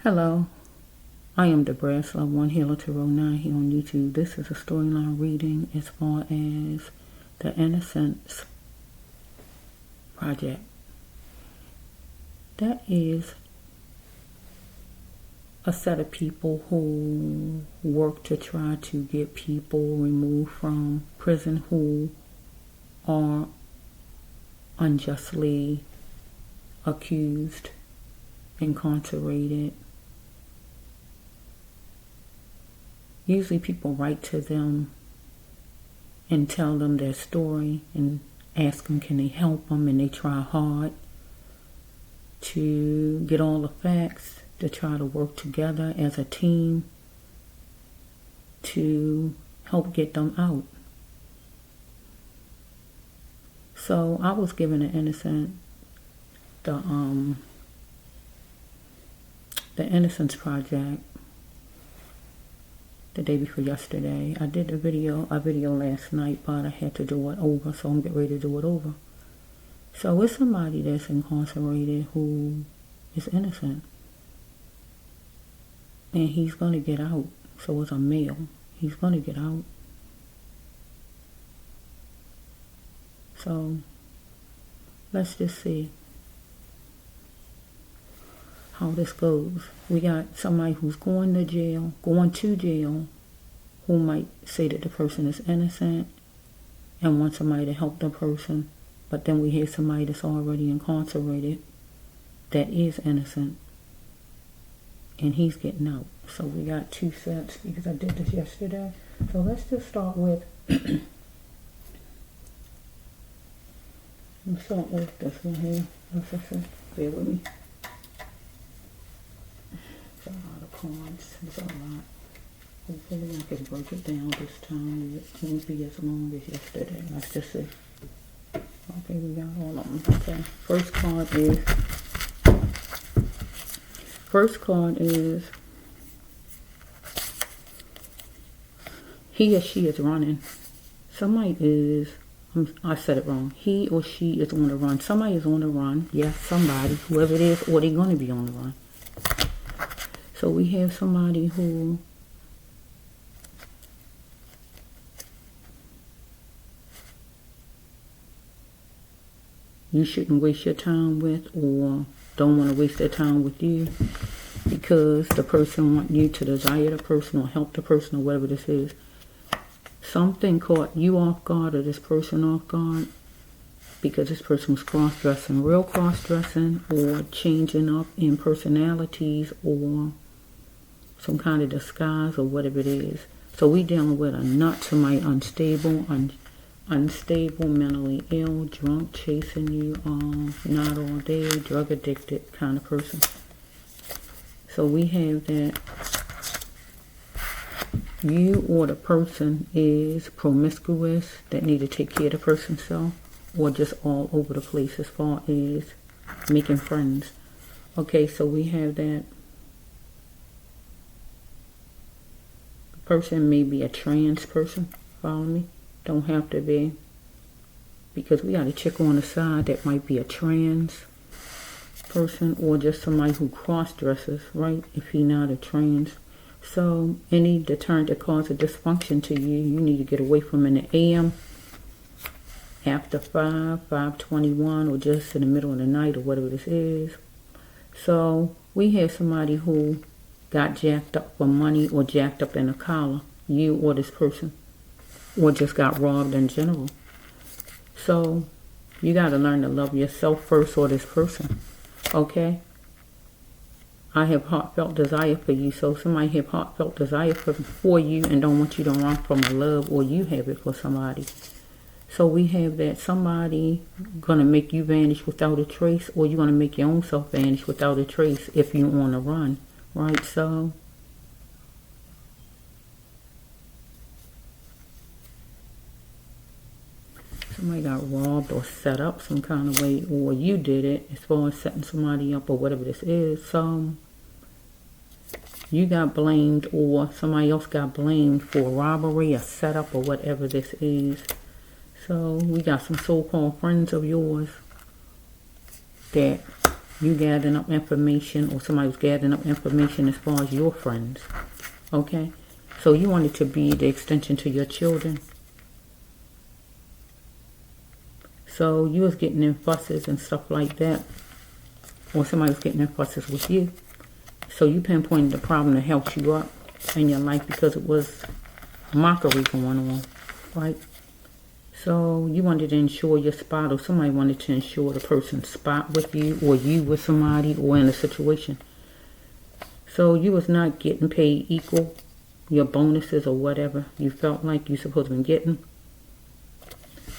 Hello, I am the Brass Love One Healer Tarot 9 here on YouTube. This is a storyline reading as far as the Innocence Project. That is a set of people who work to try to get people removed from prison who are unjustly accused, incarcerated. Usually people write to them and tell them their story and ask them can they help them, and they try hard to get all the facts, to try to work together as a team to help get them out. So I was given an innocent, the Innocence Project the day before yesterday. I did a video last night, but I had to do it over, so I'm getting ready to do it over. So it's somebody that's incarcerated who is innocent, and he's going to get out. So it's a male. He's going to get out. So let's just see how this goes. We got somebody who's going to jail, who might say that the person is innocent and want somebody to help the person. But then we hear somebody that's already incarcerated that is innocent, and he's getting out. So we got two sets because I did this yesterday. So let's just start with let's start with this one here. Bear with me. It's a lot of cards. It's a lot. Hopefully I can break it down this time. It won't be as long as yesterday. Let's just see. Okay, we got all of them. Okay. First card is he or she is running. Somebody is, I said it wrong. He or she is on the run. Somebody is on the run. Yes, somebody, whoever it is, or they're going to be on the run. So we have somebody who you shouldn't waste your time with, or don't want to waste their time with you, because the person wants you to desire the person or help the person or whatever this is. Something caught you off guard or this person off guard, because this person was cross-dressing, real cross-dressing, or changing up in personalities, or some kind of disguise, or whatever it is. So we dealing with a nut, somebody unstable, mentally ill, drunk, chasing you, not all day, drug addicted kind of person. So we have that you or the person is promiscuous, that need to take care of the person's self, or just all over the place as far as making friends. Okay, so we have that person may be a trans person. Follow me? Don't have to be, because we got a chick on the side that might be a trans person, or just somebody who cross-dresses, right? If he not a trans. So any deterrent that causes dysfunction to you, you need to get away from in the AM, after 5:21, or just in the middle of the night, or whatever this is. So we have somebody who got jacked up for money, or jacked up in a collar, you or this person, or just got robbed in general. So you got to learn to love yourself first, or this person. Okay? I have heartfelt desire for you. So somebody have heartfelt desire for you and don't want you to run from a love, or you have it for somebody. So we have that somebody going to make you vanish without a trace, or you're going to make your own self vanish without a trace if you're on a run. Right? So somebody got robbed or set up some kind of way, or you did it as far as setting somebody up, or whatever this is. So you got blamed, or somebody else got blamed for robbery, a setup, or whatever this is. So we got some so-called friends of yours that you gathering up information, or somebody was gathering up information as far as your friends. Okay? So you wanted to be the extension to your children. So you was getting in fusses and stuff like that. Or somebody was getting in fusses with you. So you pinpointed the problem that helped you up in your life because it was mockery going on. Right? So you wanted to ensure your spot, or somebody wanted to ensure the person's spot with you, or you with somebody, or in a situation. So you was not getting paid equal, your bonuses or whatever you felt like you supposed to be getting.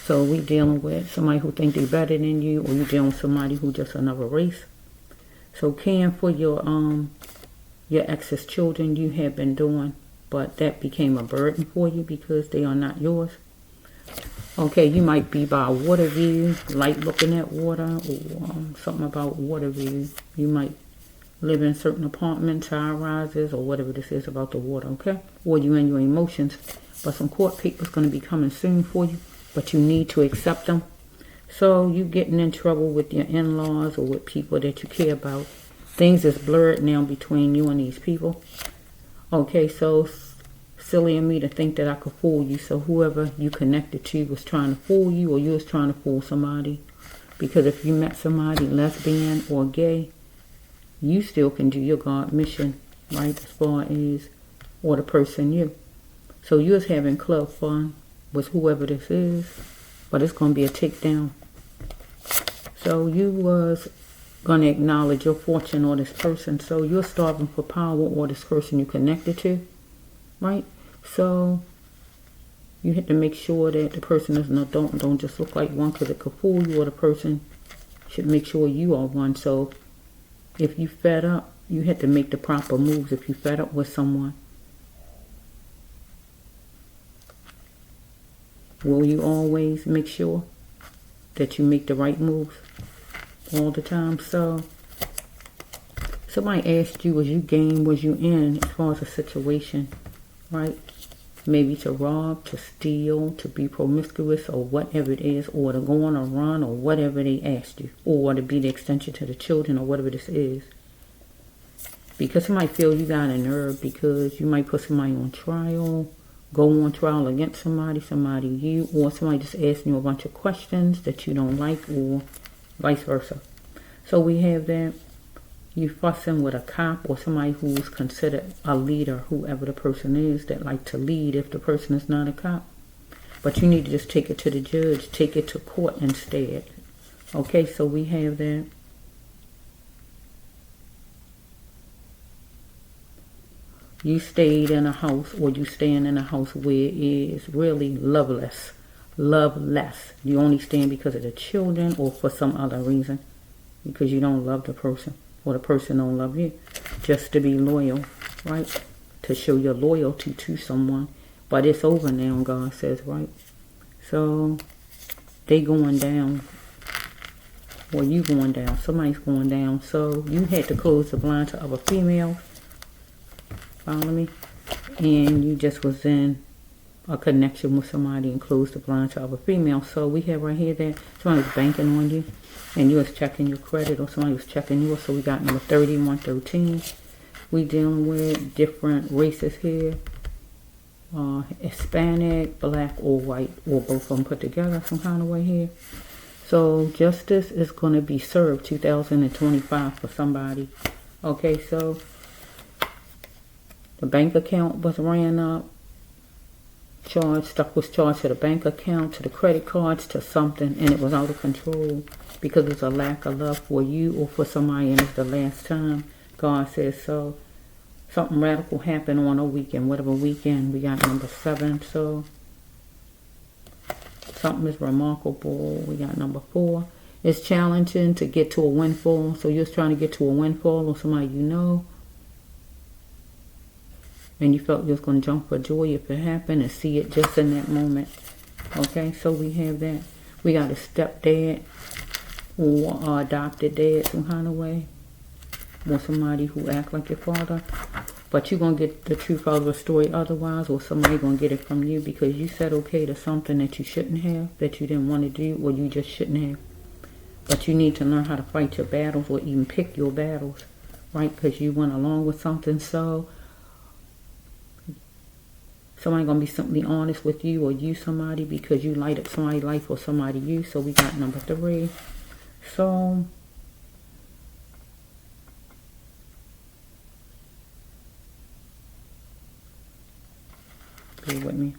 So we dealing with somebody who think they better than you, or you dealing with somebody who just another race. So caring for your ex's children you have been doing, but that became a burden for you because they are not yours. Okay, you might be by a water view, like looking at water, or something about water view. You might live in certain apartments, high rises, or whatever this is about the water, okay? Or you in your emotions. But some court paper's going to be coming soon for you, but you need to accept them. So you getting in trouble with your in-laws or with people that you care about. Things is blurred now between you and these people. Okay, so silly of me to think that I could fool you. So whoever you connected to was trying to fool you, or you was trying to fool somebody. Because if you met somebody lesbian or gay, you still can do your God mission, right? As far as, or the person you. So you was having club fun with whoever this is, but it's going to be a takedown. So you was going to acknowledge your fortune or this person. So you're starving for power or this person you connected to, right? So you have to make sure that the person is an adult and don't just look like one, because it could fool you, or the person should make sure you are one. So if you fed up, you have to make the proper moves. If you fed up with someone, will you always make sure that you make the right moves all the time? So somebody asked you, was you game, was you in, as far as a situation, right? Maybe to rob, to steal, to be promiscuous, or whatever it is, or to go on a run, or whatever they asked you, or to be the extension to the children, or whatever this is. Because somebody feel you got a nerve, because you might put somebody on trial, go on trial against somebody you, or somebody just asking you a bunch of questions that you don't like, or vice versa. So we have that. You fussing with a cop or somebody who's considered a leader, whoever the person is that like to lead, if the person is not a cop. But you need to just take it to the judge, take it to court instead. Okay, so we have that. You stayed in a house, or you staying in a house where it is really loveless. You only staying because of the children, or for some other reason, because you don't love the person, or the person don't love you. Just to be loyal, right? To show your loyalty to someone. But it's over now, God says, right? So they going down, or you going down. Somebody's going down. So you had to close the blind to other females. Follow me? And you just was in a connection with somebody and closed the blind to other females. So we have right here that somebody was banking on you, and you was checking your credit, or somebody was checking yours. So we got number 3113. We dealing with different races here. Hispanic, black, or white, or both of them put together some kind of way here. So justice is going to be served 2025 for somebody. Okay, so the bank account was ran up. Stuff was charged to the bank account, to the credit cards, to something, and it was out of control because it's a lack of love for you or for somebody, and it's the last time. God says so. Something radical happened on a weekend, whatever weekend. We got number 7, so something is remarkable. We got number 4. It's challenging to get to a windfall, so you're trying to get to a windfall or somebody you know, and you felt you was going to jump for joy if it happened and see it just in that moment. Okay, so we have that. We got a stepdad or adopted dad some kind of way, or somebody who act like your father. But you're going to get the truth out of the story otherwise, or somebody going to get it from you because you said okay to something that you shouldn't have, that you didn't want to do, or you just shouldn't have. But you need to learn how to fight your battles or even pick your battles, right? Because you went along with something. So somebody going to be simply honest with you, or you somebody, because you light up somebody's life or somebody you. So we got number 3. So bear with me.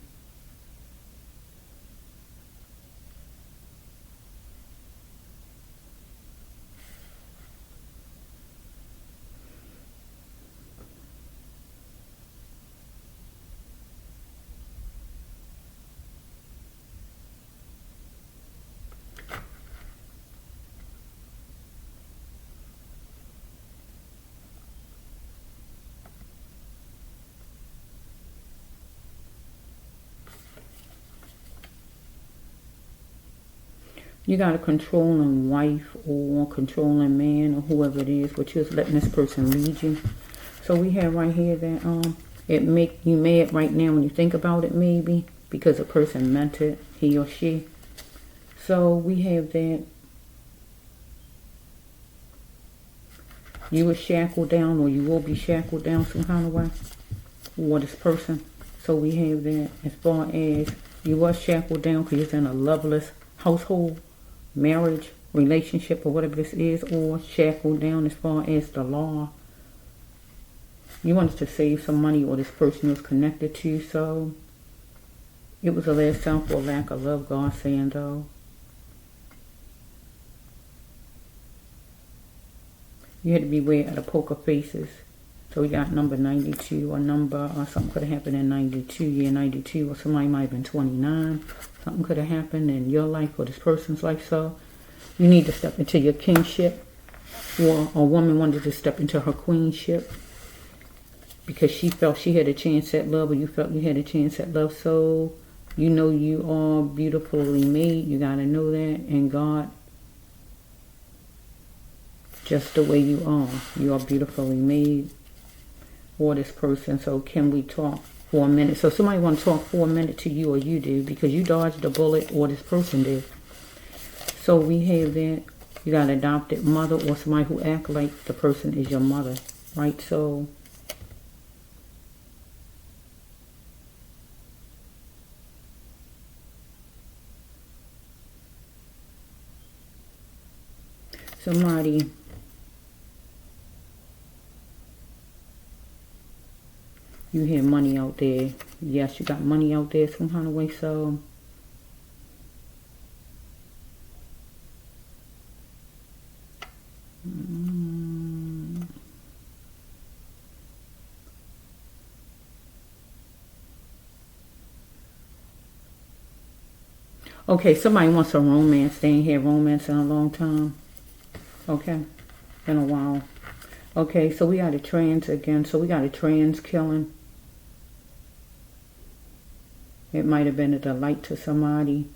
You got a controlling wife or controlling man or whoever it is, but you're letting this person lead you. So we have right here that it make you mad right now when you think about it, maybe because the person meant it, he or she. So we have that you were shackled down, or you will be shackled down some kind of way, or this person. So we have that as far as you were shackled down because you're in a loveless household, marriage, relationship, or whatever this is, or shackled down as far as the law. You wanted to save some money, or this person was connected to, so it was a last time for lack of love, God saying though. You had to beware of the poker faces. So we got number 92, or number, or something could have happened in 92, year 92, or somebody might have been 29. Something could have happened in your life or this person's life. So you need to step into your kingship, or a woman wanted to step into her queenship because she felt she had a chance at love, or you felt you had a chance at love. So you know you are beautifully made. You got to know that. And God, just the way you are beautifully made. Or this person. So can we talk for a minute? So somebody want to talk for a minute to you, or you do, because you dodged a bullet, or this person did. So we have that you got an adopted mother, or somebody who act like the person is your mother, right? So somebody you hear money out there. Yes, you got money out there some kind of way. So okay, somebody wants a romance. They ain't had romance in a long time. Okay, in a while. Okay, so we got a trans again. So we got a trans killing. It might have been a delight to somebody.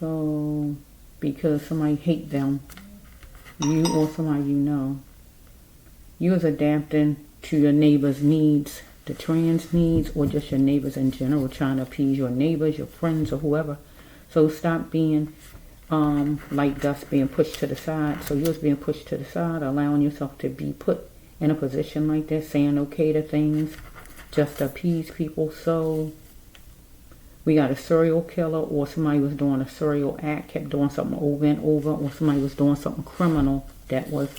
So, because somebody hate them, you or somebody you know. You was adapting to your neighbor's needs, the trans needs, or just your neighbors in general, trying to appease your neighbors, your friends, or whoever. So stop being like dust being pushed to the side. So you was being pushed to the side, allowing yourself to be put in a position like that, saying okay to things just to appease people. So we got a serial killer, or somebody was doing a serial act, kept doing something over and over, or somebody was doing something criminal that was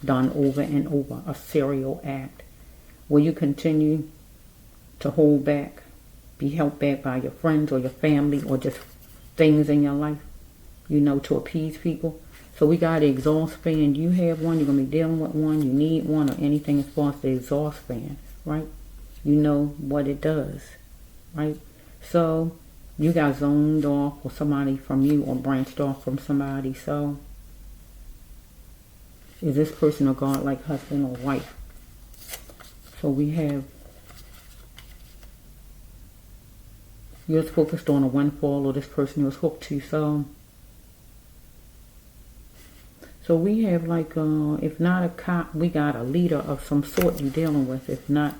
done over and over, a serial act. Will you continue to hold back, be held back by your friends or your family, or just things in your life, you know, to appease people? So we got an exhaust fan. You have one, you're going to be dealing with one, you need one, or anything as far as the exhaust fan, right? You know what it does, right? So you got zoned off, or somebody from you, or branched off from somebody. So is this person a God-like husband or wife? So we have, you're focused on a windfall, or this person was hooked to. So we have like, if not a cop, we got a leader of some sort you're dealing with. If not,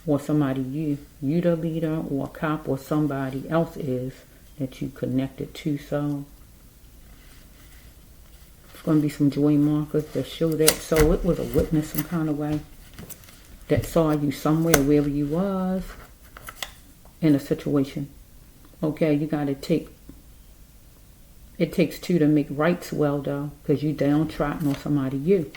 or somebody you the leader, or a cop, or somebody else is that you connected to. So It's going to be some joy markers that show that. So it was a witness some kind of way that saw you somewhere, wherever you was in a situation. Okay, you got to take, it takes two to make rights well though, because you downtrodden on somebody, you.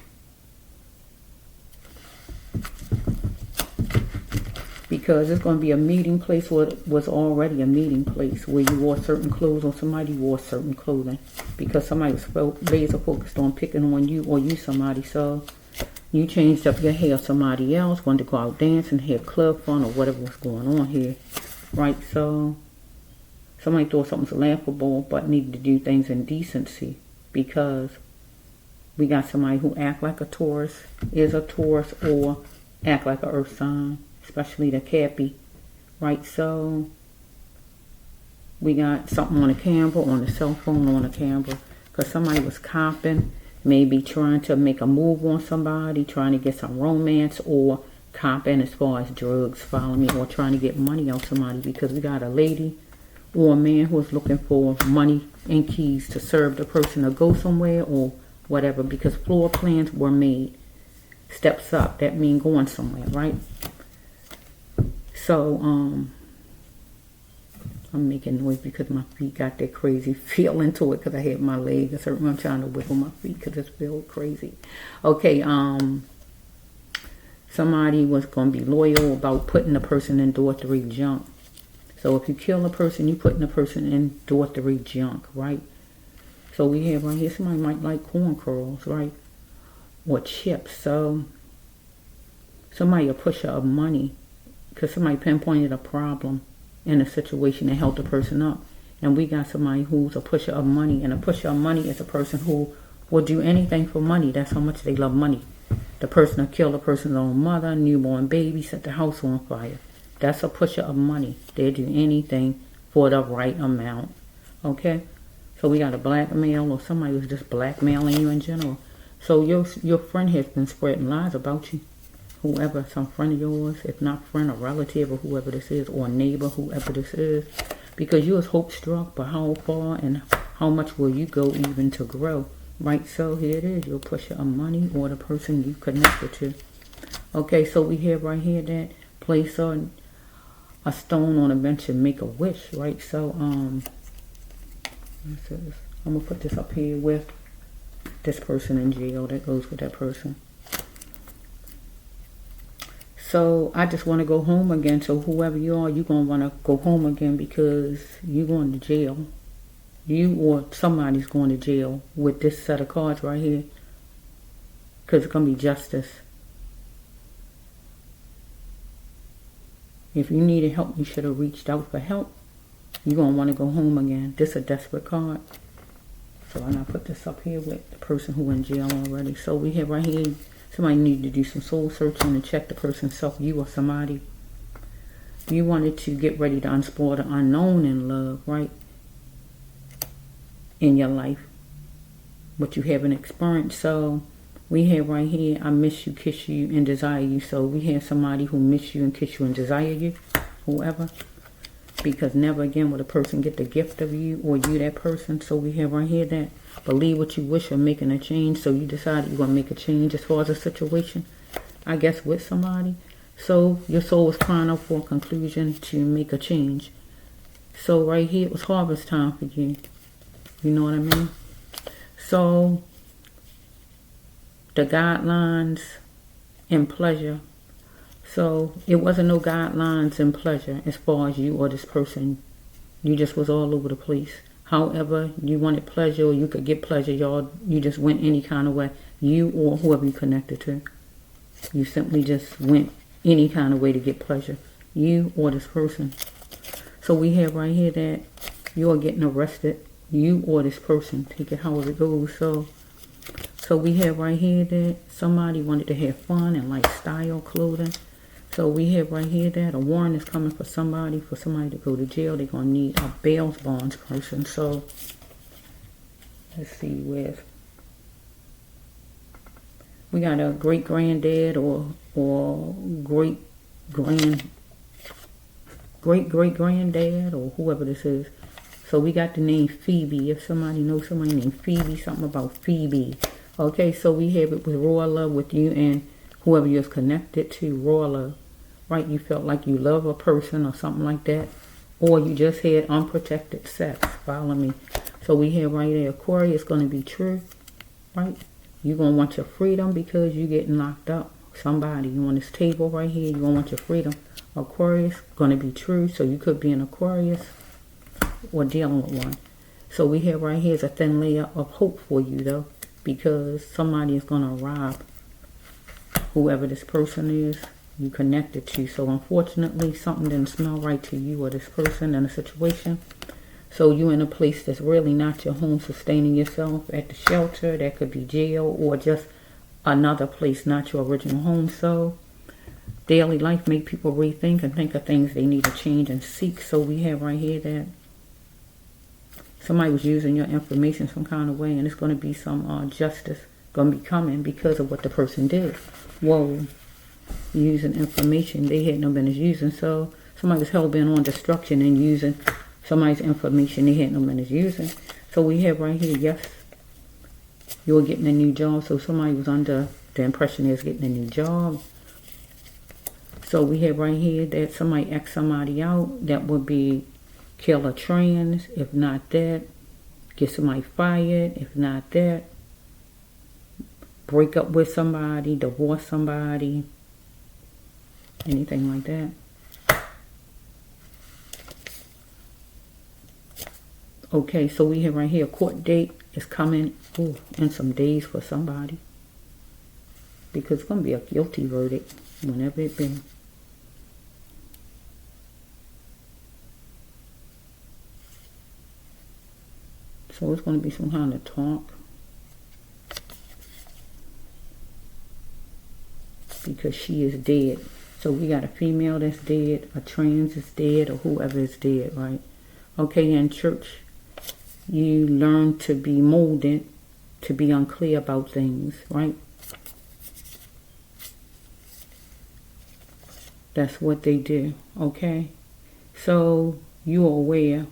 Because it's going to be a meeting place, or it was already a meeting place, where you wore certain clothes or somebody wore certain clothing. Because somebody was laser focused on picking on you, or you somebody. So you changed up your hair, somebody else wanted to go out dancing, had club fun, or whatever was going on here. Right, so somebody thought something was laughable, but needed to do things in decency. Because we got somebody who act like a Taurus, is a Taurus, or act like a earth sign. Especially the Cappy, right? So we got something on the camera, on the cell phone, on the camera, because somebody was copping, maybe trying to make a move on somebody, trying to get some romance, or copping as far as drugs, follow me, or trying to get money out somebody, because we got a lady or a man who is looking for money and keys to serve the person to go somewhere or whatever, because floor plans were made. Steps up, that means going somewhere, right? So, I'm making noise because my feet got that crazy feel into it, because I had my leg. I'm trying to wiggle my feet because it's feel crazy. Okay, somebody was going to be loyal about putting the person in door 3 junk. So if you kill a person, you putting the person in door 3 junk, right? So we have right here, somebody might like corn curls, right? Or chips. So somebody a pusher of money, because somebody pinpointed a problem in a situation and helped the person up. And we got somebody who's a pusher of money. And a pusher of money is a person who will do anything for money. That's how much they love money. The person will kill the person's own mother, newborn baby, set the house on fire. That's a pusher of money. They'll do anything for the right amount. Okay? So we got a blackmail, or somebody who's just blackmailing you in general. So your friend has been spreading lies about you. Whoever, some friend of yours, if not friend, a relative, or whoever this is, or a neighbor, whoever this is, because you was hope struck, but how far and how much will you go even to grow, right? So here it is, your pusher of money, or the person you connected to. Okay, so we have right here that place a stone on a bench and make a wish, right? So I'm gonna put this up here with this person in jail. That goes with that person. So I just want to go home again. So whoever you are, you're going to want to go home again, because you're going to jail. You or somebody's going to jail with this set of cards right here. Because it's going to be justice. If you needed help, you should have reached out for help. You're going to want to go home again. This is a desperate card. So I'm going to put this up here with the person who in jail already. So we have right here, somebody needed to do some soul searching and check the person's self, you or somebody. You wanted to get ready to explore the unknown in love, right? In your life. But you haven't experienced. So we have right here, I miss you, kiss you, and desire you. So we have somebody who miss you and kiss you and desire you, whoever. Because never again will a person get the gift of you, or you that person. So we have right here that believe what you wish, or making a change. So you decided you're going to make a change as far as a situation, I guess, with somebody. So your soul was crying out for a conclusion to make a change. So right here, it was harvest time for you. You know what I mean? So the guidelines and pleasure. So it wasn't no guidelines and pleasure as far as you or this person. You just was all over the place. However, you wanted pleasure, or you could get pleasure, y'all. You just went any kind of way. You or whoever you connected to. You simply just went any kind of way to get pleasure. You or this person. So we have right here that you're getting arrested. You or this person. Take it however it goes. So we have right here that somebody wanted to have fun and like style clothing. So we have right here that a warrant is coming for somebody to go to jail. They're going to need a bail bonds person. So let's see where. We got a great granddad or great great granddad, or whoever this is. So we got the name Phoebe. If somebody knows somebody named Phoebe, something about Phoebe. Okay, so we have it with raw love with you and whoever you're connected to, raw love. Right, you felt like you love a person or something like that. Or you just had unprotected sex. Follow me. So we have right there, Aquarius, going to be true. Right? You're going to want your freedom because you're getting locked up. Somebody, you on this table right here, you're going to want your freedom. Aquarius, going to be true. So you could be an Aquarius or dealing with one. So we have right here is a thin layer of hope for you, though. Because somebody is going to rob whoever this person is you connected to. So unfortunately, something didn't smell right to you or this person in a situation. So you're in a place that's really not your home, sustaining yourself at the shelter. That could be jail or just another place, not your original home. So daily life make people rethink and think of things they need to change and seek. So we have right here that somebody was using your information some kind of way, and it's going to be some justice going to be coming because of what the person did. Whoa. Using information they had no business using. So somebody was hell-bent on destruction and using somebody's information they had no business using. So we have right here, yes, you're getting a new job. So somebody was under the impression they was getting a new job. So we have right here that somebody X somebody out. That would be kill a trans. If not that, get somebody fired. If not that, break up with somebody, divorce somebody, anything like that. Okay, so we have right here, court date is coming in some days for somebody. Because it's going to be a guilty verdict whenever it be. So it's going to be some kind of talk. Because she is dead. So we got a female that's dead, a trans is dead, or whoever is dead, right? Okay, in church, you learn to be molded, to be unclear about things, right? That's what they do, okay? So you're aware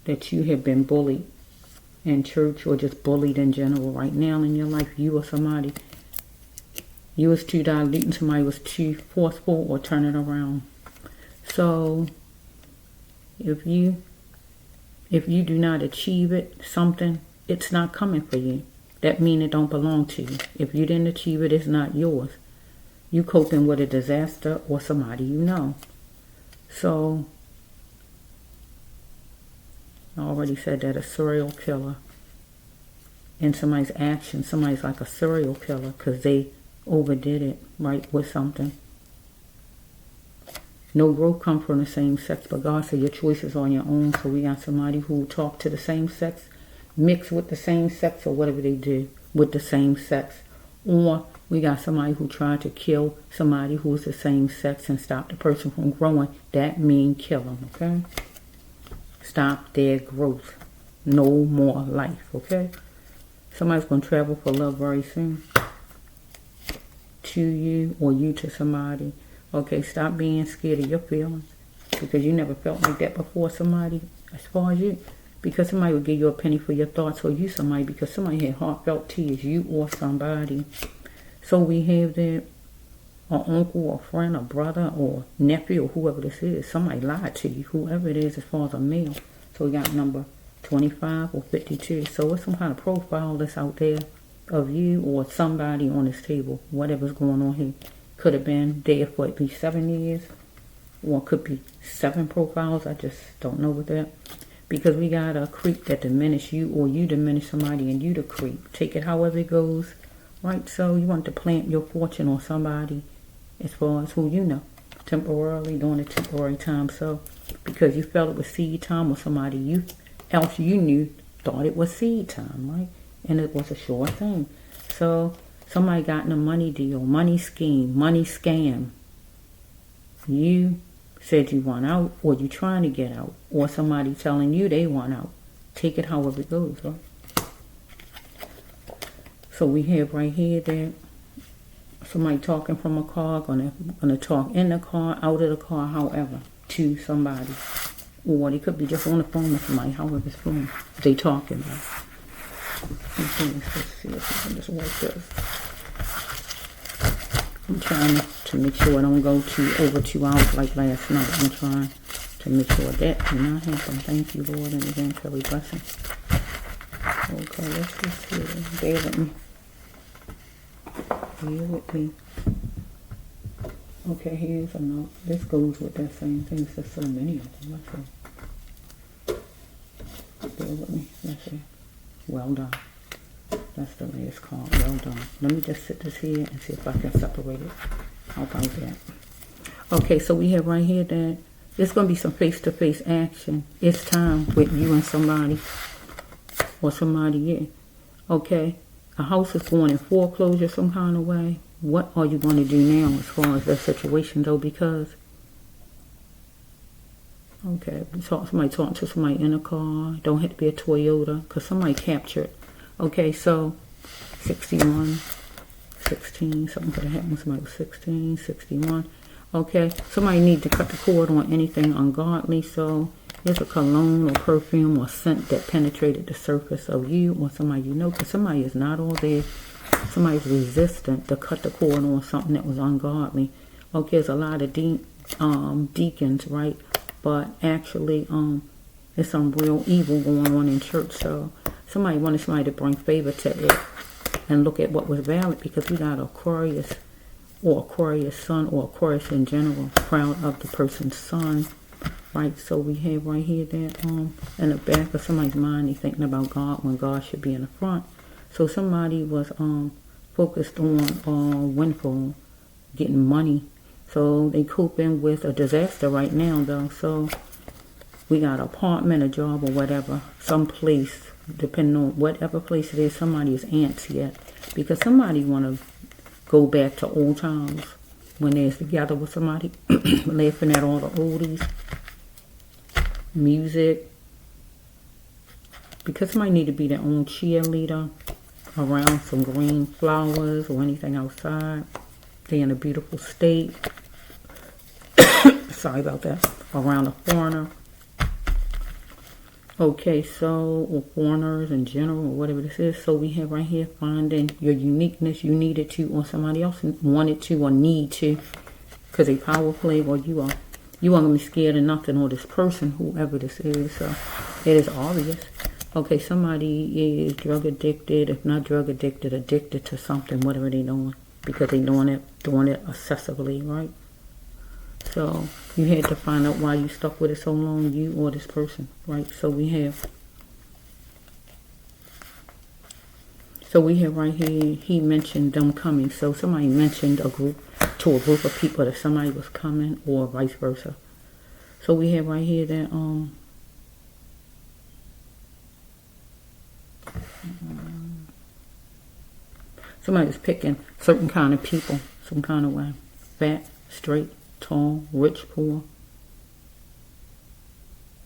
that you have been bullied in church or just bullied in general right now in your life. You or somebody, you was too dilute and somebody was too forceful or turn it around. So if you do not achieve something, it's not coming for you. That means it don't belong to you. If you didn't achieve it, it's not yours. You coping with a disaster or somebody you know. So I already said that, a serial killer. In somebody's action, somebody's like a serial killer because they overdid it, right, with something. No growth comes from the same sex, but God said your choices are on your own. So we got somebody who talk to the same sex, mix with the same sex, or whatever they do with the same sex. Or we got somebody who tried to kill somebody who's the same sex and stop the person from growing. That means kill them, okay? Stop their growth. No more life, okay? Somebody's going to travel for love very soon. To you or you to somebody. Okay, stop being scared of your feelings because you never felt like that before somebody as far as you. Because somebody would give you a penny for your thoughts, or you somebody because somebody had heartfelt tears, you or somebody. So we have that an uncle or friend or brother or nephew or whoever this is. Somebody lied to you, whoever it is as far as a male. So we got number 25 or 52. So it's some kind of profile that's out there of you or somebody on this table, whatever's going on here. Could have been there for at least 7 years, or it could be 7 profiles. I just don't know with that. Because we got a creep that diminish you, or you diminish somebody and you the creep. Take it however it goes, right? So you want to plant your fortune on somebody as far as who you know, temporarily, during a temporary time. So because you felt it was seed time, or somebody else you knew thought it was seed time, right? And it was a sure thing. So somebody got in a money deal, money scheme, money scam. You said you want out, or you trying to get out, or somebody telling you they want out. Take it however it goes, right? So we have right here that somebody talking from a car, gonna talk in the car, out of the car, however, to somebody. Or they could be just on the phone with somebody, however it's phone they talking about. Okay, let's see if we can just work this. I'm trying to make sure I don't go over 2 hours like last night. I'm trying to make sure that do not happen. Thank you, Lord, and again for every blessing. Okay, let's just see. Bear with me. Bear with me. Okay, here's another. This goes with that same thing. There's so many of them. Let's see. Bear with me. Let's see. Well done. That's the way it's called. Well done. Let me just sit this here and see if I can separate it. How about that? Okay, so we have right here that there's going to be some face-to-face action. It's time with you and somebody. Or somebody, yeah. Okay. A house is going in foreclosure some kind of way. What are you going to do now as far as that situation, though? Because, okay, somebody talking to somebody in a car. Don't have to be a Toyota, because somebody captured. Okay, so 61, 16, something could have happened. Somebody was 16, 61. Okay, somebody need to cut the cord on anything ungodly. So there's a cologne or perfume or scent that penetrated the surface of you or somebody you know, because somebody is not all there. Somebody's resistant to cut the cord on something that was ungodly. Okay, there's a lot of deacons, right? But actually, there's some real evil going on in church. So somebody wanted somebody to bring favor to it and look at what was valid, because we got Aquarius or Aquarius sun or Aquarius in general, proud of the person's son. Right, so we have right here that in the back of somebody's mind, they're thinking about God when God should be in the front. So somebody was focused on windfall, getting money. So they coping with a disaster right now, though. So we got an apartment, a job, or whatever, some place, depending on whatever place it is, somebody is antsy at. Because somebody want to go back to old times when they was together with somebody, laughing at all the oldies, music. Because somebody need to be their own cheerleader around some green flowers or anything outside. They're in a beautiful state. Sorry about that. Around a foreigner. Okay, so, or foreigners in general, or whatever this is. So we have right here, finding your uniqueness. You needed to, or somebody else wanted to, or need to. Because they power play, or you aren't going to be scared of nothing, or this person, whoever this is. So it is obvious. Okay, somebody is drug addicted, if not drug addicted, addicted to something, whatever they're doing, because they're doing it obsessively, right? So you had to find out why you stuck with it so long, you or this person, right? So we have right here, he mentioned them coming. So somebody mentioned a group of people that somebody was coming, or vice versa. So we have right here that somebody was picking certain kind of people, some kind of way. Fat, straight, tall, rich, poor.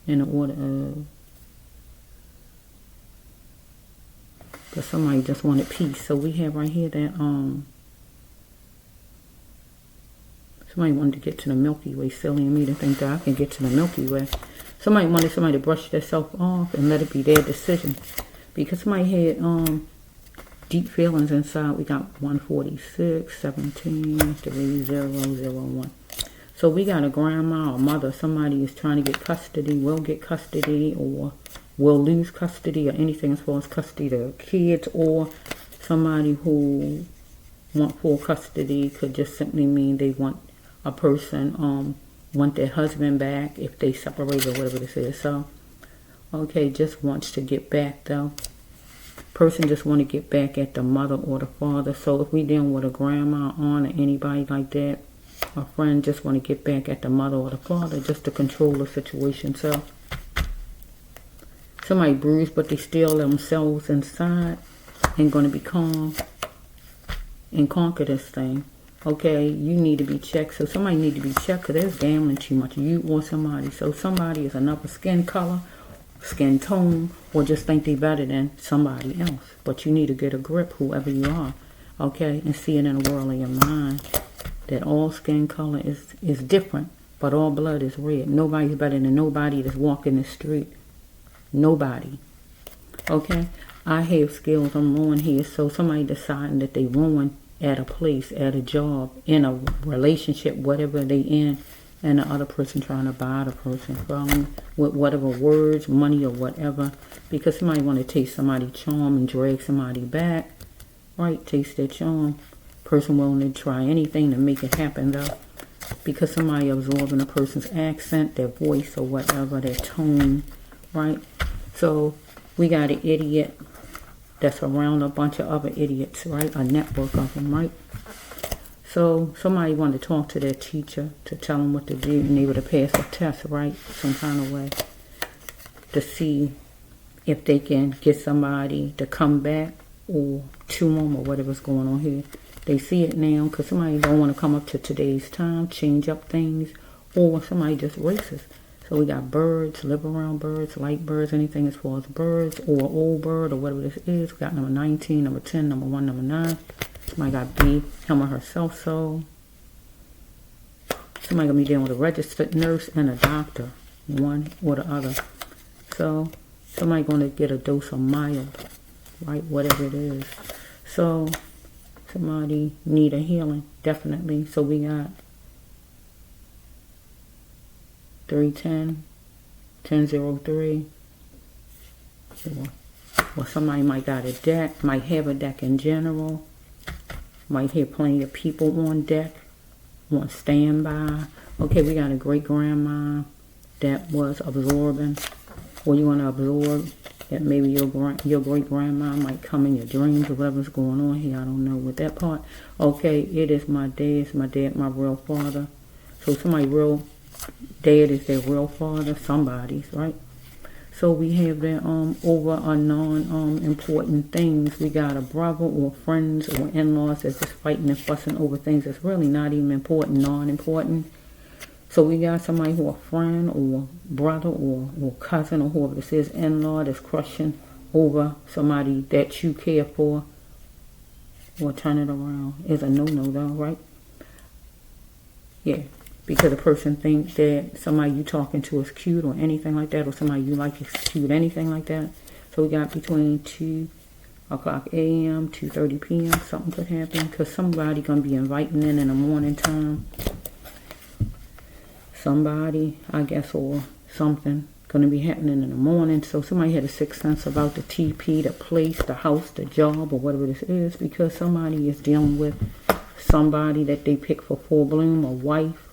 In the order of, because somebody just wanted peace. So we have right here that somebody wanted to get to the Milky Way. Silly of me to think that I can get to the Milky Way. Somebody wanted somebody to brush themselves off and let it be their decision. Because somebody had deep feelings inside. We got 146, 17, 3001. So we got a grandma or mother. Somebody is trying to get custody, will get custody, or will lose custody, or anything as far as custody of kids, or somebody who want full custody. Could just simply mean they want a person, want their husband back if they separate or whatever this is. So, okay, just wants to get back though. Person just want to get back at the mother or the father. So if we dealing with a grandma, aunt, or anybody like that, a friend just want to get back at the mother or the father just to control the situation. So somebody bruised, but they still themselves inside and going to be calm and conquer this thing. Okay, you need to be checked. So somebody need to be checked because they're gambling too much, you or somebody. So somebody is another skin color, skin tone, or just think they better than somebody else. But you need to get a grip, whoever you are, okay, and see it in the world of your mind that all skin color is different. but all blood is red. Nobody's better than nobody that's walking the street. Nobody. Okay? I have skills. I'm on here. So somebody deciding that they ruin at a place, at a job, in a relationship, whatever they in, and the other person trying to buy the person from with whatever words, money, or whatever, because somebody want to taste somebody's charm and drag somebody back, right? Taste their charm. Person willing to try anything to make it happen, though, because somebody absorbing a person's accent, their voice, or whatever, their tone, right? So we got an idiot that's around a bunch of other idiots, right? A network of them, right? So somebody want to talk to their teacher to tell them what to do and able to pass a test, right? Some kind of way to see if they can get somebody to come back or chew them or whatever's going on here. They see it now because somebody don't want to come up to today's time, change up things, or somebody just racist. So we got birds, live around birds, like birds, anything as far as birds or old bird or whatever this is. We got number 19, number 10, number 1, number 9. Somebody got B, him or herself, so. Somebody going to be dealing with a registered nurse and a doctor, one or the other. So somebody going to get a dose of mild, right, whatever it is. So somebody need a healing, definitely. So we got 310, 1003. Or somebody might got a deck, might have a deck in general. Might hear plenty of people on deck, on standby. Okay, we got a great-grandma that was absorbing, or you want to absorb, that maybe your great-grandma might come in your dreams or whatever's going on here. I don't know with that part. Okay, it is my dad. It's my dad, my real father. So somebody real dad is their real father, somebody's, right? So we have that over a non-important things. We got a brother or friends or in-laws that's just fighting and fussing over things that's really not even important, non-important. So we got somebody who a friend or brother or cousin or whoever this is, in-law, that's crushing over somebody that you care for. Or turn it around. Is a no-no though, right? Yeah. Because a person thinks that somebody you talking to is cute or anything like that, or somebody you like is cute, anything like that. So we got between 2 o'clock a.m., 2:30 p.m. Something could happen because somebody going to be inviting in the morning time. Somebody, I guess, or something going to be happening in the morning. So somebody had a sixth sense about the TP, the place, the house, the job, or whatever this is, because somebody is dealing with somebody that they pick for full bloom, a wife.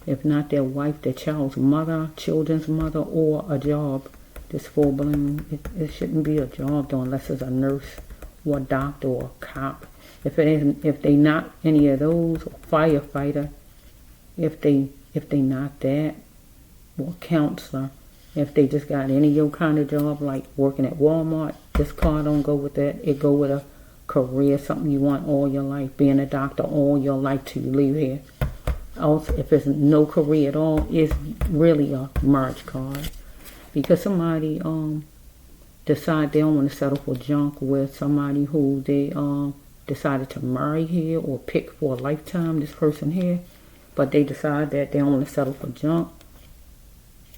If not their wife, their child's mother, children's mother, or a job. This full bloom. It shouldn't be a job though, unless it's a nurse or a doctor or a cop. If it isn't, if they not any of those, or firefighter, if they not that, or counselor, if they just got any old kind of job like working at Walmart, this card don't go with that. It go with a career, something you want all your life, being a doctor all your life till you leave here. Also, if there's no career at all, it's really a marriage card. Because somebody decide they don't want to settle for junk with somebody who they decided to marry here or pick for a lifetime, this person here, but they decide that they don't want to settle for junk,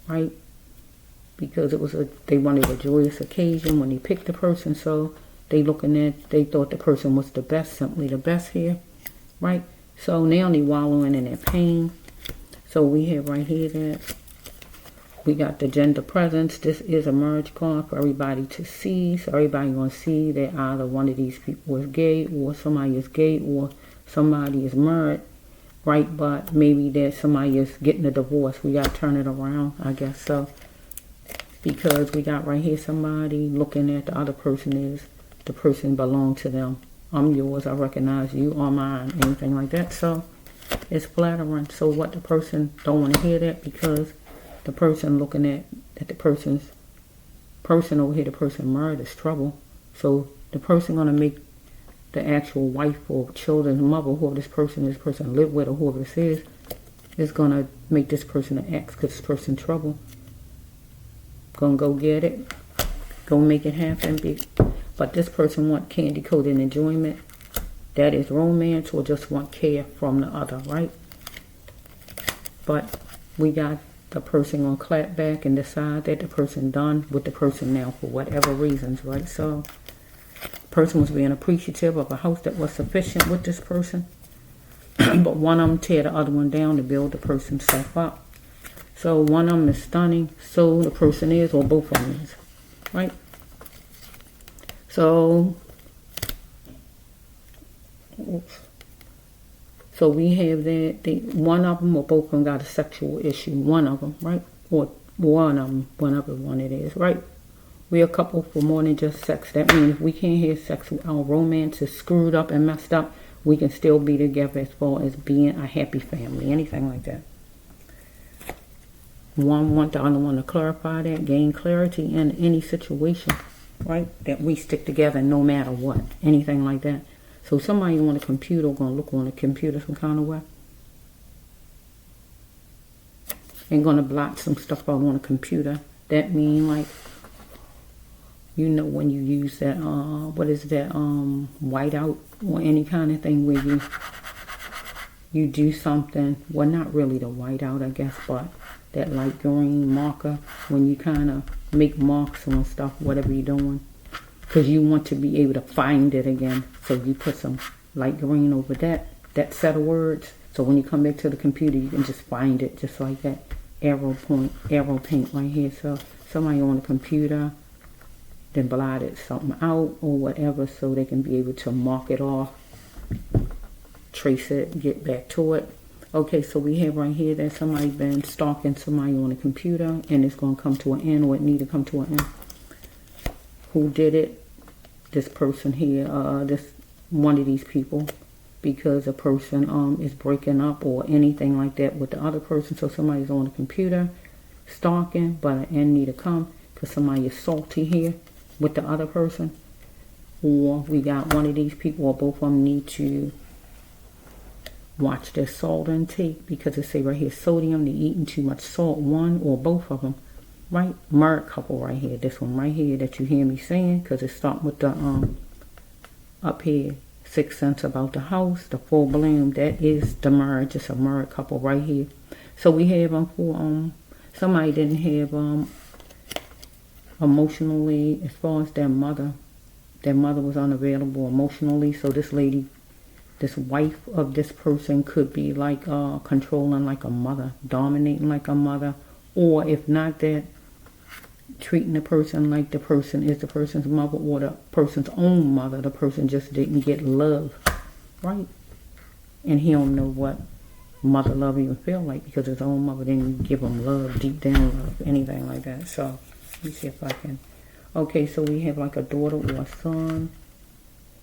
right? Because they wanted a joyous occasion when they picked the person, so they thought the person was the best, simply the best here, right? So now they wallowing in their pain. So we have right here that we got the gender presence. This is a marriage card for everybody to see. So everybody going to see that either one of these people is gay, or somebody is gay, or somebody is married, right? But maybe that somebody is getting a divorce. We got to turn it around, I guess so. Because we got right here somebody looking at the other person is the person belong to them. I'm yours, I recognize you, are mine, anything like that. So it's flattering. So what the person don't want to hear that, because the person looking at the person's person over here, the person married, is trouble. So the person going to make the actual wife or children's mother, whoever this person live with, or whoever this is going to make this person an ex, because this person trouble. Gonna go get it, go make it happen. But this person want candy coated enjoyment, that is romance, or just want care from the other, right? But we got the person gonna clap back and decide that the person done with the person now for whatever reasons, right? So person was being appreciative of a house that was sufficient with this person, but one of them tear the other one down to build the person's self up. So one of them is stunning, so the person is, or both of them is, right? So, oops. So we have that one of them or both of them got a sexual issue. One of them, right? Or one of them, whatever one it is, right? We're a couple for more than just sex. That means if we can't have sex, our romance is screwed up and messed up, we can still be together as far as being a happy family, anything like that. One want the other one to clarify that, gain clarity in any situation, right? That we stick together no matter what, anything like that. So somebody on a computer going to look on a computer some kind of way and going to block some stuff out on a computer. That mean like, you know, when you use that, what is that, whiteout or any kind of thing where you do something, well, not really the whiteout, I guess, but that light green marker when you kind of make marks on stuff, whatever you're doing. Because you want to be able to find it again. So you put some light green over that set of words. So when you come back to the computer, you can just find it just like that. Arrow paint right here. So somebody on the computer then blotted something out or whatever so they can be able to mark it off, trace it, get back to it. Okay, so we have right here that somebody been stalking somebody on the computer and it's going to come to an end, or it need to come to an end. Who did it? This person here, this one of these people, because a person is breaking up or anything like that with the other person. So somebody's on the computer stalking, but an end need to come because somebody is salty here with the other person. Or we got one of these people, or both of them need to watch their salt intake, because it say right here sodium, they're eating too much salt, one or both of them. Right, married couple right here. This one right here that you hear me saying, because it's starting with the up here 6 cents about the house, the full bloom. That is the marriage. It's a married couple right here. So we have for somebody didn't have emotionally, as far as their mother was unavailable emotionally. So this lady, this wife of this person could be like controlling like a mother, dominating like a mother, or if not that, treating the person like the person is the person's mother or the person's own mother. The person just didn't get love, right? And he don't know what mother love even feel like, because his own mother didn't give him love, deep down love, anything like that. So let me see if I can. Okay, so we have like a daughter or a son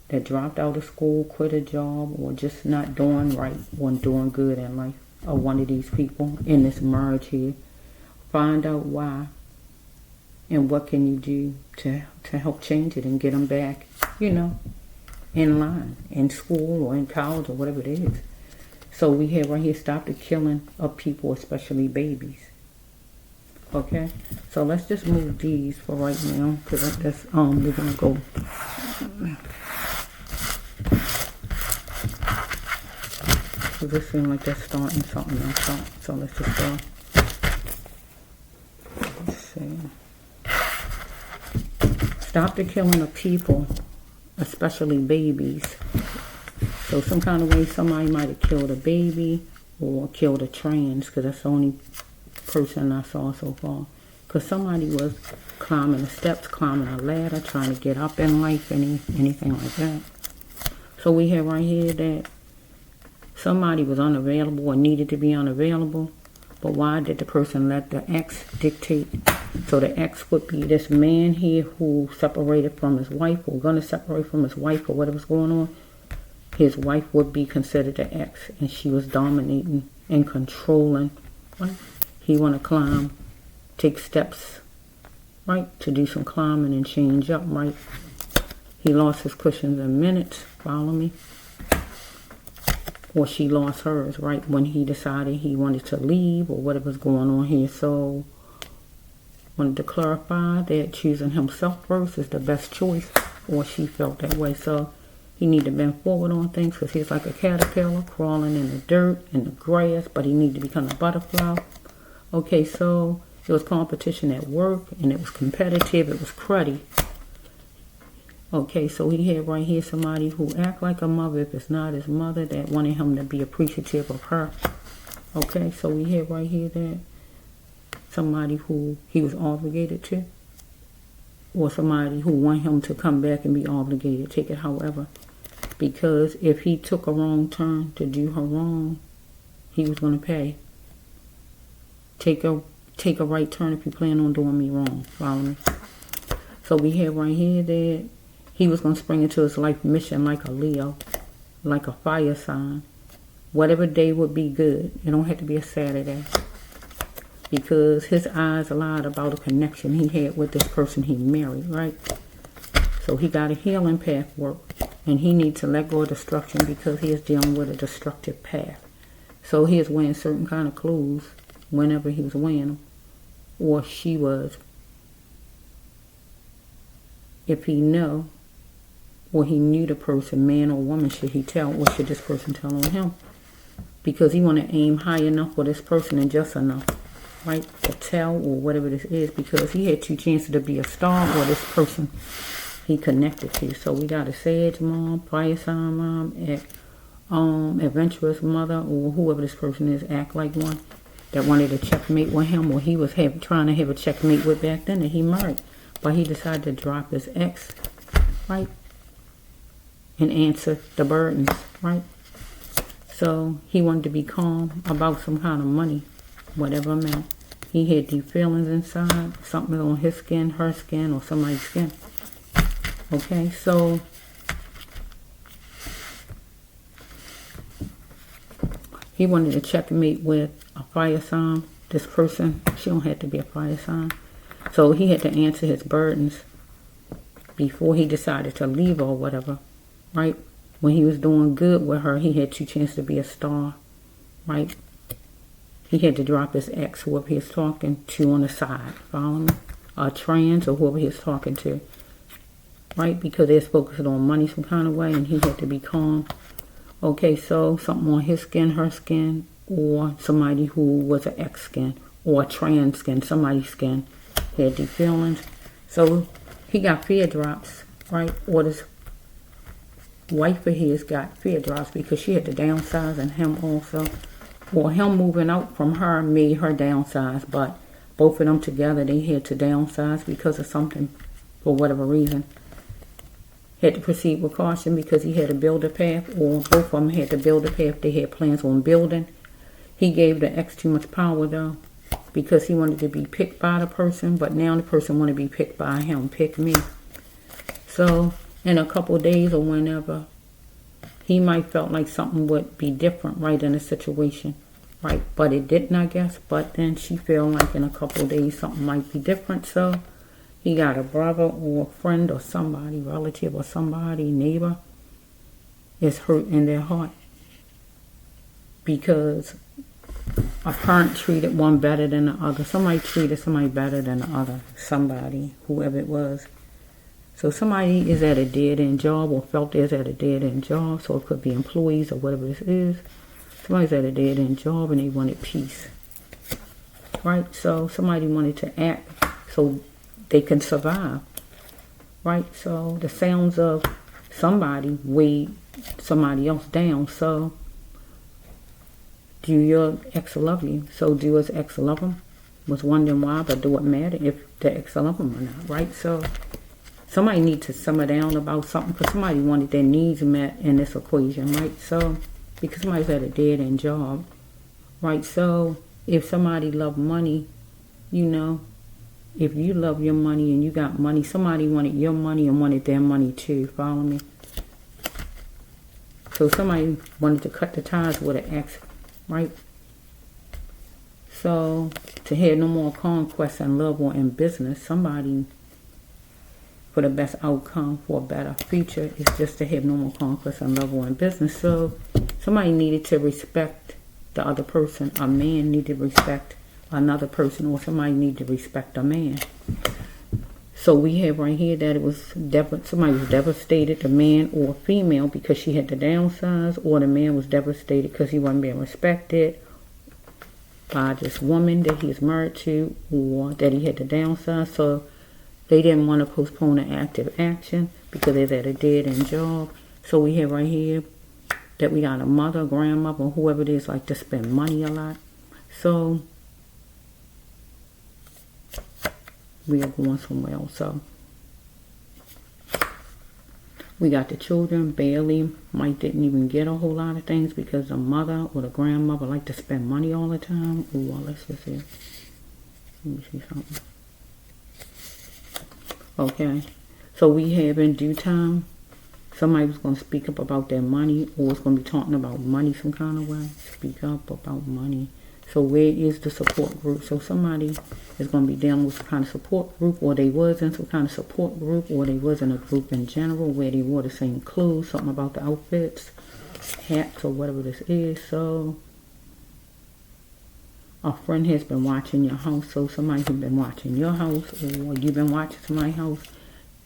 that dropped out of school, quit a job, or just not doing right, wasn't doing good in life, or one of these people in this marriage here. Find out why. And what can you do to help change it and get them back, you know, in line, in school or in college or whatever it is. So we have right here, stop the killing of people, especially babies. Okay, so let's just move these for right now, because that's we're gonna go. So this seems like that's starting something else out. So let's just go. Let's see. Stop the killing of people, especially babies. So some kind of way somebody might have killed a baby or killed a trans, because that's the only person I saw so far. Because somebody was climbing the steps, climbing a ladder, trying to get up in life, anything like that. So we have right here that somebody was unavailable or needed to be unavailable. But why did the person let the ex dictate? So the ex would be this man here who separated from his wife, or going to separate from his wife, or whatever's going on. His wife would be considered the ex, and she was dominating and controlling. Right? He want to climb, take steps, right, to do some climbing and change up, right? He lost his cushions in minutes. Follow me? Or she lost hers, right, when he decided he wanted to leave or whatever's going on here. So wanted to clarify that choosing himself first is the best choice, or she felt that way. So he need to bend forward on things, because he's like a caterpillar crawling in the dirt, in the grass, but he need to become a butterfly. Okay, so it was competition at work, and it was competitive, it was cruddy. Okay, so he had right here somebody who act like a mother if it's not his mother, that wanted him to be appreciative of her. Okay, so we have right here that somebody who he was obligated to, or somebody who want him to come back and be obligated. Take it however. Because if he took a wrong turn to do her wrong, he was going to pay. Take a right turn if you plan on doing me wrong. Follow me? So we have right here that he was going to spring into his life mission like a Leo, like a fire sign. Whatever day would be good. It don't have to be a Saturday. Because his eyes lied about a connection he had with this person he married, right? So he got a healing path work. And he needs to let go of destruction because he is dealing with a destructive path. So he is wearing certain kind of clothes whenever he was wearing them. Or she was. If he know, or he knew the person, man or woman, should he tell, or should this person tell on him? Because he want to aim high enough for this person and just enough, right, to tell or whatever this is. Because he had 2 chances to be a star or this person he connected to. So we got a Sag mom, fire sign mom, adventurous mother, or whoever this person is, act like one, that wanted to checkmate with him, or he was trying to have a checkmate with back then that he married. But he decided to drop his ex, right, and answer the burdens, right? So he wanted to be calm about some kind of money, whatever amount. He had these feelings inside, something on his skin, her skin, or somebody's skin. Okay, so he wanted to checkmate with a fire sign. This person, she don't have to be a fire sign. So he had to answer his burdens before he decided to leave or whatever, right? When he was doing good with her, he had 2 chances to be a star, right? He had to drop his ex, whoever he was talking to, on the side. Follow me? Or trans, or whoever he was talking to. Right, because they're focused on money some kind of way, and he had to be calm. Okay, so something on his skin, her skin, or somebody who was an ex skin, or a trans skin, somebody's skin, had these feelings. So he got fear drops, right? Or this wife of his got fear drops because she had to downsize, and him also. Or him moving out from her made her downsize, but both of them together, they had to downsize because of something, for whatever reason. Had to proceed with caution because he had to build a path, or both of them had to build a path they had plans on building. He gave the ex too much power though, because he wanted to be picked by the person, but now the person wanted to be picked by him, pick me. So in a couple of days or whenever, he might felt like something would be different, right, in the situation, right? But it didn't, I guess. But then she felt like in a couple of days something might be different, so he got a brother or a friend or somebody, relative or somebody, neighbor, is hurt in their heart because a parent treated one better than the other. Somebody treated somebody better than the other. Somebody, whoever it was. So somebody is at a dead-end job or felt is at a dead-end job. So it could be employees or whatever this is. Somebody's at a dead-end job and they wanted peace. Right? So somebody wanted to act so they can survive, right? So the sounds of somebody weighed somebody else down. So do your ex love you? So do his ex love him? Was wondering why, but do it matter if the ex love him or not, right? So somebody needs to simmer down about something because somebody wanted their needs met in this equation, right? So because somebody's at a dead-end job, right? So if somebody loved money, you know, if you love your money and you got money, somebody wanted your money and wanted their money too. Follow me? So somebody wanted to cut the ties with an ex, right? So to have no more conquest in love or in business, somebody for the best outcome, for a better future, is just to have no more conquest in love or in business. So somebody needed to respect the other person. A man needed to respect another person, or somebody need to respect a man. So we have right here that it was somebody was devastated, a man or a female, because she had to downsize, or the man was devastated because he wasn't being respected, by this woman that he's married to, or that he had to downsize. So they didn't want to postpone an active action because they're at a dead-end job. So we have right here that we got a mother, grandmother, whoever it is, like to spend money a lot. So we are going somewhere else. So we got the children, barely, might didn't even get a whole lot of things because the mother or the grandmother like to spend money all the time. Or let's just see. Let me see something. Okay, so we have in due time, somebody was going to speak up about their money, or it's going to be talking about money some kind of way. Speak up about money. So where is the support group? So somebody is going to be dealing with some kind of support group, or they was in some kind of support group, or they was in a group in general where they wore the same clothes, something about the outfits, hats, or whatever this is. So a friend has been watching your house. So somebody has been watching your house, or you've been watching somebody's house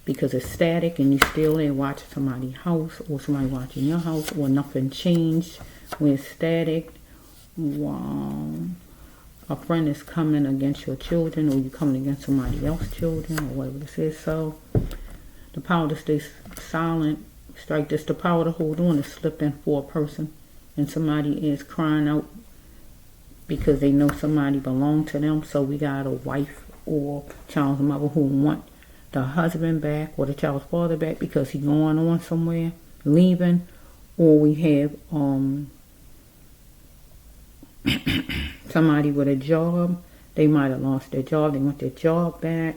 because it's static and you still there watching somebody's house, or somebody watching your house, or nothing changed when it's static. Wow. A friend is coming against your children, or you coming against somebody else's children, or whatever this is. So the power to stay silent, strike this, the power to hold on is slipping for a person, and somebody is crying out because they know somebody belonged to them. So we got a wife or child's mother who want the husband back, or the child's father back, because he's going on somewhere, leaving. Or we have somebody with a job. They might have lost their job. They want their job back.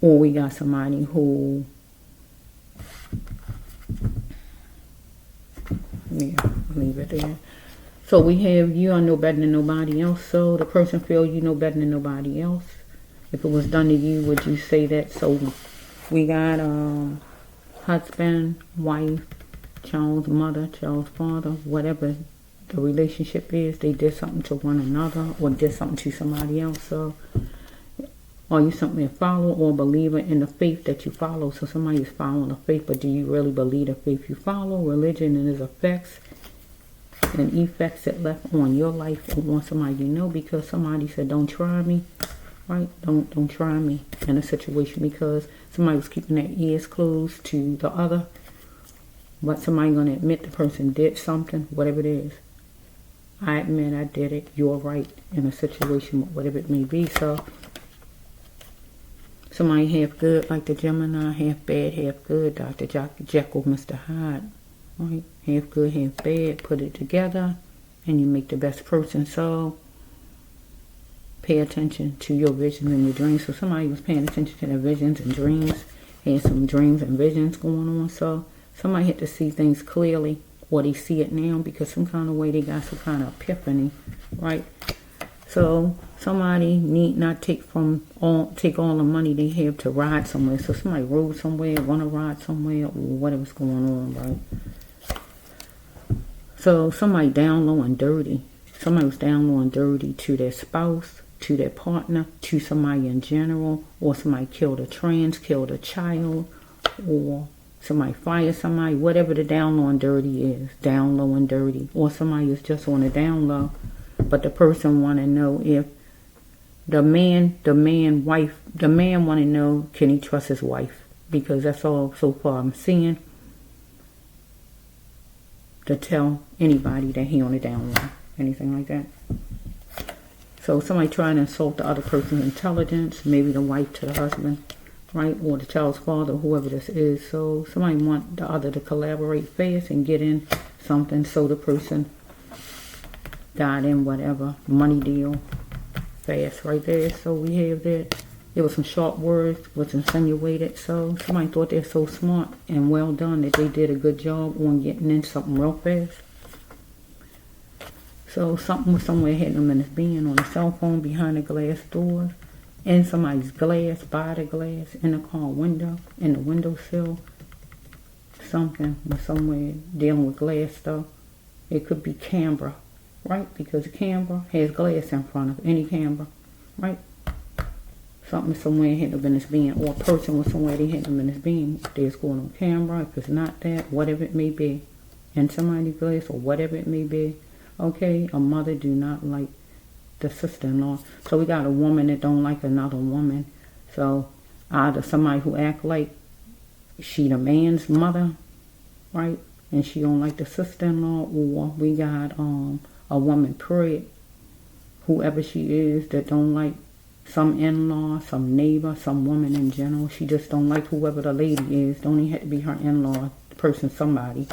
Or we got somebody who, yeah, leave it there. So we have, you are no better than nobody else. So the person feels you know better than nobody else. If it was done to you, would you say that? So we got husband, wife, child's mother, child's father, whatever the relationship is, they did something to one another, or did something to somebody else. So are you something to follow, or believer in the faith that you follow? So somebody is following the faith, but do you really believe the faith you follow? Religion and its effects and effects it left on your life or on somebody you know, because somebody said don't try me, right? Don't try me in a situation, because somebody was keeping their ears closed to the other, but somebody gonna admit the person did something, whatever it is. I admit I did it, you're right, in a situation, whatever it may be. So somebody half good like the Gemini, half bad, half good, Dr. Jekyll, Mr. Hyde, right? Half good, half bad, put it together and you make the best person. So pay attention to your visions and your dreams. So somebody was paying attention to their visions and dreams, had some dreams and visions going on. So somebody had to see things clearly, or they see it now because some kind of way they got some kind of epiphany, right? So somebody need not take all the money they have to ride somewhere. So somebody rode somewhere, want to ride somewhere, or whatever's going on, right? So somebody down low and dirty. Somebody was down low and dirty to their spouse, to their partner, to somebody in general, or somebody killed a child, or somebody fired somebody, whatever the down low and dirty is, down low and dirty. Or somebody is just on the down low, but the person want to know if the man want to know, can he trust his wife? Because that's all so far I'm seeing, to tell anybody that he on the down low, anything like that. So somebody trying to insult the other person's intelligence, maybe the wife to the husband, right, or the child's father, whoever this is. So somebody want the other to collaborate fast and get in something, so the person got in whatever money deal fast right there. So we have that. There was some sharp words, was insinuated. So somebody thought they're so smart and well done that they did a good job on getting in something real fast. So something was somewhere hitting them in his being, on a cell phone, behind the glass doors, in somebody's glass, by the glass, in the car window, in the windowsill. Something was somewhere dealing with glass stuff. It could be camera, right? Because the camera has glass in front of any camera, right? Something somewhere hitting them in his being, or a person was somewhere they hitting them in his being. There's going on camera, if it's not that, whatever it may be, in somebody's glass or whatever it may be. Okay, a mother do not like the sister-in-law. So we got a woman that don't like another woman. So either somebody who act like she the man's mother, right? And she don't like the sister-in-law, or we got a woman period, whoever she is, that don't like some in-law, some neighbor, some woman in general. She just don't like whoever the lady is. Don't even have to be her in-law, the person, somebody.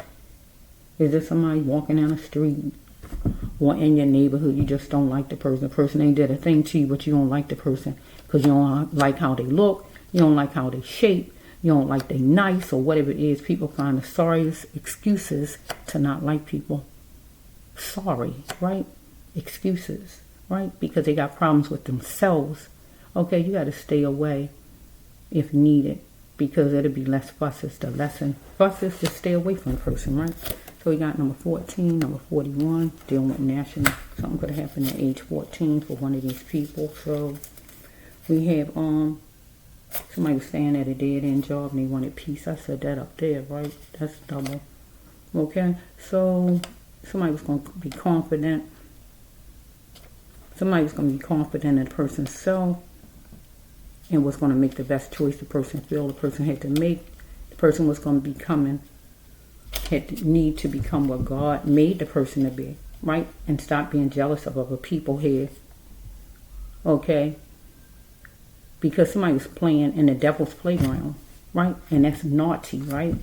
Is there somebody walking down the street or in your neighborhood, you just don't like the person? The person ain't did a thing to you, but you don't like the person because you don't like how they look, you don't like how they shape, you don't like they nice, or whatever it is. People find the sorriest excuses to not like people. Sorry, right? Excuses, right? Because they got problems with themselves. Okay, you got to stay away if needed, because it'll be less fuss. It's the lesson. Fuss is to stay away from the person, right? So we got number 14, number 41, dealing with national. Something could have happened at age 14 for one of these people. So we have somebody was staying at a dead-end job and they wanted peace. I said that up there, right? That's double. Okay, so somebody was going to be confident. Somebody was going to be confident in the person's self and was going to make the best choice the person feel the person had to make. The person was going to need to become what God made the person to be, right? And stop being jealous of other people here. Okay? Because somebody was playing in the devil's playground, right? And that's naughty, right?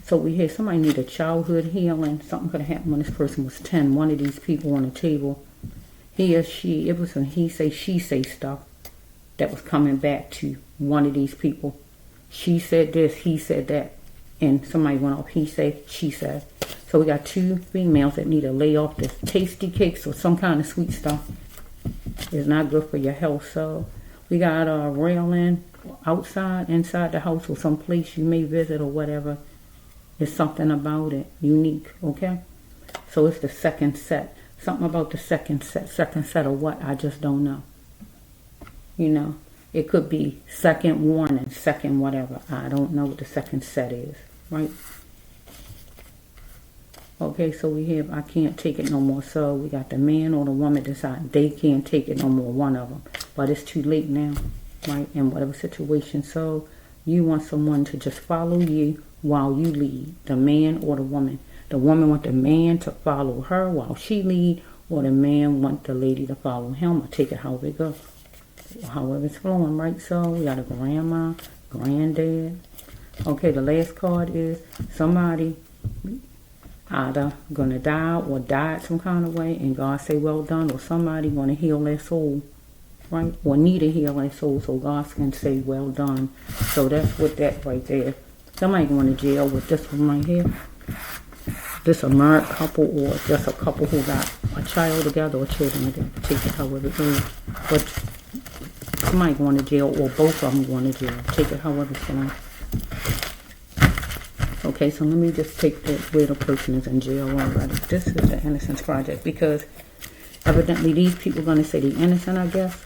So we had somebody need a childhood healing. Something could have happened when this person was 10. One of these people on the table, he or she, it was some he say, she say stuff that was coming back to one of these people. She said this, he said that. And somebody went off, he said, she said. So we got two females that need to lay off this tasty cakes or some kind of sweet stuff. It's not good for your health. So we got a railing outside, inside the house, or some place you may visit or whatever. There's something about it unique, okay? So it's the second set. Something about the second set. Second set of what? I just don't know. You know, it could be second warning, second whatever. I don't know what the second set is, right? Okay, so we have I can't take it no more. So we got the man or the woman decide they can't take it no more, one of them. But it's too late now, right? In whatever situation. So you want someone to just follow you while you lead, the man or the woman. The woman want the man to follow her while she lead, or the man want the lady to follow him, or take it however it goes. However it's flowing, right? So we got a grandma, granddad. Okay, the last card is somebody either gonna die or died some kind of way, and God say well done, or somebody gonna heal their soul, right? Or need to heal their soul, so God can say well done. So that's what that right there. Somebody going to jail with this one right here. This a married couple, or just a couple who got a child together or children together. Take it however it is. But somebody going to jail, or both of them going to jail. Take it however it's going. Okay, so let me just take the where the person is in jail already. This is the Innocence Project, because evidently these people are going to say they're innocent, I guess.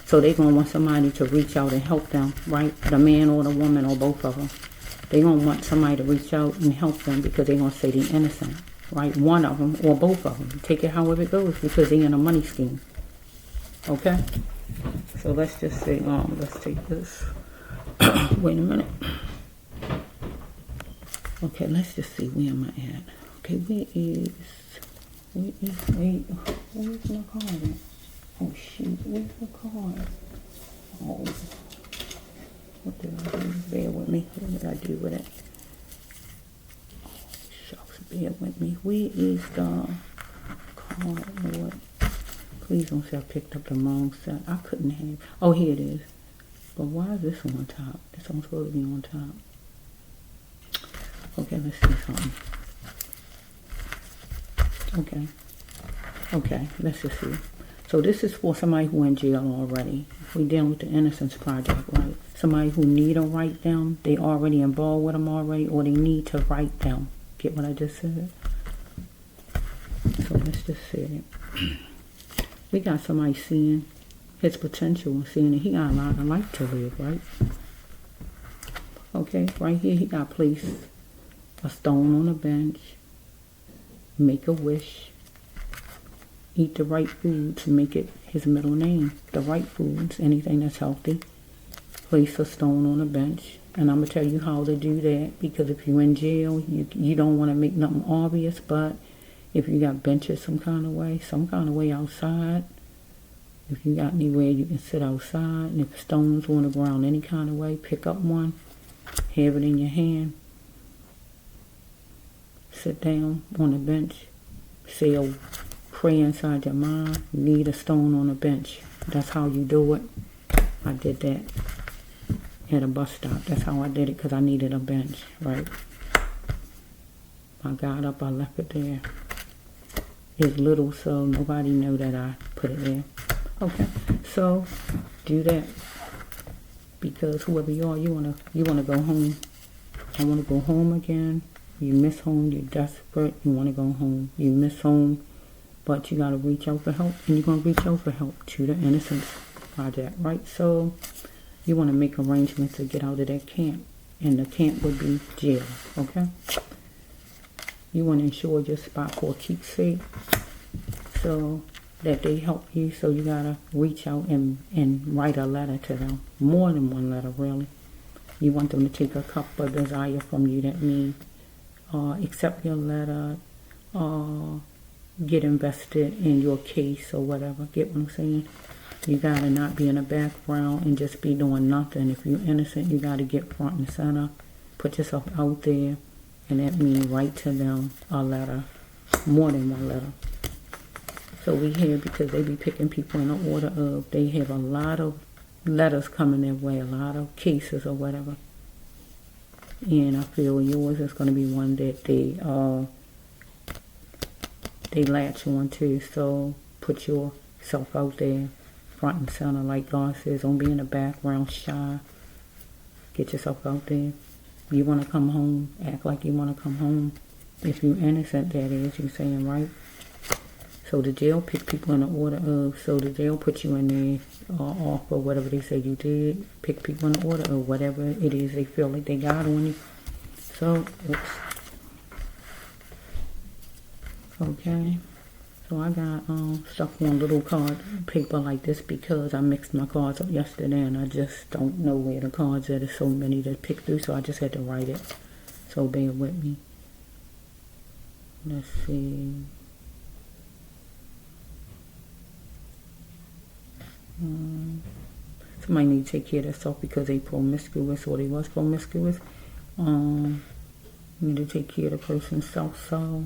So they're going to want somebody to reach out and help them, right? The man or the woman or both of them. They're going to want somebody to reach out and help them because they're going to say they're innocent, right? One of them or both of them. Take it however it goes, because they're in a money scheme. Okay? So let's just say, let's take this. Wait a minute. Okay, let's just see, where am I at? Okay, where's my card at? Oh shoot, where's the card? Oh, what did I do? Bear with me. What did I do with it? Oh, shucks, bear with me. Where is the card, Lord? Please don't say I picked up the wrong set. I couldn't have. Oh, here it is. But why is this one on top? This one's supposed to be on top. Okay, let's see something. Okay, let's just see. So this is for somebody who in jail already. We're dealing with the Innocence Project, right? Somebody who need to write them. They already involved with them already, or they need to write them. Get what I just said? So let's just see it. We got somebody seeing his potential and seeing that he got a lot of life to live, right? Okay, right here he got placed a stone on a bench, make a wish, Eat the right foods and make it his middle name. The right foods, anything that's healthy. Place a stone on a bench. And I'm going to tell you how to do that, because if you're in jail, you don't want to make nothing obvious, but if you got benches some kind of way outside, if you got anywhere you can sit outside, and if stones on the ground any kind of way, pick up one, have it in your hand, sit down on a bench, say a prayer inside your mind, need a stone on a bench. That's how you do it. I did that at a bus stop. That's how I did it, because I needed a bench, right? I got up, I left it there. It's little, so nobody know that I put it there. Okay, so do that, because whoever you are, you wanna go home. I wanna go home again. You miss home, you're desperate, you wanna go home. You miss home, but you gotta reach out for help, and you're gonna reach out for help to the Innocence Project, right? So you wanna make arrangements to get out of that camp, and the camp would be jail, okay? You want to ensure your spot for a keepsake, so that they help you. So you gotta reach out and write a letter to them. More than one letter, really. You want them to take a cup of desire from you. That means accept your letter, get invested in your case or whatever. Get what I'm saying? You gotta not be in the background and just be doing nothing. If you're innocent, you gotta get front and center. Put yourself out there. And that means write to them a letter, more than one letter. So we here because they be picking people in the order of, they have a lot of letters coming their way, a lot of cases or whatever. And I feel yours is going to be one that they latch on to. So put yourself out there, front and center, like God says. Don't be in the background, shy. Get yourself out there. You want to come home, act like you want to come home. If you're innocent, that is, you're saying, right? So the jail pick people in the order of, so the jail put you in there off or whatever they say you did. Pick people in the order of whatever it is they feel like they got on you. So, oops. Okay. So I got stuff on little card paper like this because I mixed my cards up yesterday and I just don't know where the cards are. There's so many to pick through, so I just had to write it. So bear with me. Let's see. Somebody need to take care of themselves because they promiscuous or they was promiscuous. Need to take care of the person's self. So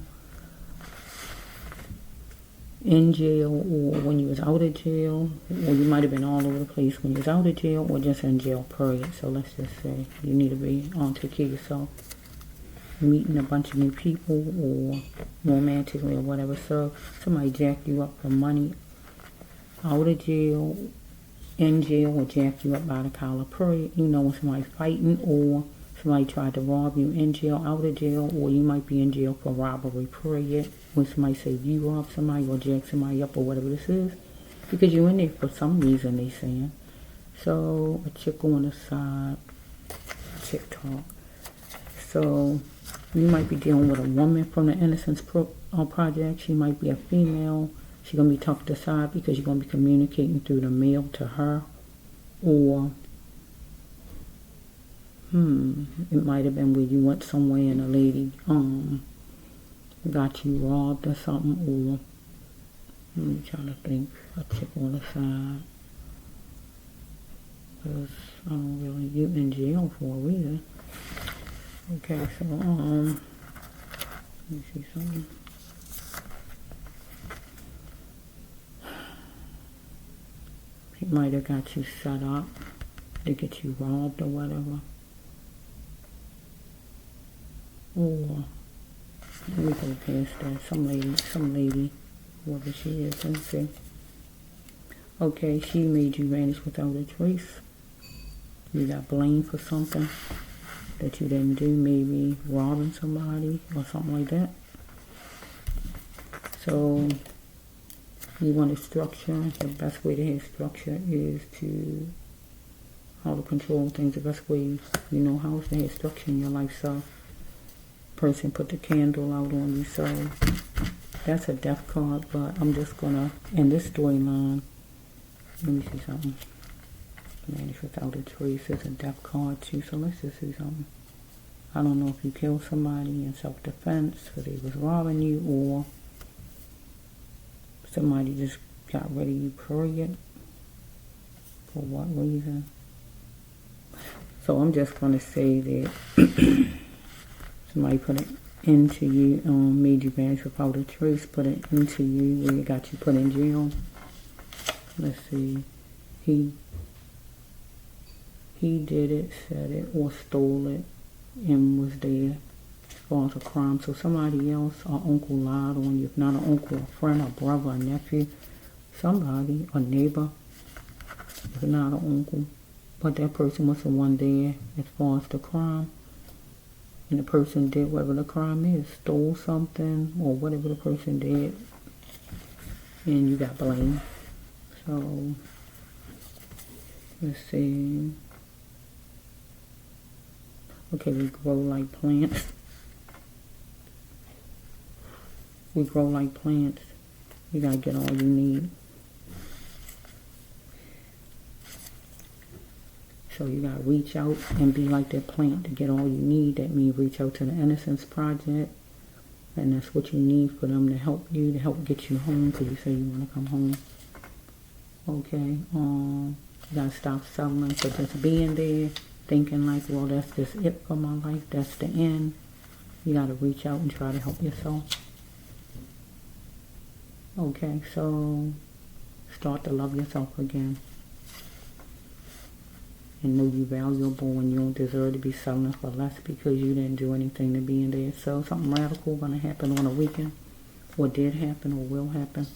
in jail, or when you was out of jail, or you might have been all over the place when you was out of jail, or just in jail, period. So let's just say you need to be take care of yourself. Meeting a bunch of new people, or romantically, or whatever. So somebody jacked you up for money out of jail, in jail, or jacked you up by the collar, period. You know, when somebody's fighting, or somebody tried to rob you in jail, out of jail, or you might be in jail for robbery, period. When somebody say you robbed somebody or jacked somebody up or whatever this is, because you're in there for some reason, they saying. So a chick on the side, TikTok. So you might be dealing with a woman from the Innocence Project. She might be a female. She's going to be tough to decide because you're going to be communicating through the mail to her. Or it might have been where you went somewhere and a lady got you robbed or something, or let me try to think, a chick on the side, because I don't really, you in jail for a reason. Okay, so let me see something. He might have got you set up to get you robbed or whatever. Or let me go past that. Some lady, whoever she is, let me see. Okay, she made you vanish without a trace. You got blamed for something that you didn't do, maybe robbing somebody or something like that. So you want a structure. The best way to have structure is to how to control things. The best way you know how to have structure in your life. So person put the candle out on you, so That's a death card, but I'm just gonna, in this storyline, let me see something. Manage without a choice is a death card too, so let's just see something. I don't know if you killed somebody in self-defense because they was robbing you, or somebody just got rid of you, period. For what reason? So I'm just going to say that somebody put it into you, made you vanish without a trace, put it into you where it got you put in jail. Let's see. He did it, said it, or stole it, and was there as far as a crime. So somebody else, or uncle lied on you. If not an uncle, a friend, a brother, a nephew, somebody, a neighbor. If not an uncle. But that person was the one there as far as the crime. And the person did whatever the crime is. Stole something or whatever the person did. And you got blamed. So, let's see. Okay, we grow like plants. We grow like plants. You gotta get all you need. So you gotta reach out and be like that plant to get all you need. That means reach out to the Innocence Project. And that's what you need for them to help you, to help get you home, because you say you want to come home. Okay, you gotta stop settling for just being there, thinking like, well, that's just it for my life, that's the end. You gotta reach out and try to help yourself. Okay, so start to love yourself again. And know you're valuable and you don't deserve to be settling for less because you didn't do anything to be in there. So something radical gonna happen on a weekend, or did happen, or will happen.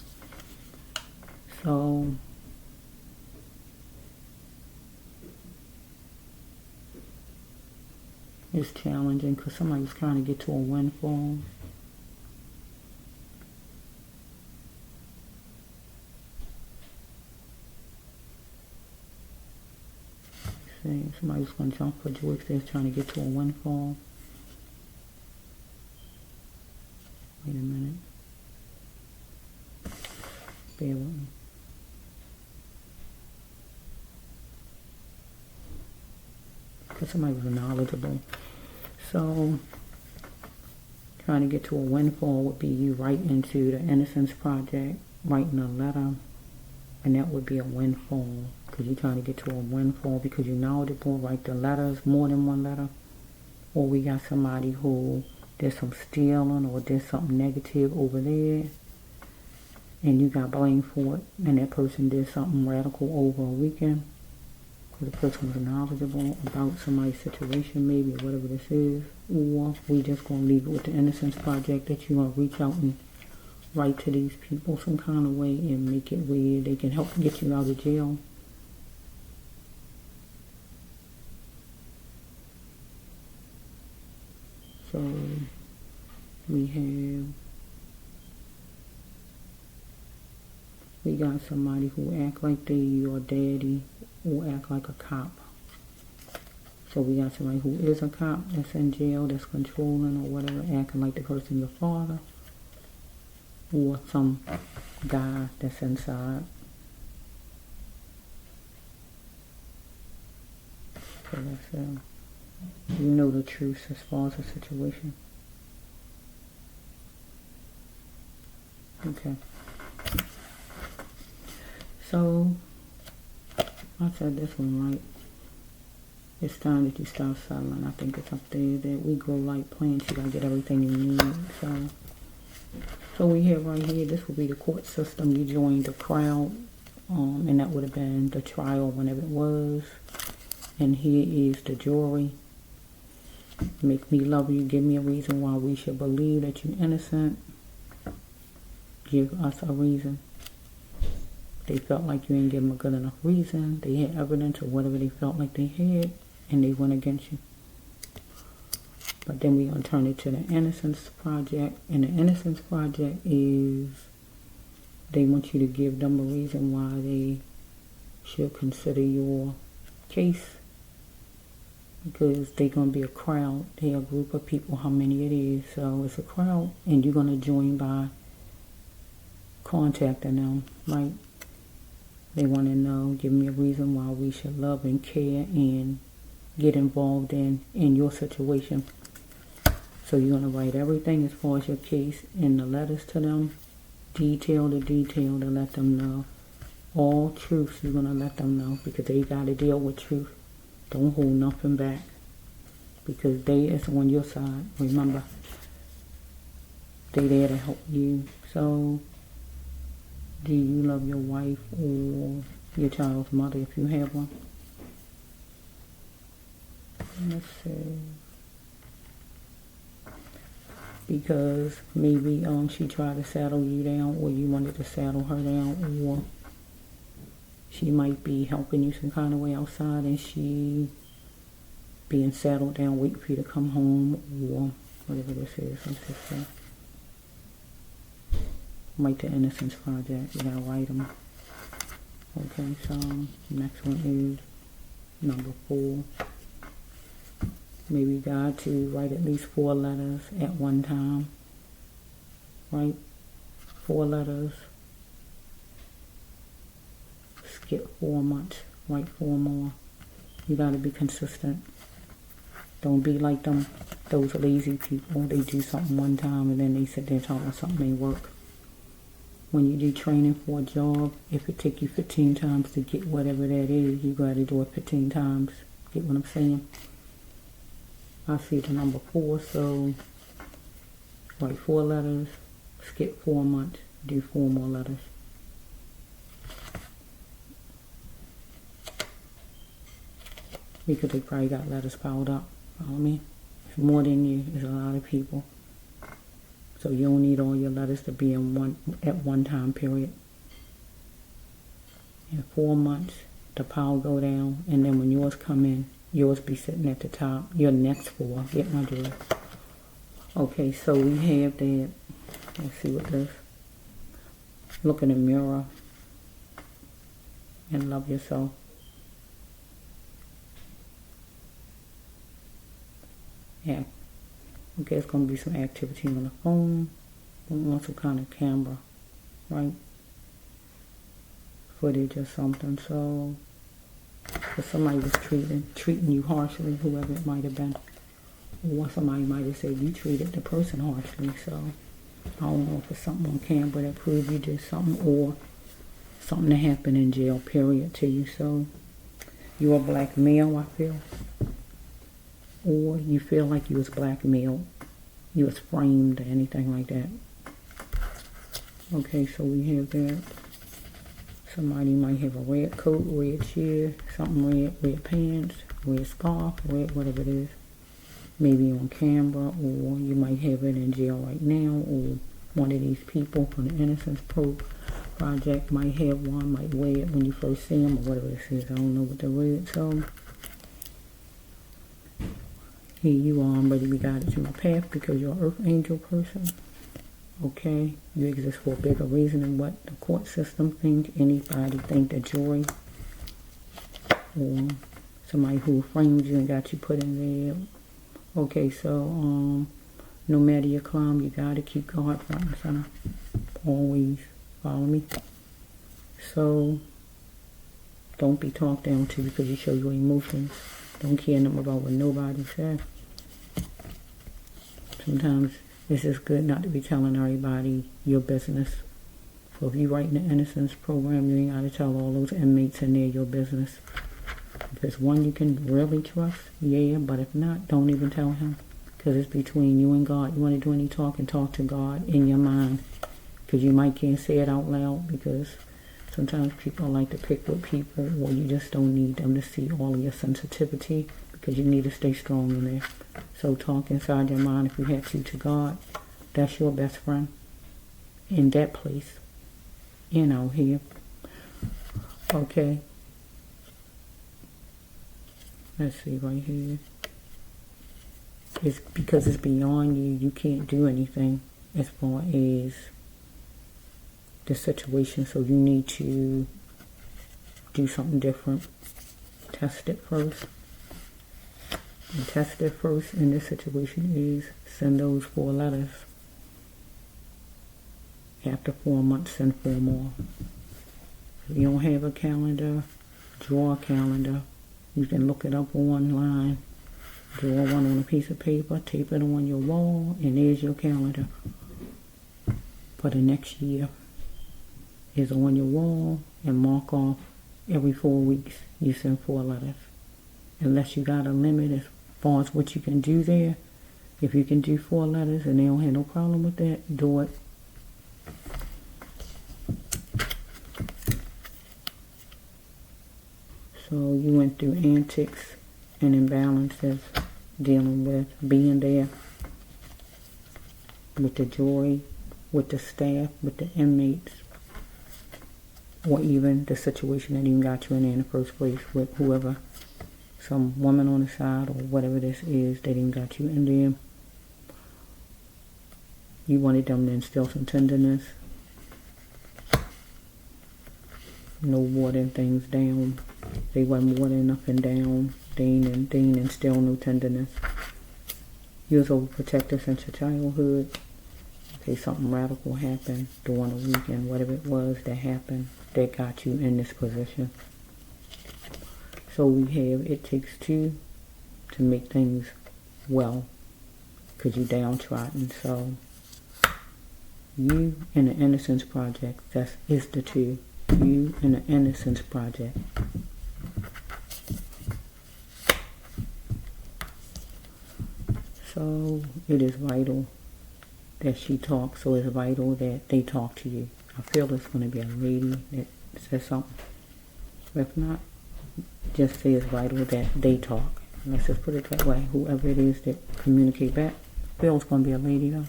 So it's challenging because somebody's trying to get to a windfall. See, somebody's going to jump for joy if they're trying to get to a windfall. Wait a minute. Bear with me. Because somebody was knowledgeable. So, trying to get to a windfall would be you writing to the Innocence Project, writing a letter, and that would be a windfall. Because you're trying to get to a windfall because you're knowledgeable, write the letters, more than one letter. Or we got somebody who did some stealing or did something negative over there, and you got blamed for it, and that person did something radical over a weekend. The person was knowledgeable about somebody's situation, maybe, or whatever this is. Or we just going to leave it with the Innocence Project that you're going to reach out and write to these people some kind of way and make it where they can help get you out of jail. So we got somebody who act like they your daddy or act like a cop. So we got somebody who is a cop that's in jail, that's controlling or whatever, acting like the person your father, or some guy that's inside. So that's you know the truth as far as the situation. Okay. So, I said this one right. It's time that you stop settling. I think it's up there that we grow like plants. You gotta get everything you need. So we have right here, this will be the court system. You joined the crowd, and that would have been the trial whenever it was. And here is the jury. Make me love you. Give me a reason why we should believe that you're innocent. Give us a reason. They felt like you didn't give them a good enough reason. They had evidence of whatever they felt like they had, and they went against you. But then we're going to turn it to the Innocence Project. And the Innocence Project is, they want you to give them a reason why they should consider your case. Because they're going to be a crowd. They're a group of people, how many it is. So it's a crowd, and you're going to join by contacting them, right? They want to know, give me a reason why we should love and care and get involved in your situation. So you're going to write everything as far as your case in the letters to them, detail to let them know. All truths you're going to let them know, because they got to deal with truth. Don't hold nothing back, because they is on your side. Remember, they there to help you. So, do you love your wife or your child's mother if you have one? Let's see. Because maybe she tried to settle you down, or you wanted to settle her down, or she might be helping you some kind of way outside and she being settled down, waiting for you to come home, or whatever this is. Let's just say. Write the Innocence Project. You gotta write them. Okay, so next one is number 4. Maybe God to write at least 4 letters at one time. Right? 4 letters. Skip 4 months. Write 4 more. You gotta be consistent. Don't be like those lazy people. They do something one time and then they sit there talking about something ain't work. When you do training for a job, if it take you 15 times to get whatever that is, you gotta do it 15 times. Get what I'm saying? I see the number 4, so write 4 letters, skip 4 months, do 4 more letters. Because they probably got letters piled up. Follow me? It's more than you. There's a lot of people. So you don't need all your letters to be in at one time period. In 4 months, the pile go down, and then when yours come in, yours be sitting at the top. Your next 4. Get my drill. Okay, so we have that. Let's see what this. Look in the mirror and love yourself. Yeah. Okay, it's going to be some activity on the phone. We want some kind of camera, right? Footage or something. So, if somebody was treating you harshly, whoever it might have been, or somebody might have said you treated the person harshly. So, I don't know if it's something on camera that proves you did something, or something that happened in jail, period, to you. So, you're a black male, I feel. Or you feel like you was blackmailed, you was framed, or anything like that. Okay, so we have that. Somebody might have a red coat, red chair, something red pants, red scarf, red whatever it is. Maybe on camera, or you might have it in jail right now, or one of these people from the Innocence Project might have one, might wear it when you first see them, or whatever it is. I don't know what the word. So here you are, I'm ready to be guided to my path, because you're an earth angel person. Okay, you exist for a bigger reason than what the court system think. Anybody think that Joy or somebody who framed you and got you put in there. Okay, so no matter your climb, you gotta keep God front and center. Always. Follow me? So don't be talked down to because you show your emotions. Don't care nothing about what nobody says. Sometimes it's just good not to be telling everybody your business. So if you write in the Innocence program, you ain't got to tell all those inmates in there your business. If it's one you can really trust, yeah, but if not, don't even tell him. Because it's between you and God. You want to do any talking, talk to God in your mind. Because you might can't say it out loud, because sometimes people like to pick with people, or you just don't need them to see all of your sensitivity, because you need to stay strong in there. So talk inside your mind, if you have to God. That's your best friend in that place and out here. Okay. Let's see right here. It's because it's beyond you. You can't do anything as far as the situation. So you need to do something different. Test it first. And test it first in this situation is send those 4 letters. After 4 months, send 4 more. If you don't have a calendar, draw a calendar. You can look it up online. Draw one on a piece of paper, tape it on your wall, and there's your calendar for the next year. It's on your wall, and mark off every 4 weeks you send 4 letters. Unless you got a limit as far as what you can do there. If you can do 4 letters and they don't have no problem with that, do it. So you went through antics and imbalances, dealing with being there, with the joy, with the staff, with the inmates, or even the situation that even got you in there in the first place with whoever, some woman on the side or whatever this is that even got you in there. You wanted them to instill some tenderness, no watering things down. They wasn't watering up and down. They ain't instill no tenderness. You was overprotective since your childhood. Okay, something radical happened during the weekend, whatever it was that happened that got you in this position. So we have, it takes 2 to make things well, because you downtrodden. So you and the Innocence Project, that is the 2. You and the Innocence Project. So it is vital that she talks. So it's vital that they talk to you. I feel it's going to be a lady that says something. If not, just say it's vital that they talk. Let's just put it that way. Whoever it is that communicate back, I feel it's going to be a lady though.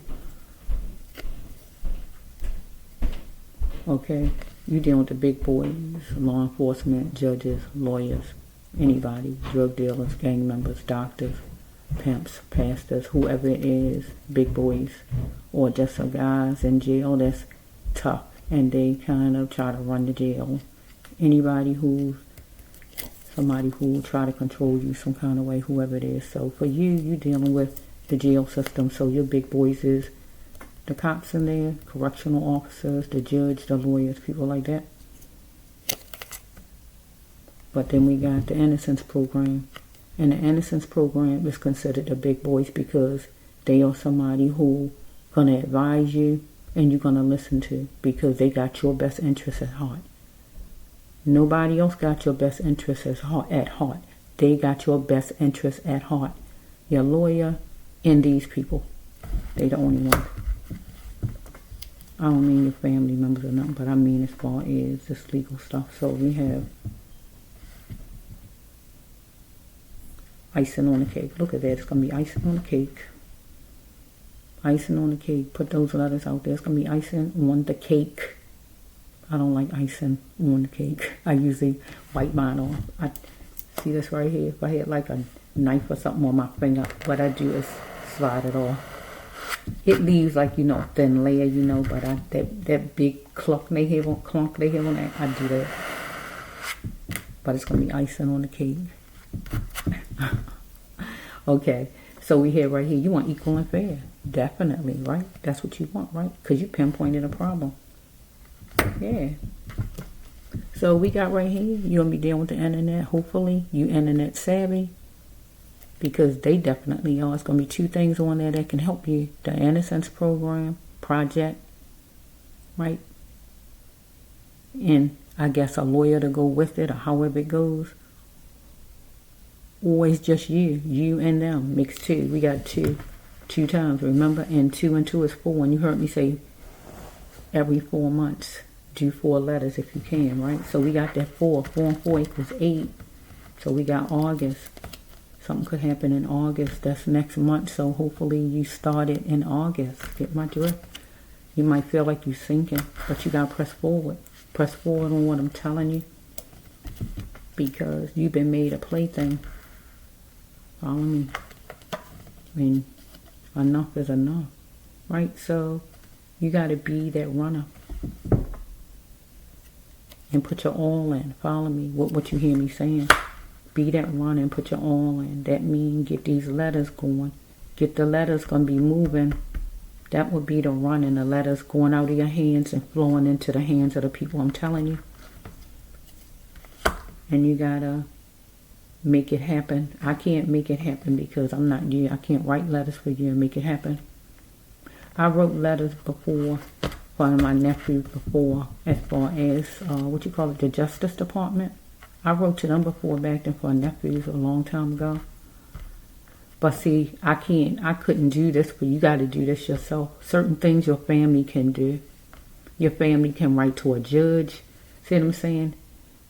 Okay, you deal with the big boys, law enforcement, judges, lawyers, anybody, drug dealers, gang members, doctors, pimps, pastors, whoever it is, big boys, or just some guys in jail that's tough and they kind of try to run the jail. Somebody who try to control you some kind of way, whoever it is. So for you, you're dealing with the jail system. So your big boys is the cops in there, correctional officers, the judge, the lawyers, people like that. But then we got the Innocence Program. And the Innocence Program is considered the big boys because they are somebody who gonna advise you and you're gonna listen to, because they got your best interest at heart. Nobody else got your best interest at heart. They got your best interest at heart. Your lawyer and these people. They the only ones. I don't mean your family members or nothing, but I mean as far as this legal stuff. So we have icing on the cake. Look at that. It's going to be icing on the cake. Icing on the cake. Put those letters out there. It's going to be icing on the cake. I don't like icing on the cake. I usually wipe mine off. I see this right here. If I had like a knife or something on my finger, what I do is slide it off. It leaves like, thin layer, but that big clunk they have on that, I do that. But it's going to be icing on the cake. Okay, so we have right here, you want equal and fair. Definitely, right? That's what you want, right? Because you pinpointed a problem. Yeah. So we got right here, you're going to be dealing with the internet. Hopefully, you internet savvy. Because they definitely are. It's going to be 2 things on there that can help you. The Innocence Program, project, right? And I guess a lawyer to go with it, or however it goes. Always just you and them, mixed 2. We got 2 times, remember? And 2 and 2 is 4. And you heard me say every 4 months, do 4 letters if you can, right? So we got that 4. 4 and 4 equals 8. So we got August. Something could happen in August. That's next month. So hopefully you started in August. Get my drift? You might feel like you're sinking, but you got to press forward. Press forward on what I'm telling you. Because you've been made a plaything. Follow me. I mean, enough is enough. Right? So you got to be that runner. And put your all in. Follow me. What you hear me saying. Be that runner and put your all in. That means get these letters going. Get the letters going to be moving That would be the running, the letters going out of your hands and flowing into the hands of the people I'm telling you. And you gotta make it happen. I can't make it happen because I'm not you. I can't write letters for you and make it happen. I wrote letters before for my nephews before, as far as what you call it, the Justice Department. I wrote to them before back then for nephews a long time ago. But see, I couldn't do this, but you got to do this yourself. Certain things your family can do. Your family can write to a judge. See what I'm saying?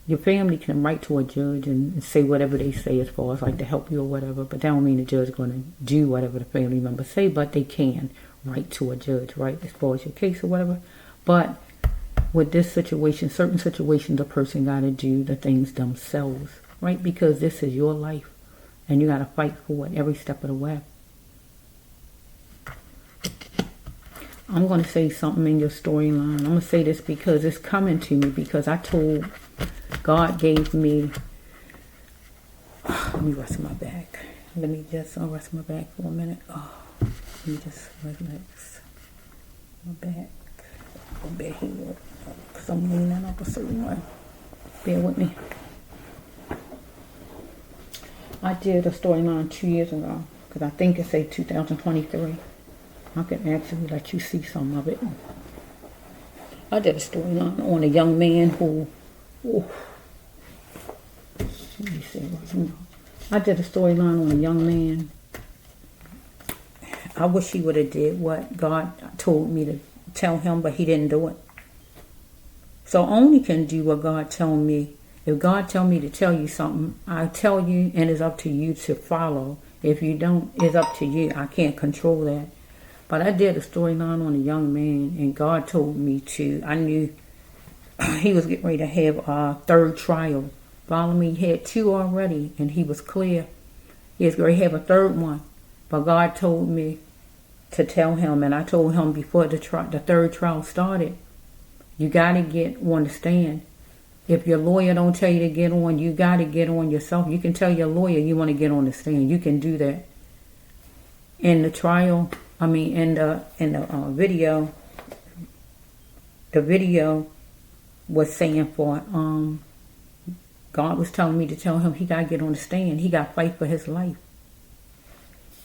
Your family can write to a judge and say whatever they say as far as like to help you or whatever. But that don't mean the judge is going to do whatever the family members say. But they can write to a judge, right? As far as your case or whatever. But with this situation, certain situations, a person got to do the things themselves, right? Because this is your life. And you got to fight for it every step of the way. I'm going to say something in your storyline. I'm going to say this because it's coming to me. Because I told, God gave me, let me rest my back. Let me just rest my back for a minute. Oh, let me just relax my back. My back here. Because I'm leaning up a certain way. Bear with me. I did a storyline 2 years ago, because I think it say 2023. I can actually let you see some of it. I did a storyline on a young man who, I did a storyline on a young man. I wish he would have did what God told me to tell him, but he didn't do it. So I only can do what God told me. If God tell me to tell you something, I tell you, and it's up to you to follow. If you don't, it's up to you. I can't control that. But I did a storyline on a young man, and God told me to. I knew he was getting ready to have a third trial. Follow me, he had 2 already, and he was clear. He was going to have a third one. But God told me to tell him, and I told him before the third trial started, you got to get on the stand. If your lawyer don't tell you to get on, you got to get on yourself. You can tell your lawyer you want to get on the stand. You can do that. In the trial, in the video, the video was saying for, God was telling me to tell him he got to get on the stand. He got to fight for his life.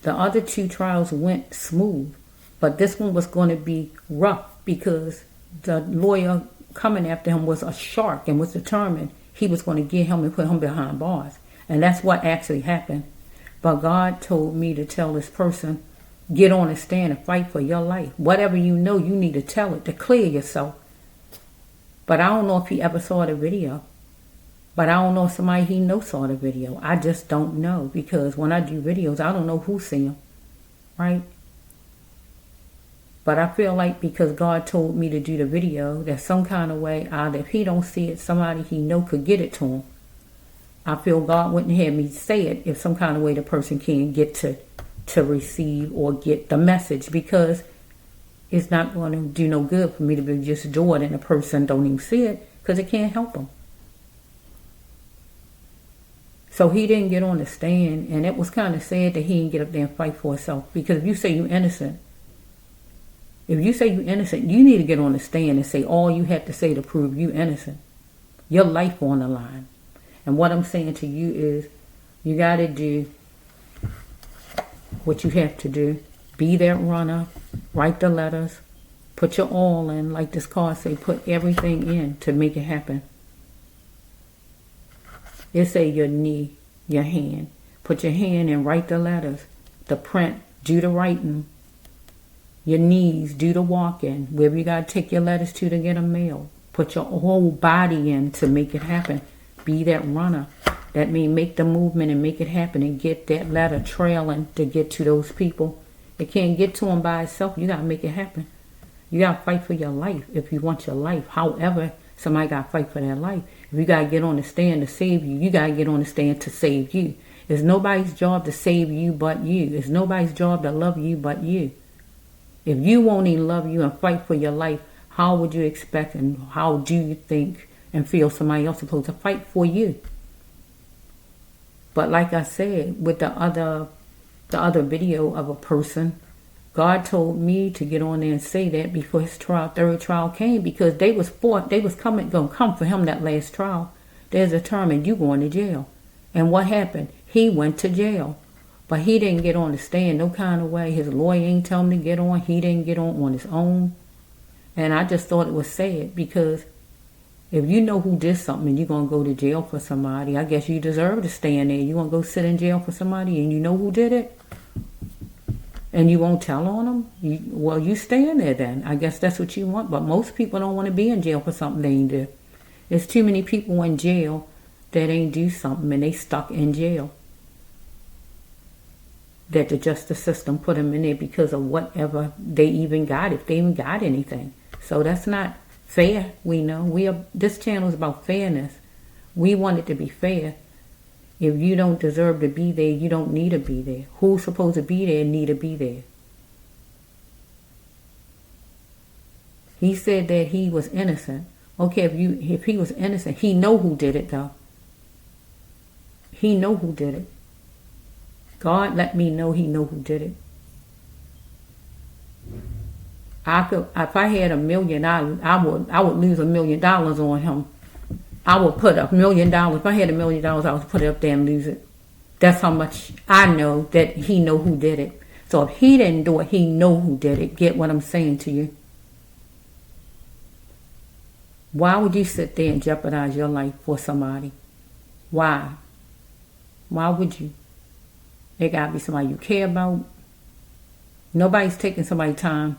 The other 2 trials went smooth, but this one was going to be rough because the lawyer coming after him was a shark and was determined he was going to get him and put him behind bars. And that's what actually happened. But God told me to tell this person, get on the stand and fight for your life. Whatever you know, you need to tell it to clear yourself. But I don't know if he ever saw the video. But I don't know if somebody he knows saw the video. I just don't know. Because when I do videos, I don't know who see them. Right? But I feel like because God told me to do the video, that some kind of way, either if he don't see it, somebody he know could get it to him. I feel God wouldn't have me say it if some kind of way the person can get to receive or get the message. Because it's not going to do no good for me to be just do it and the person don't even see it. Because it can't help them. So he didn't get on the stand. And it was kind of sad that he didn't get up there and fight for himself. Because if you say you're innocent, you need to get on the stand and say all you have to say to prove you innocent. Your life on the line. And what I'm saying to you is, you got to do what you have to do. Be that runner. Write the letters. Put your all in. Like this card say, put everything in to make it happen. It say your knee, your hand. Put your hand and write the letters. The print, do the writing. Your knees, do the walking. Wherever you got to take your letters to get them mailed. Put your whole body in to make it happen. Be that runner. That means make the movement and make it happen and get that letter trailing to get to those people. It can't get to them by itself. You got to make it happen. You got to fight for your life if you want your life. However, somebody got to fight for their life. If you got to get on the stand to save you, you got to get on the stand to save you. It's nobody's job to save you but you. It's nobody's job to love you but you. If you won't even love you and fight for your life, how would you expect and how do you think and feel somebody else supposed to fight for you? But like I said, with the other video of a person, God told me to get on there and say that before his trial, third trial came, because they was gonna come for him that last trial. There's a term, and you going to jail. And what happened? He went to jail. But he didn't get on the stand no kind of way. His lawyer ain't tell him to get on. He didn't get on his own. And I just thought it was sad, because if you know who did something and you're going to go to jail for somebody, I guess you deserve to stay in there. You want to go sit in jail for somebody and you know who did it? And you won't tell on them? Well, you stay in there then. I guess that's what you want. But most people don't want to be in jail for something they ain't do. There's too many people in jail that ain't do something and they stuck in jail. That the justice system put them in there because of whatever they even got, if they even got anything. So that's not fair. We know this channel is about fairness. We want it to be fair. If you don't deserve to be there, you don't need to be there. Who's supposed to be there need to be there. He said that he was innocent. Okay, if he was innocent, he know who did it though. He know who did it. God let me know he know who did it. If I had $1 million, I would lose $1 million on him. I would put $1 million. If I had $1 million, I would put it up there and lose it. That's how much I know that he know who did it. So if he didn't do it, he know who did it. Get what I'm saying to you? Why would you sit there and jeopardize your life for somebody? Why? Why would you? It gotta be somebody you care about. Nobody's taking somebody's time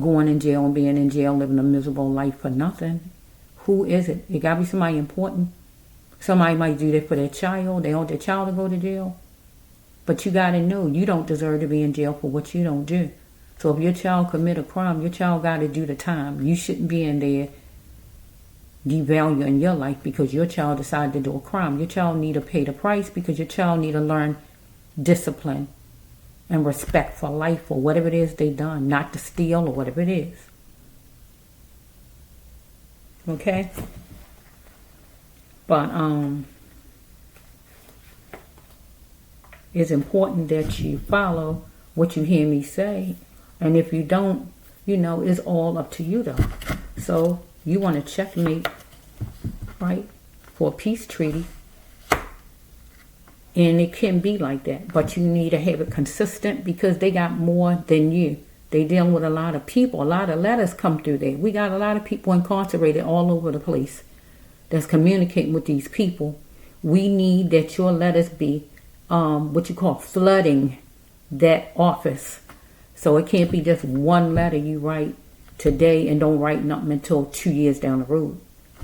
going in jail and being in jail, living a miserable life for nothing. Who is it? It gotta be somebody important. Somebody might do that for their child. They want their child to go to jail. But you gotta know you don't deserve to be in jail for what you don't do. So if your child commit a crime, your child gotta do the time. You shouldn't be in there devaluing your life because your child decided to do a crime. Your child need to pay the price because your child need to learn discipline and respect for life or whatever it is they done, not to steal or whatever it is. Okay? But it's important that you follow what you hear me say. And if you don't, it's all up to you though. So you want to checkmate, right, for a peace treaty. And it can be like that. But you need to have it consistent because they got more than you. They dealing with a lot of people. A lot of letters come through there. We got a lot of people incarcerated all over the place that's communicating with these people. We need that your letters be what you call flooding that office. So it can't be just one letter you write today and don't write nothing until 2 years down the road.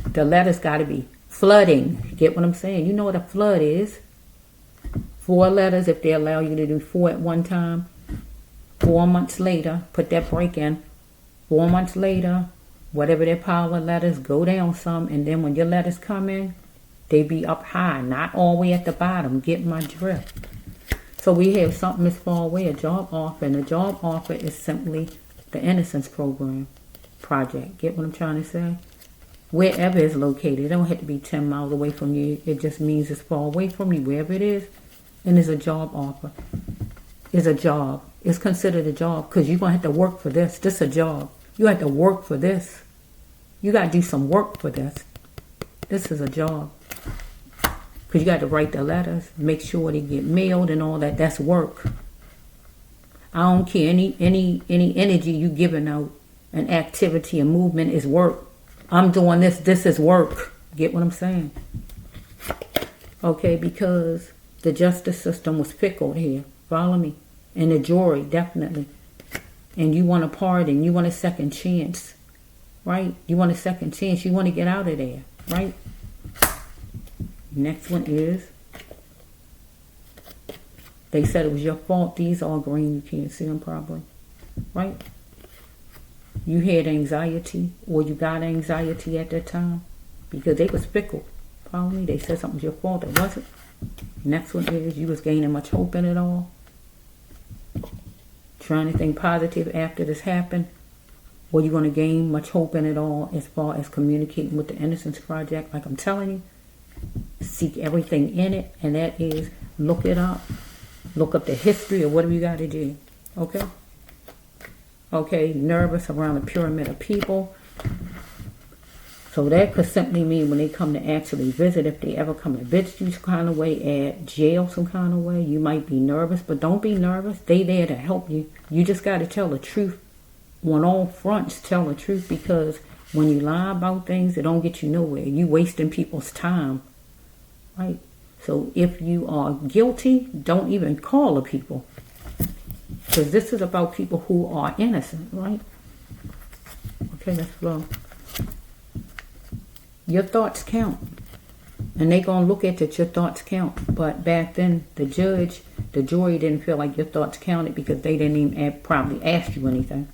The letters got to be flooding. Get what I'm saying? You know what a flood is? 4 letters, if they allow you to do 4 at one time. 4 months later, put that break in. 4 months later, whatever their pile of letters, go down some. And then when your letters come in, they be up high, not all the way at the bottom. Get my drift. So we have something that's far away, a job offer. And a job offer is simply the Innocence Program project. Get what I'm trying to say? Wherever it's located. It don't have to be 10 miles away from you. It just means it's far away from you, wherever it is. And it's a job offer. It's a job. It's considered a job because you're going to have to work for this. This is a job. You have to work for this. You got to do some work for this. This is a job. Because you got to write the letters, make sure they get mailed and all that. That's work. I don't care. Any energy you giving out, an activity, a movement is work. I'm doing this. This is work. Get what I'm saying? Okay, because the justice system was fickle here. Follow me? And the jury, definitely. And you want a pardon. You want a second chance. Right? You want a second chance. You want to get out of there. Right? Next one is, they said it was your fault. These are green. You can't see them probably. Right? You had anxiety or you got anxiety at that time because they was fickle. Follow me? They said something was your fault. It wasn't. Next one is you was gaining much hope in it all. Trying to think positive after this happened. Or you're going to gain much hope in it all as far as communicating with the Innocence Project. Like I'm telling you, seek everything in it. And that is look it up. Look up the history or whatever you got to do. Okay? Okay, nervous around a pyramid of people. So that could simply mean when they come to actually visit, if they ever come to visit you some kind of way, at jail some kind of way, you might be nervous, but don't be nervous. They there to help you. You just got to tell the truth. On all fronts, tell the truth, because when you lie about things, it don't get you nowhere. You wasting people's time, right? So if you are guilty, don't even call the people, because this is about people who are innocent, right? Okay, let's flow. Your thoughts count, and they gonna look at that your thoughts count. But back then, the jury didn't feel like your thoughts counted because they didn't even probably ask you anything,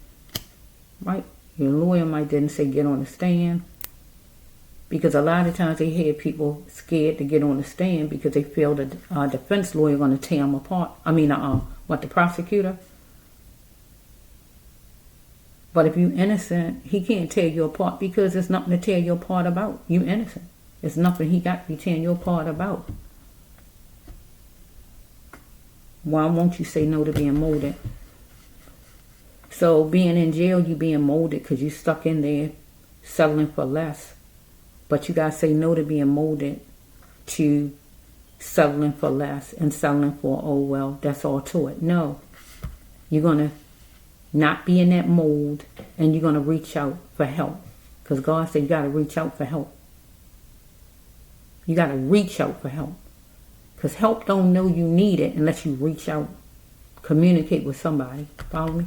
right? Your lawyer might didn't say get on the stand, because a lot of times they had people scared to get on the stand because they feel the defense lawyer gonna tear them apart. I mean, the prosecutor. But if you innocent, he can't tear you apart because there's nothing to tear you apart about. You innocent. There's nothing he got to be tearing you apart about. Why won't you say no to being molded? So being in jail, you being molded because you stuck in there settling for less. But you got to say no to being molded to settling for less and settling for, oh, well, that's all to it. No. You're going to not be in that mold, and you're going to reach out for help, because God said you got to reach out for help. You got to reach out for help, because help don't know you need it unless you reach out, communicate with somebody. Follow me?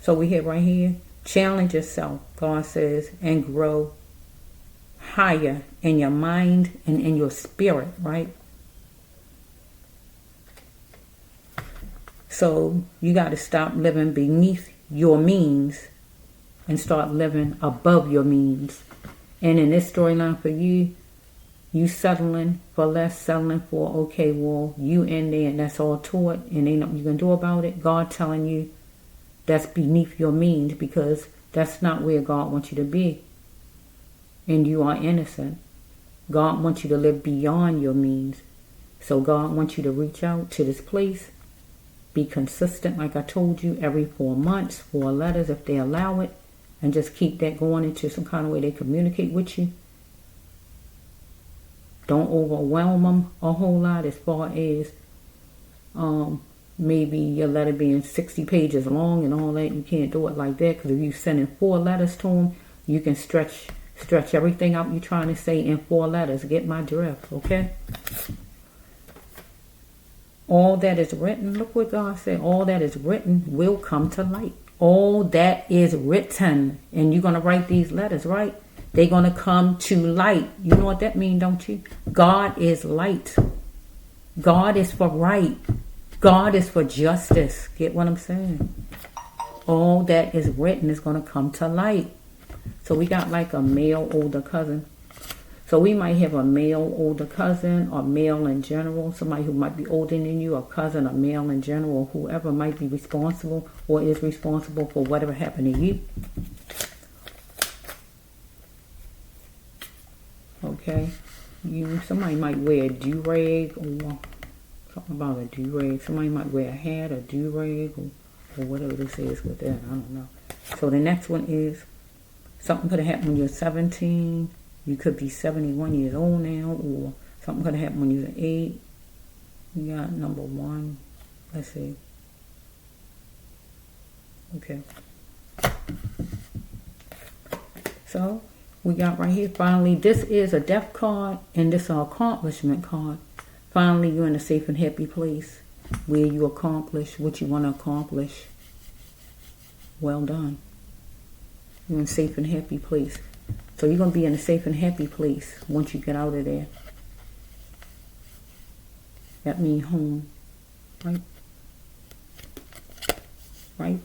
So we hit right here, challenge yourself, God says, and grow higher in your mind and in your spirit, right? So you got to stop living beneath your means and start living above your means. And in this storyline for you, you settling for less, settling for, okay, well, you in there and that's all to it, and ain't nothing you can do about it. God telling you that's beneath your means, because that's not where God wants you to be. And you are innocent. God wants you to live beyond your means. So God wants you to reach out to this place. Be consistent, like I told you, every 4 months, 4 letters if they allow it, and just keep that going into some kind of way they communicate with you. Don't overwhelm them a whole lot as far as maybe your letter being 60 pages long and all that. You can't do it like that, because if you sending 4 letters to them, you can stretch everything out you're trying to say in 4 letters. Get my drift, okay? All that is written, look what God said, all that is written will come to light. All that is written, and you're going to write these letters, right? They're going to come to light. You know what that means, don't you? God is light. God is for right. God is for justice. Get what I'm saying? All that is written is going to come to light. So we got like a male older cousin. So we might have a male older cousin, or male in general, somebody who might be older than you, a cousin, a male in general, whoever might be responsible or is responsible for whatever happened to you. Okay, somebody might wear a do-rag, or something about a do-rag. Somebody might wear a hat, a do-rag, or whatever this is with that. I don't know. So the next one is something could have happened when you're 17. You could be 71 years old now, or something could have happened when you were 8. You got number 1. Let's see. Okay. So we got right here, finally, this is a death card, and this is an accomplishment card. Finally, you're in a safe and happy place where you accomplish what you want to accomplish. Well done. You're in a safe and happy place. So you're going to be in a safe and happy place once you get out of there. That means home. Right? Right?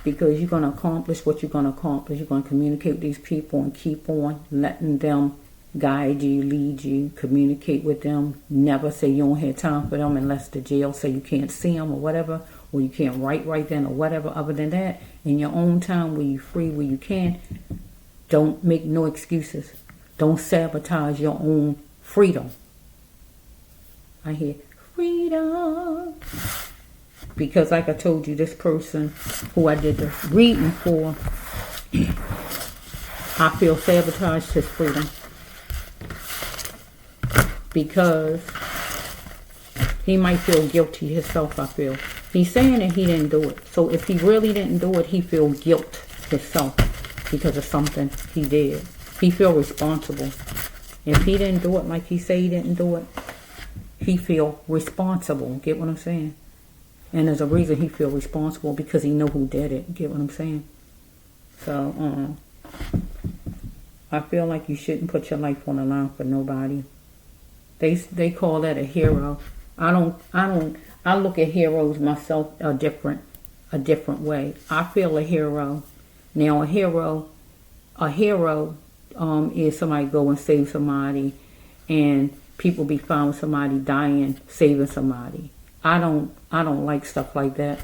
Because you're going to accomplish what you're going to accomplish. You're going to communicate with these people and keep on letting them guide you, lead you, communicate with them. Never say you don't have time for them unless the jail say you can't see them or whatever, or you can't write right then or whatever. Other than that, in your own time where you're free, where you can, don't make no excuses. Don't sabotage your own freedom. I hear freedom. Because like I told you, this person who I did the reading for, I feel sabotaged his freedom. Because he might feel guilty himself, I feel. He's saying that he didn't do it. So if he really didn't do it, he feel guilt himself because of something he did. He feel responsible. If he didn't do it like he say he didn't do it, he feel responsible. Get what I'm saying? And there's a reason he feel responsible, because he know who did it. Get what I'm saying? So, I feel like you shouldn't put your life on the line for nobody. They call that a hero. I look at heroes myself a different way. I feel a hero. Now a hero is somebody go and save somebody, and people be found somebody dying, saving somebody. I don't like stuff like that.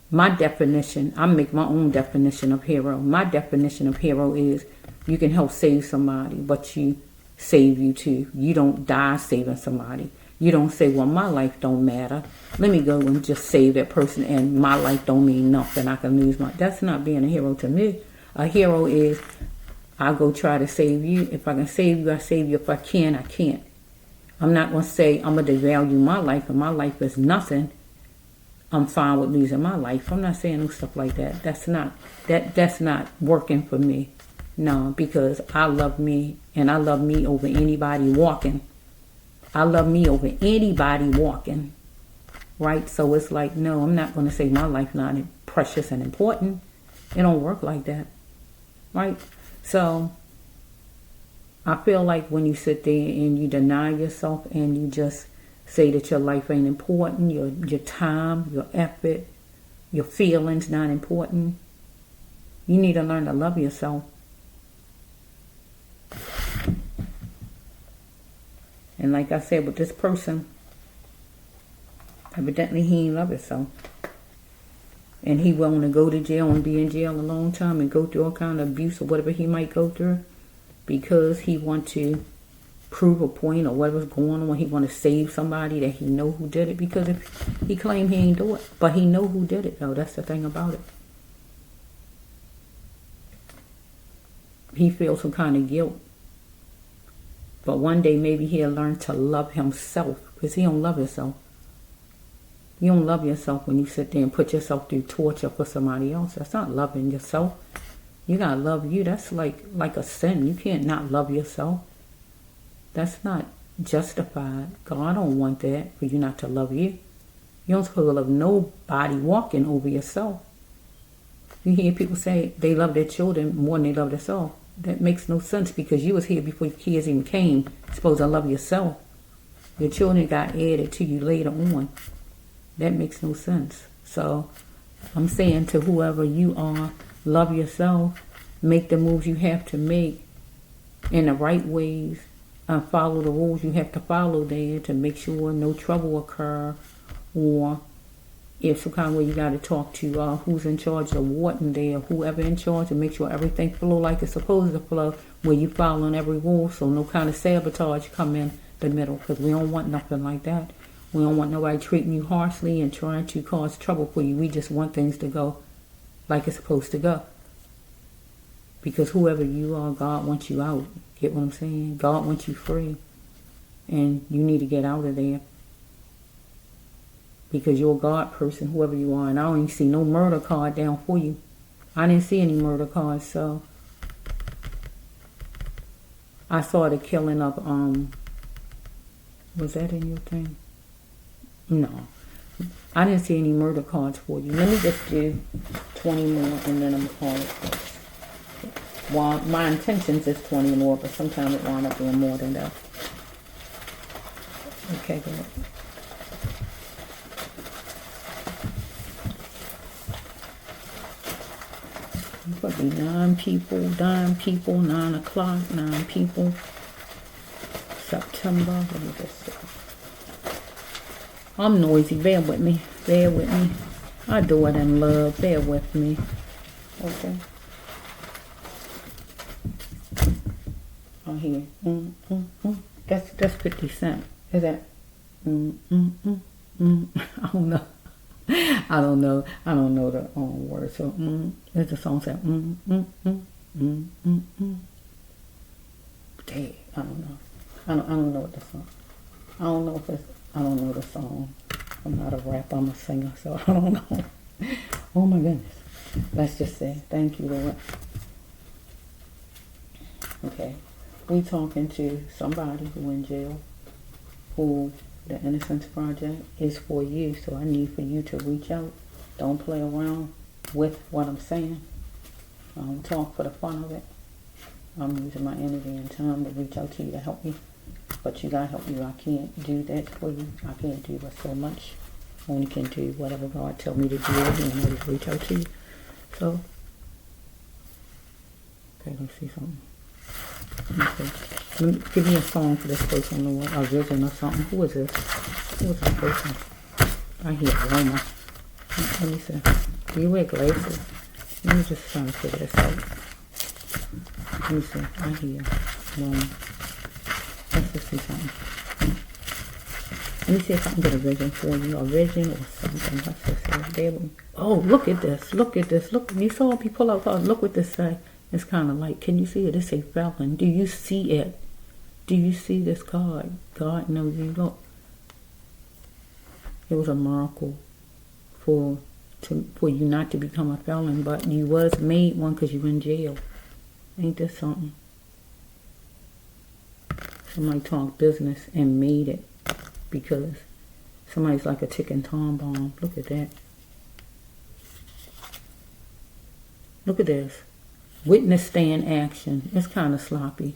My definition, I make my own definition of hero. My definition of hero is you can help save somebody, but you save you too. You don't die saving somebody. You don't say, well, my life don't matter. Let me go and just save that person, and my life don't mean nothing. I can lose my... That's not being a hero to me. A hero is, I go try to save you. If I can save you, I save you. If I can, I can't. I'm not going to say I'm going to devalue my life, and my life is nothing. I'm fine with losing my life. I'm not saying no stuff like that. That's not working for me. No, because I love me, and I love me over anybody walking. I love me over anybody walking. Right? So it's like, no, I'm not going to say my life not precious and important. It don't work like that. Right? So I feel like when you sit there and you deny yourself and you just say that your life ain't important, your time, your effort, your feelings not important, you need to learn to love yourself. And like I said, with this person, evidently he ain't love himself. And he willing to go to jail and be in jail a long time and go through all kind of abuse or whatever he might go through, because he want to prove a point or whatever's going on. He want to save somebody that he know who did it. Because if he claim he ain't do it, but he know who did it though. That's the thing about it. He feels some kind of guilt. But one day maybe he'll learn to love himself, because he don't love himself. You don't love yourself when you sit there and put yourself through torture for somebody else. That's not loving yourself. You gotta love you. That's like a sin. You can't not love yourself. That's not justified. God don't want that for you not to love you. You don't supposed to love nobody walking over yourself. You hear people say they love their children more than they love themselves. That makes no sense, because you was here before your kids even came. You're supposed to love yourself. Your children got added to you later on. That makes no sense. So I'm saying to whoever you are, love yourself. Make the moves you have to make in the right ways. And follow the rules you have to follow there to make sure no trouble occur. Or if some kind of way you got to talk to who's in charge, the warden there, whoever in charge, to make sure everything flow like it's supposed to flow, where you following every rule, so no kind of sabotage come in the middle, because we don't want nothing like that. We don't want nobody treating you harshly and trying to cause trouble for you. We just want things to go like it's supposed to go. Because whoever you are, God wants you out. Get what I'm saying? God wants you free. And you need to get out of there. Because you're a God person, whoever you are. And I don't even see no murder card down for you. I didn't see any murder cards, so I saw the killing of was that in your thing? No. I didn't see any murder cards for you. Let me just do 20 more and then I'm gonna call it quits. Well, my intentions is 20 more, but sometimes it winds up being more than that. Okay, good. It could be 9 people, 9 o'clock, 9 people. September, what is this? I'm noisy, bear with me. I do it in love, bear with me. Okay. Oh, here. That's 50 Cent. Is that? I don't know. I don't know the word. So there's a song that Dang, I don't know. I don't know what the song. I don't know if it's. I don't know the song. I'm not a rapper. I'm a singer, so I don't know. Oh my goodness. Let's just say thank you, Lord. Okay, we talking to somebody who in jail, who the Innocence Project is for you. So I need for you to reach out. Don't play around with what I'm saying. I don't talk for the fun of it. I'm using my energy and time to reach out to you to help me. But you gotta help me. I can't do that for you. I can't do but so much. Only can do whatever God tell me to do, and I just reach out to you. So, okay, let's see something. Give me a song for this person, Lord. A vision or something. Who is this? Who is this person? I hear Roma. Let me see. Do you wear glasses? Let me just try to figure this out. Let me see. I hear Roma. Let's just see something. Let me see if I can get a vision for you. A vision or something. Let's just see. There we go. Oh, look at this. Look at this. Look. You saw me pull up. Look what this say. It's kind of like, can you see it? It say felon. Do you see it? Do you see this card? God knows you. Look. It was a miracle for you not to become a felon, but you was made one because you in jail. Ain't this something? Somebody talked business and made it because somebody's like a ticking time bomb. Look at that. Look at this. Witness stand action. It's kind of sloppy.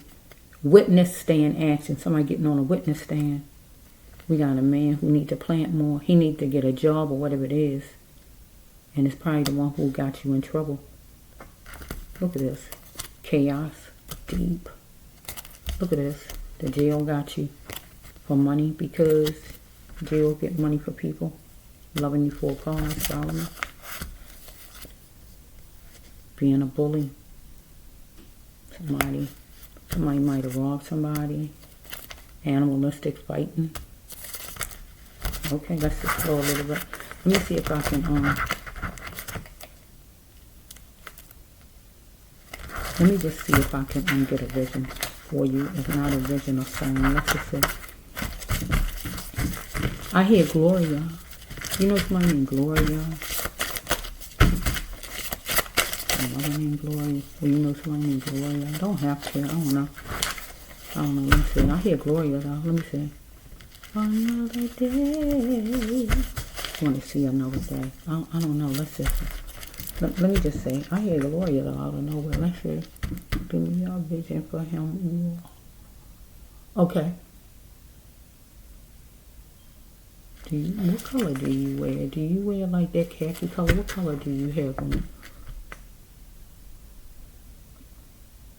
Witness stand action. Somebody getting on a witness stand. We got a man who need to plant more. He need to get a job or whatever it is. And it's probably the one who got you in trouble. Look at this. Chaos. Deep. Look at this. The jail got you for money because jail get money for people. Loving you for a cause. Follow me. Being a bully. Somebody might have robbed somebody. Animalistic fighting. Okay, let's just go a little bit. Let me see if I can let me just see if I can get a vision for you. It's not a vision or song. Let's just see. I hear Gloria. You know somebody named Gloria? Another named Gloria. Well, you know somebody named Gloria. I don't have to. I don't know. Let me see. I hear Gloria though. Let me see. Another day. I want to see another day. I don't know. Let's see. Let me just say. I hear Gloria though out of nowhere. Let's see. Give me your vision for him. Okay. What color do you wear? Do you wear like that khaki color? What color do you have on?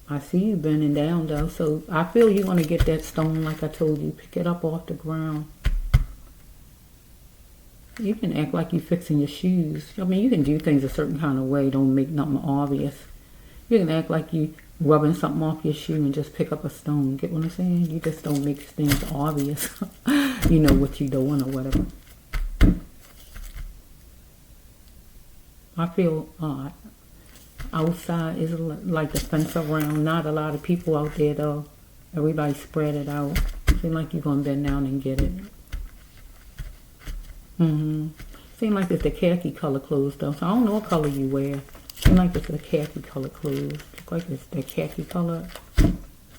I see you bending down though, so I feel you're going to get that stone like I told you. Pick it up off the ground. You can act like you're fixing your shoes. I mean, you can do things a certain kind of way. Don't make nothing obvious. You can act like you rubbing something off your shoe and just pick up a stone. Get what I'm saying? You just don't make things obvious. You know what you're doing or whatever. I feel outside is like a fence around. Not a lot of people out there though. Everybody spread it out. Seem like you're gonna bend down and get it. Seem like it's the khaki color clothes though. So I don't know what color you wear. Seem like it's the khaki color clothes. Look like it's the khaki color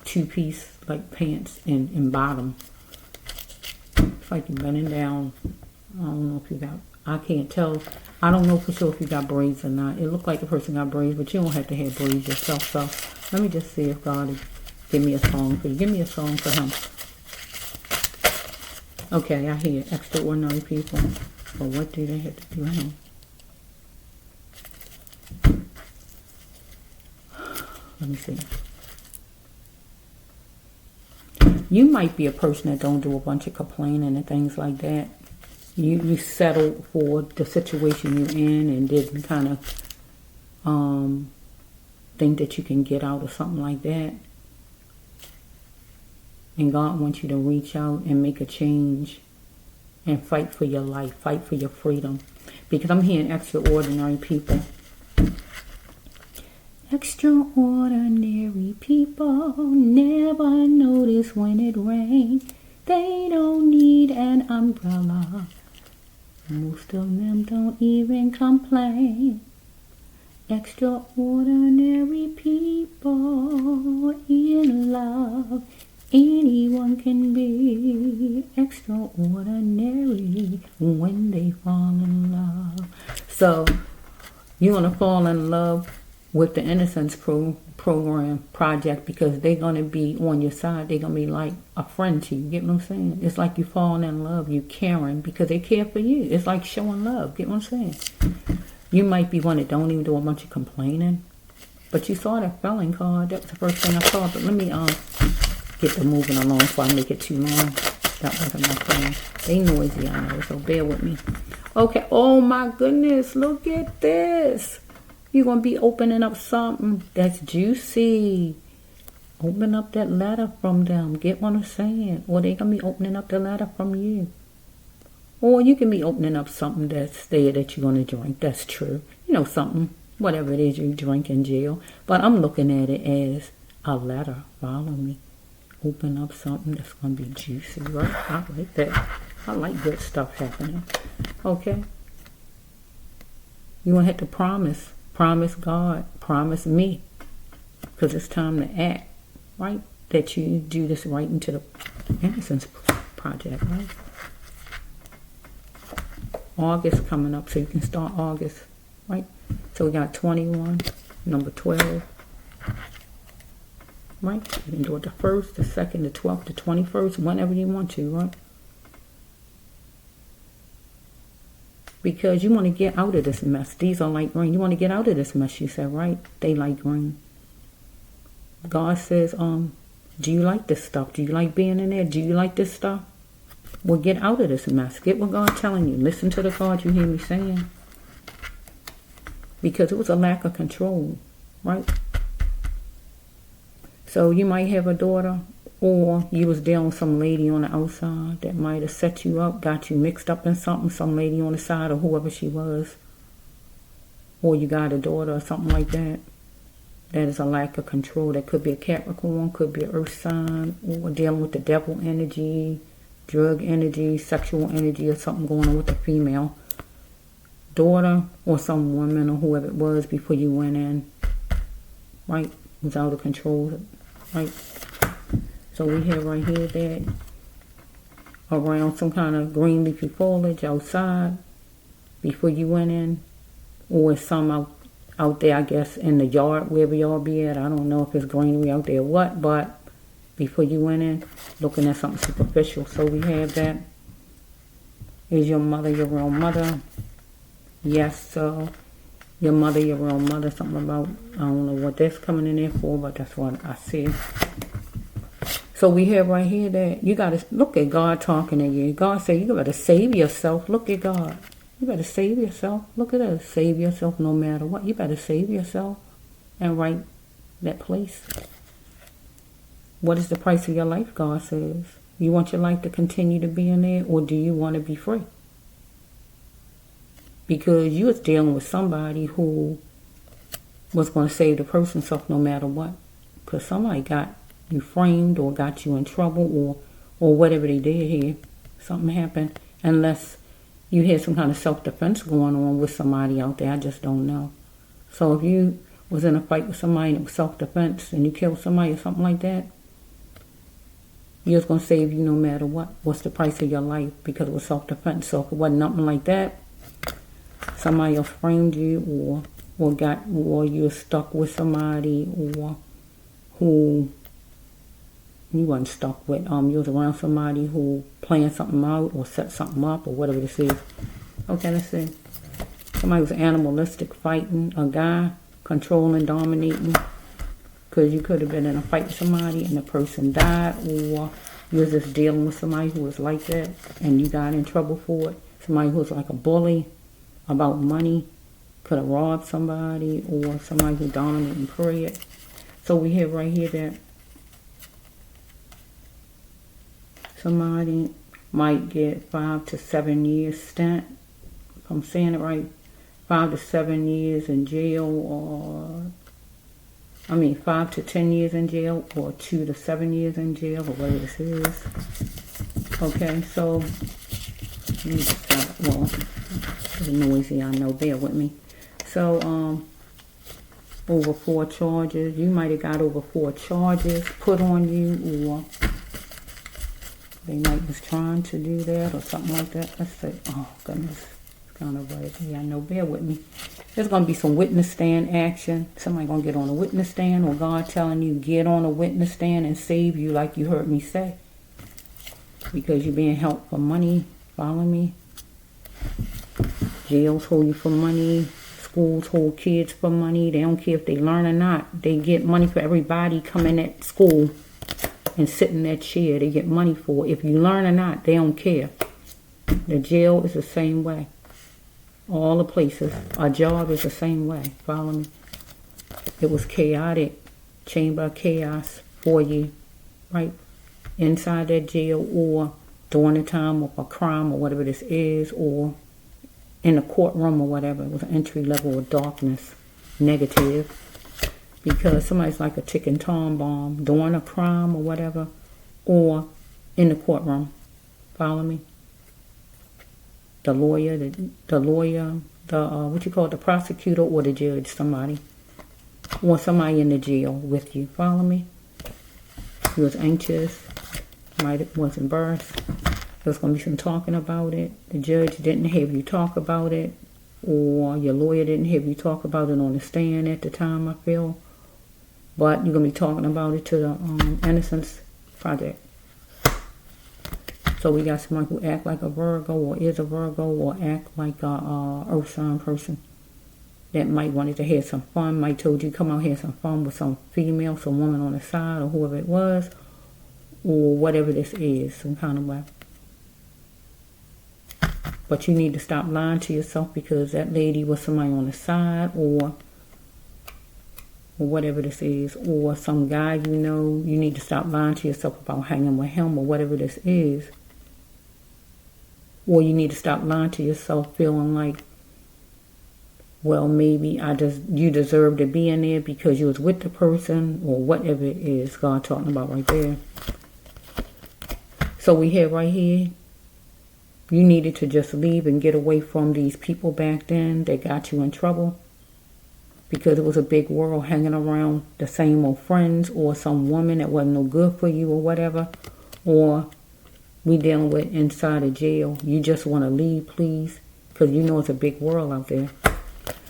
two-piece like pants and bottom. It's like you're bending down. I don't know if you got. I can't tell. I don't know for sure if you got braids or not. It looked like the person got braids, but you don't have to have braids yourself. So let me just see if God will give me a song. Could you give me a song for him? Okay, I hear extraordinary people. But what do they have to do? I don't. Let me see. You might be a person that don't do a bunch of complaining and things like that. You settled for the situation you're in and didn't kind of think that you can get out or something like that. And God wants you to reach out and make a change and fight for your life, fight for your freedom. because I'm hearing extraordinary people. Extraordinary people never notice when it rains. They don't need an umbrella. Most of them don't even complain. Extraordinary people in love. Anyone can be extraordinary when they fall in love. So, you want to fall in love with the Innocence program project, because they're going to be on your side. They're going to be like a friend to you. Get what I'm saying? It's like you falling in love. You caring because they care for you. It's like showing love. Get what I'm saying? You might be one that don't even do a bunch of complaining. But you saw that felon card. That was the first thing I saw. But let me get them moving along before I make it too long. That wasn't my friend. They noisy, I know, so bear with me. Okay, oh my goodness, look at this. You're going to be opening up something that's juicy. Open up that letter from them. Get what I'm saying? Or they going to be opening up the letter from you. Or you can be opening up something that's there that you're going to drink. That's true. You know, something, whatever it is you drink in jail. But I'm looking at it as a letter. Follow me. Open up something that's going to be juicy, right? I like that. I like good stuff happening. Okay? You want to have to promise. Promise God. Promise me. Because it's time to act, right? That you do this right into the Innocence project, right? August coming up, so you can start August, right? So we got 21, number 12, right? You can do it the 1st, the 2nd, the 12th, the 21st, whenever you want to, right? Because you want to get out of this mess. These are light green. You want to get out of this mess, you said, right? They light green. God says, do you like this stuff? Do you like being in there? Do you like this stuff? Well, get out of this mess. Get what God's telling you. Listen to the cards you hear me saying. Because it was a lack of control, right? So you might have a daughter, or you was dealing with some lady on the outside that might have set you up, got you mixed up in something, some lady on the side or whoever she was. Or you got a daughter or something like that. That is a lack of control. That could be a Capricorn, could be an earth sign, or dealing with the devil energy, drug energy, sexual energy, or something going on with the female daughter or some woman or whoever it was before you went in, right? Was out of control, right? So we have right here that around some kind of green leafy foliage outside before you went in, or some out there, I guess, in the yard, wherever y'all be at. I don't know if it's greenery out there or what, but before you went in, looking at something superficial. So we have that. Is your mother your real mother? Yes, so your mother, your real mother, something about, I don't know what that's coming in there for, but that's what I see. So we have right here that you got to look at God talking to you. God said you got to save yourself. Look at God. You better save yourself. Look at us. Save yourself no matter what. You better save yourself and right that place. What is the price of your life, God says? You want your life to continue to be in there, or do you want to be free? Because you was dealing with somebody who was going to save the person's self no matter what. Because somebody got you framed or got you in trouble or whatever they did here. Something happened. Unless you had some kind of self-defense going on with somebody out there. I just don't know. So if you was in a fight with somebody and it was self-defense and you killed somebody or something like that, you was going to save you no matter what. What's the price of your life? Because it was self-defense. So if it wasn't nothing like that, somebody else framed you or you were stuck with somebody or who you wasn't stuck with. You was around somebody who planned something out or set something up or whatever this is. Okay, let's see. Somebody was animalistic, fighting a guy, controlling, dominating. Because you could have been in a fight with somebody and the person died, or you was just dealing with somebody who was like that and you got in trouble for it. Somebody who was like a bully about money, could have robbed somebody, or somebody who dominated and preyed. So we have right here that somebody might get 5 to 7 years stint I'm saying it right, 5 to 7 years in jail, or 5 to 10 years in jail, or 2 to 7 years in jail, or whatever this is. Okay, so let me stop. Well, it's noisy, I know, bear with me. So, over 4 charges. You might have got over 4 charges put on you, or they might was trying to do that or something like that. Let's say, oh goodness, it's kind of right here. I know, bear with me. There's going to be some witness stand action. Somebody going to get on a witness stand, or God telling you get on a witness stand and save you, like you heard me say. Because you're being held for money. Follow me? Jails hold you for money. Schools hold kids for money. They don't care if they learn or not. They get money for everybody coming at school and sit in that chair. They get money for it. If you learn or not, they don't care. The jail is the same way. All the places. Our job is the same way. Follow me? It was chaotic. Chamber of chaos for you. Right? Inside that jail, or during the time of a crime or whatever this is, or in the courtroom or whatever. It was an entry level of darkness. Negative. Because somebody's like a ticking time bomb during a crime or whatever, or in the courtroom. Follow me? The lawyer, what you call it, the prosecutor or the judge, somebody. Or somebody in the jail with you. Follow me? You was anxious, was embarrassed. There's going to be some talking about it. The judge didn't have you talk about it, or your lawyer didn't have you talk about it on the stand at the time, I feel. But you're going to be talking about it to the Innocence Project. So we got someone who act like a Virgo, or is a Virgo, or act like a earth sign person that might wanted to have some fun, might told you come out here some fun with some female, some woman on the side, or whoever it was, or whatever this is, some kind of way. But you need to stop lying to yourself, because that lady was somebody on the side, or whatever this is, or some guy you know. You need to stop lying to yourself about hanging with him, or whatever this is. Or you need to stop lying to yourself, feeling like, well, maybe you deserve to be in there because you was with the person, or whatever it is God talking about right there. So we have right here, you needed to just leave and get away from these people back then that got you in trouble, because it was a big world hanging around the same old friends, or some woman that wasn't no good for you, or whatever. Or we dealing with inside a jail. You just want to leave, please, because you know it's a big world out there.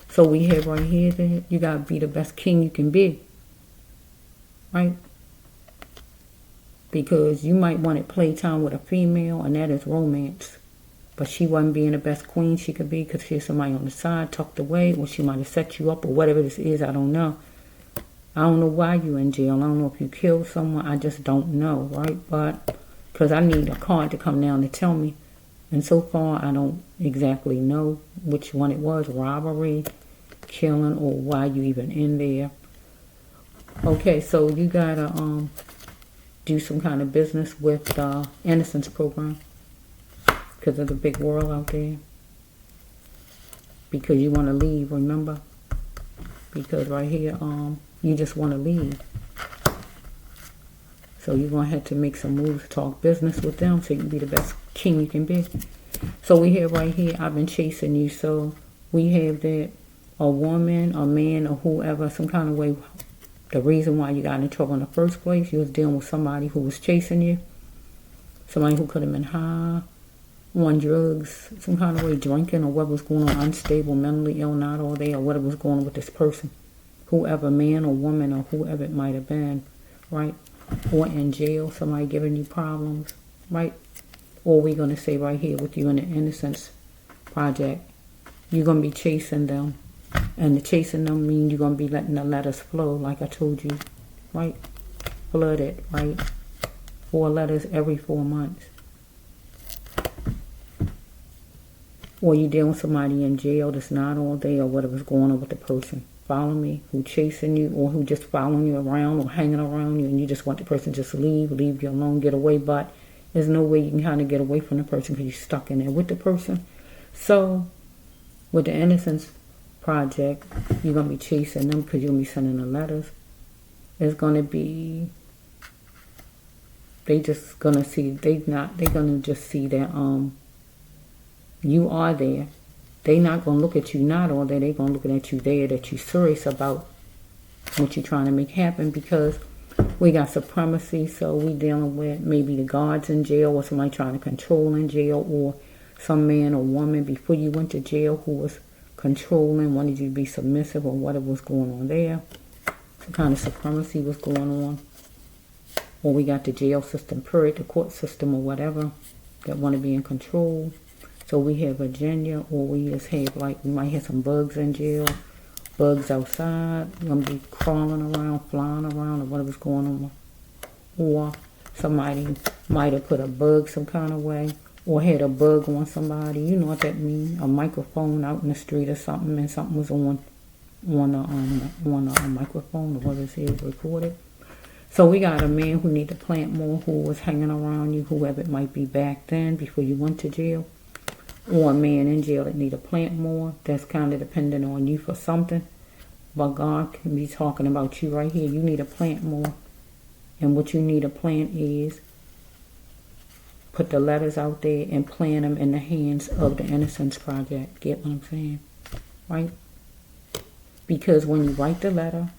So we have right here that you got to be the best king you can be. Right? Because you might want to playtime with a female, and that is romance. But she wasn't being the best queen she could be, because she's somebody on the side tucked away, or she might have set you up, or whatever this is. I don't know. I don't know why you're in jail. I don't know if you killed someone. I just don't know, right? But because I need a card to come down to tell me. And so far, I don't exactly know which one it was. Robbery, killing, or why you even in there. Okay, so you got to do some kind of business with the Innocence Program. Because of the big world out there. Because you want to leave, remember? Because right here, you just want to leave. So you're going to have to make some moves, talk business with them, so you can be the best king you can be. So we have right here, I've been chasing you. So we have that a woman, a man, or whoever, some kind of way, the reason why you got in trouble in the first place, you was dealing with somebody who was chasing you. Somebody who could have been high, on drugs, some kind of way, drinking, or what was going on, unstable, mentally ill, not all day, or whatever was going on with this person. Whoever, man or woman, or whoever it might have been, right? Or in jail, somebody giving you problems, right? Or we're going to say right here with you in the Innocence Project, you're going to be chasing them. And the chasing them means you're going to be letting the letters flow, like I told you, right? Flooded, right? 4 letters every 4 months. Or you dealing with somebody in jail that's not all day, or whatever's going on with the person. Follow me? Who chasing you, or who just following you around, or hanging around you, and you just want the person to just leave you alone, get away. But there's no way you can kind of get away from the person because you're stuck in there with the person. So With the Innocence Project, you're going to be chasing them because you're going to be sending the letters. It's going to be, they're going to just see that you are there. They're not going to look at you not all there. They're going to look at you there, that you're serious about what you're trying to make happen, because we got supremacy. So we dealing with maybe the guards in jail, or somebody trying to control in jail, or some man or woman before you went to jail who was controlling, wanted you to be submissive, or whatever was going on there. Some kind of supremacy was going on. Or we got the jail system, period, the court system or whatever, that want to be in control. So we have Virginia, or we just have, like, we might have some bugs in jail, bugs outside. We're going to be crawling around, flying around, or whatever's going on. Or somebody might have put a bug some kind of way, or had a bug on somebody. You know what that means? A microphone out in the street or something, and something was on a microphone, or whatever it is, recorded. So we got a man who need to plant more, who was hanging around you, whoever it might be back then before you went to jail. Or a man in jail that need to plant more. That's kind of dependent on you for something. But God can be talking about you right here. You need to plant more. And what you need to plant is put the letters out there and plant them in the hands of the Innocence Project. Get what I'm saying? Right? Because when you write the letter,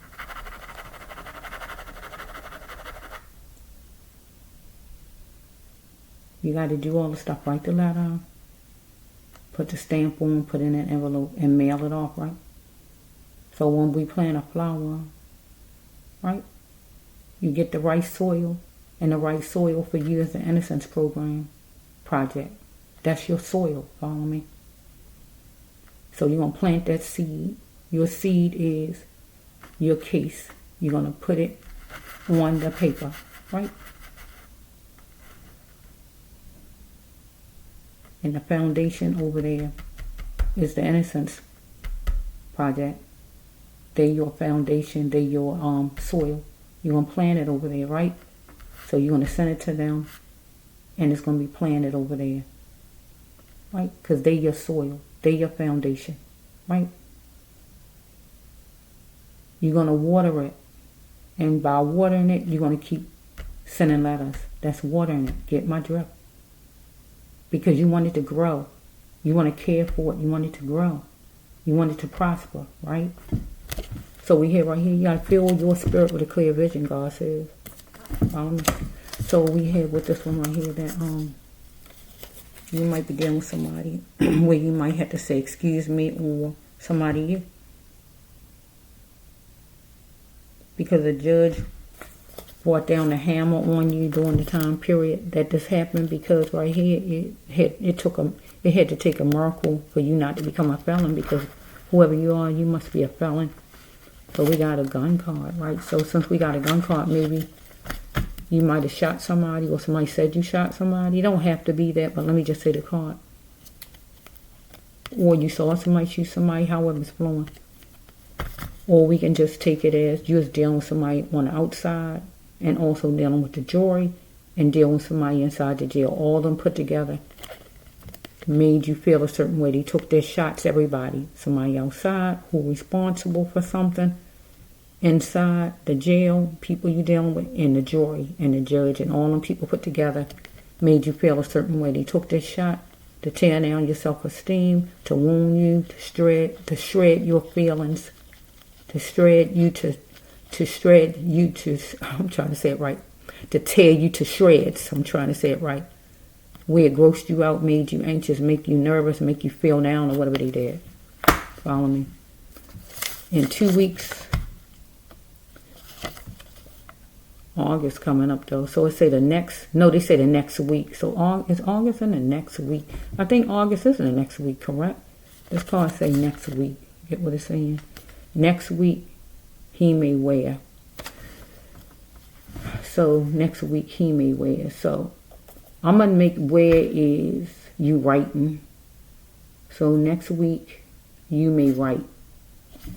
you got to do all the stuff. Write the letter, put the stamp on, put it in an envelope, and mail it off, right? So when we plant a flower, right, you get the right soil, and the right soil for you is the Innocence Project. That's your soil, follow me? So you're going to plant that seed. Your seed is your case. You're going to put it on the paper, right? And the foundation over there is the Innocence Project. They're your foundation. They're your soil. You're going to plant it over there, right? So you're going to send it to them, and it's going to be planted over there, right? Because they're your soil. They're your foundation, right? You're going to water it. And by watering it, you're going to keep sending letters. That's watering it. Get my drift? Because you want it to grow. You want to care for it. You want it to grow. You want it to prosper, right? So we have right here, you got to fill your spirit with a clear vision, God says. So we have with this one right here that you might be dealing with somebody where you might have to say, excuse me, or somebody, because a judge brought down the hammer on you during the time period that this happened, because right here it had to take a miracle for you not to become a felon, because whoever you are, you must be a felon. So we got a gun card, right? So since we got a gun card, maybe you might have shot somebody, or somebody said you shot somebody. It don't have to be that, but let me just say the card. Or you saw somebody shoot somebody, however it's flowing. Or we can just take it as you're dealing with somebody on the outside, and also dealing with the jury, and dealing with somebody inside the jail. All of them put together made you feel a certain way. They took their shots, everybody. Somebody outside who responsible for something, inside the jail, people you dealing with, and the jury, and the judge, and all them people put together made you feel a certain way. They took their shot to tear down your self-esteem, to wound you, to shred your feelings, to shred you to I'm trying to say it right, to tear you to shreds. I'm trying to say it right. Where it grossed you out, made you anxious, make you nervous, make you feel down, or whatever they did. Follow me? In 2 weeks, August coming up though. So it say they say the next week. So is August in the next week? I think August is in the next week, correct? This card say next week. Get what it's saying? Next week, he may wear. So next week, he may wear. So I'm going to make where is you writing. So next week, you may write.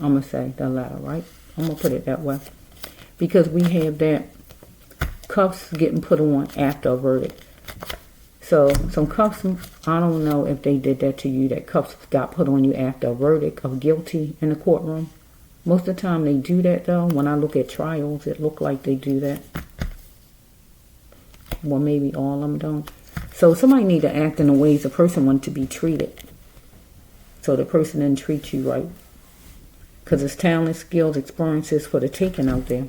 I'm going to say the letter, right? I'm going to put it that way. Because we have that cuffs getting put on after a verdict. So some cuffs, I don't know if they did that to you, that cuffs got put on you after a verdict of guilty in the courtroom. Most of the time they do that though. When I look at trials, it look like they do that. Well, maybe all of them don't. So somebody need to act in the ways a person wants to be treated. So the person didn't treat you right. Because it's talent, skills, experiences for the taking out there.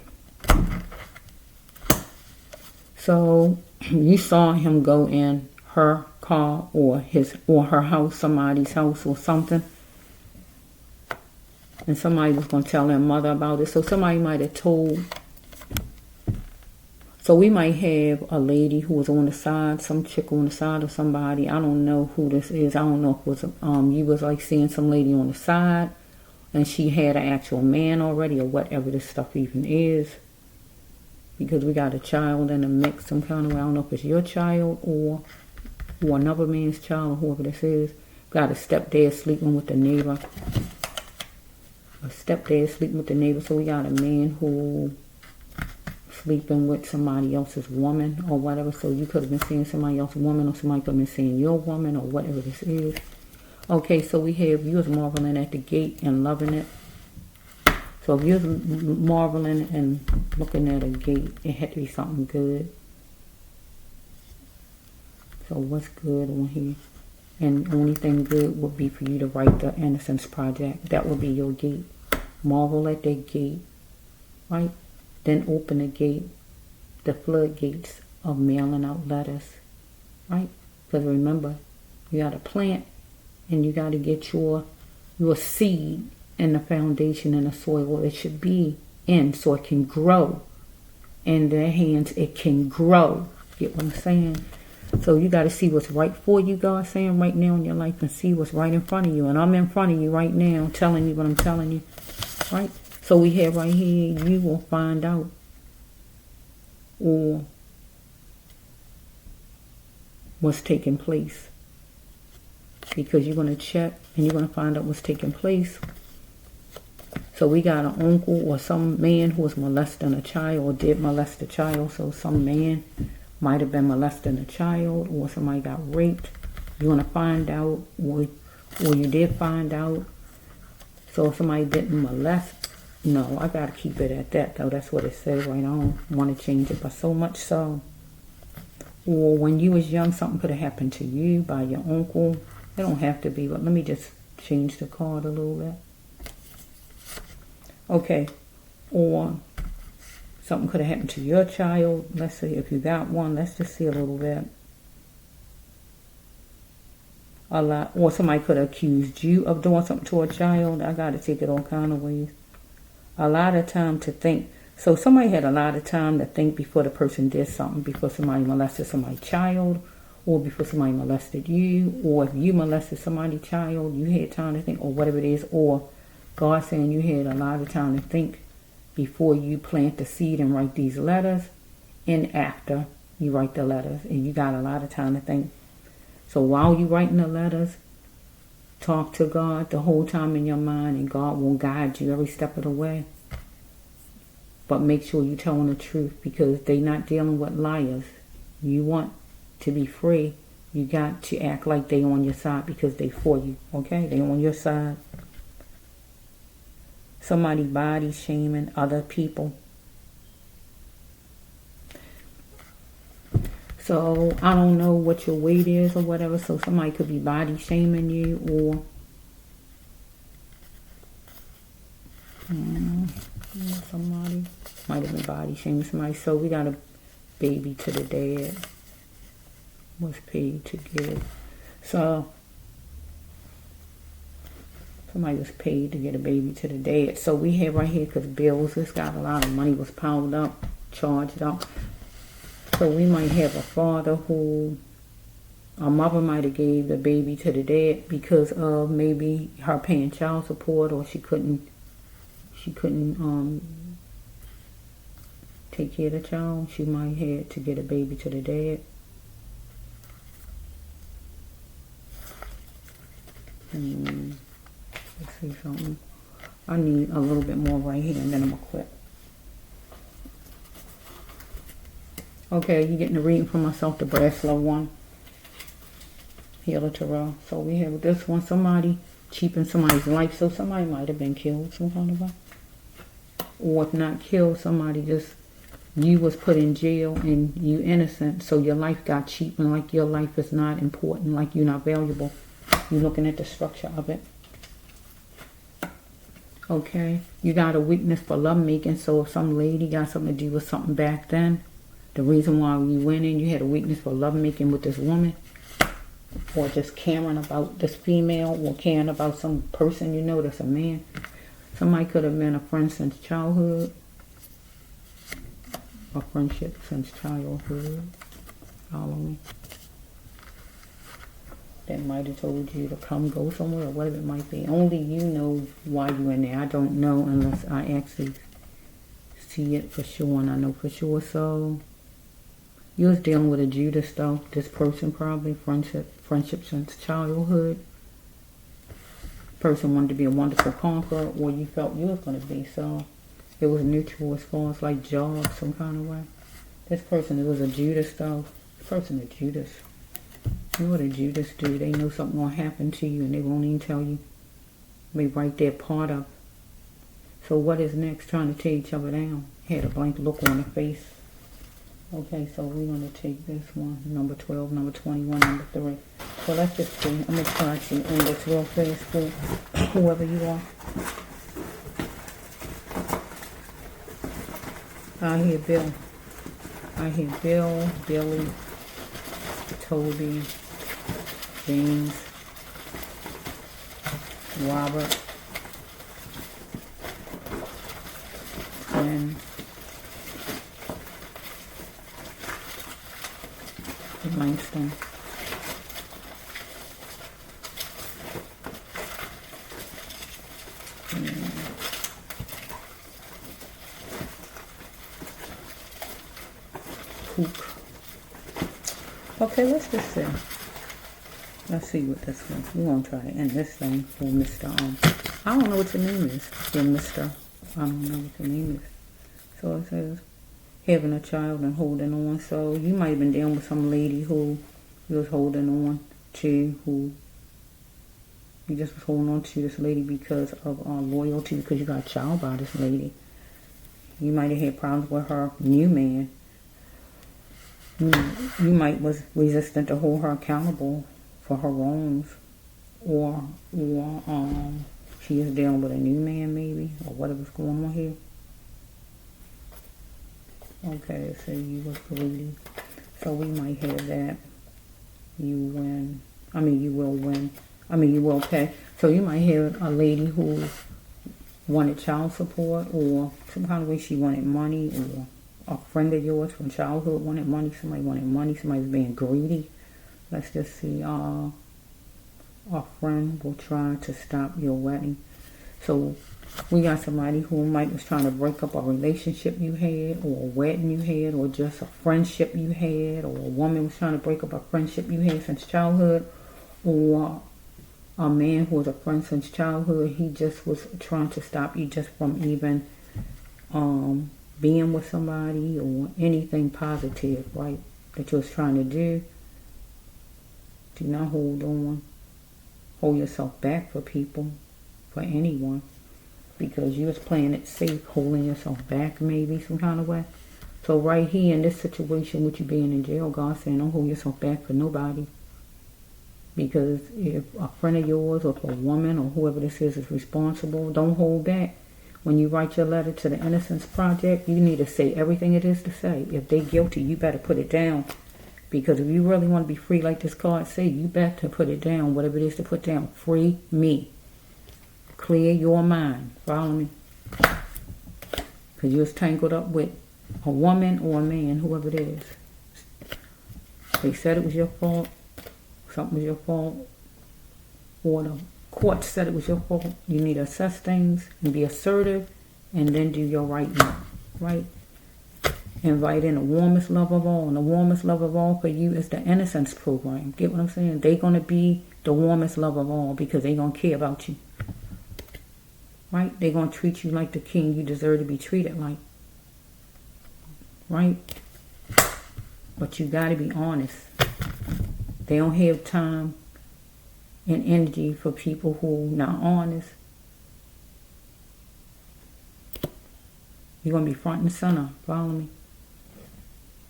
So you saw him go in her car or her house, somebody's house or something. And somebody was going to tell their mother about it. So somebody might have told. So we might have a lady who was on the side, some chick on the side of somebody. I don't know who this is. I don't know if it was you was like seeing some lady on the side and she had an actual man already or whatever this stuff even is. Because we got a child in the mix some kind of way. I don't know if it's your child or another man's child or whoever this is. Got a stepdad sleeping with the neighbor. A stepdad sleeping with the neighbor. So we got a man who sleeping with somebody else's woman or whatever. So you could have been seeing somebody else's woman or somebody could have been seeing your woman or whatever this is. Okay, so we have you was marveling at the gate and loving it. So if you're marveling and looking at a gate, it had to be something good. So what's good on here? And the only thing good would be for you to write the Innocence Project. That would be your gate. Marvel at that gate, right? Then open the gate, the floodgates of mailing out letters, right? Because remember, you got to plant and you got to get your seed in the foundation in the soil it should be in so it can grow. In their hands, it can grow. Get what I'm saying? So you got to see what's right for you, God's saying right now in your life, and see what's right in front of you. And I'm in front of you right now telling you what I'm telling you, right? So we have right here, you will find out or what's taking place. Because you're going to check and you're going to find out what's taking place. So we got an uncle or some man who was molesting a child or did molest a child. So some man might have been molesting a child or somebody got raped. You're going to find out or you did find out. So if somebody didn't molest, no, I got to keep it at that though. That's what it says right on. I want to change it, but so much so. Or when you was young, something could have happened to you by your uncle. It don't have to be, but let me just change the card a little bit. Okay, or something could have happened to your child. Let's see if you got one. Let's just see a little bit. A lot, or somebody could have accused you of doing something to a child. I got to take it all kind of ways. A lot of time to think. So somebody had a lot of time to think before the person did something, before somebody molested somebody's child, or before somebody molested you, or if you molested somebody's child, you had time to think, or whatever it is, or God saying you had a lot of time to think before you plant the seed and write these letters, and after you write the letters, and you got a lot of time to think. So while you're writing the letters, talk to God the whole time in your mind, and God will guide you every step of the way. But make sure you're telling the truth, because they're not dealing with liars. You want to be free, you got to act like they on your side, because they for you, okay? They on your side. Somebody body shaming other people. So I don't know what your weight is or whatever. So somebody could be body shaming you, or somebody might have been body shaming somebody. So we got a baby to the dad. Was paid to get it. So somebody was paid to get a baby to the dad. So we have right here, because bills, this got a lot of money was piled up, charged up. So we might have a father who, a mother might have gave the baby to the dad because of maybe her paying child support, or she couldn't take care of the child. She might have to get a baby to the dad. Let's see something. I need a little bit more right here, and then I'm going to quit. Okay, you're getting a reading for myself, the Brass Love one. Healer Tarot. So we have this one, somebody cheapened somebody's life. So somebody might have been killed some kind of way. Or if not killed, somebody just, you was put in jail and you innocent. So your life got cheapened, like your life is not important, like you're not valuable. You're looking at the structure of it. Okay, you got a weakness for lovemaking. So if some lady got something to do with something back then, the reason why you went in, you had a weakness for lovemaking with this woman, or just caring about this female, or caring about some person you know that's a man. Somebody could have been a friend since childhood, a friendship since childhood. Follow me. That might have told you to come go somewhere, or whatever it might be. Only you know why you're in there. I don't know unless I actually see it for sure, and I know for sure. So you was dealing with a Judas though. This person probably friendship since childhood. Person wanted to be a wonderful conqueror, or you felt you was going to be. So it was neutral as far as like jobs, some kind of way. This person, it was a Judas though. This person is Judas. You know what a Judas do? They know something will happen to you and they won't even tell you. They write their part up. So what is next? Trying to tear each other down. Had a blank look on the face. Okay, so we're going to take this one. Number 12, number 21, number 3. So let's just see. I'm going to try to end this real fast for whoever you are. I hear Bill. I hear Bill, Billy, Toby, James, Robert, and Langston. Cook. Okay, let's just see. Let's see what this one. We're going to try to end this thing for Mr. I don't know what your name is. For Mr. I don't know what your name is. So it says, having a child and holding on. So you might have been dealing with some lady who you was holding on to, who you just was holding on to this lady because of loyalty, because you got a child by this lady. You might have had problems with her new man. You might was resistant to hold her accountable for her wrongs, or she is dealing with a new man maybe, or whatever's going on here. Okay, so you was greedy. So we might have that. You win. I mean, you will win. I mean, you will pay. So you might have a lady who wanted child support, or some kind of way she wanted money, or a friend of yours from childhood wanted money. Somebody wanted money. Somebody was being greedy. Let's just see. A friend will try to stop your wedding. So we got somebody who might was trying to break up a relationship you had, or a wedding you had, or just a friendship you had, or a woman was trying to break up a friendship you had since childhood, or a man who was a friend since childhood. He just was trying to stop you just from even being with somebody, or anything positive, right, that you was trying to do. Do not hold on. Hold yourself back for people, for anyone, because you was playing it safe, holding yourself back maybe some kind of way. So right here in this situation with you being in jail, God saying don't hold yourself back for nobody. Because if a friend of yours, or if a woman, or whoever this is responsible, don't hold back. When you write your letter to the Innocence Project, you need to say everything it is to say. If they're guilty, you better put it down. Because if you really want to be free, like this card say, you better put it down, whatever it is to put down. Free me. Clear your mind. Follow me? Because you was tangled up with a woman or a man, whoever it is. They said it was your fault. Something was your fault. Or the court said it was your fault. You need to assess things and be assertive, and then do your right now. Right? Invite in the warmest love of all. And the warmest love of all for you is the Innocence Program. Get what I'm saying? They're going to be the warmest love of all, because they're going to care about you. Right? They're going to treat you like the king you deserve to be treated like. Right? But you got to be honest. They don't have time and energy for people who not honest. You're going to be front and center. Follow me?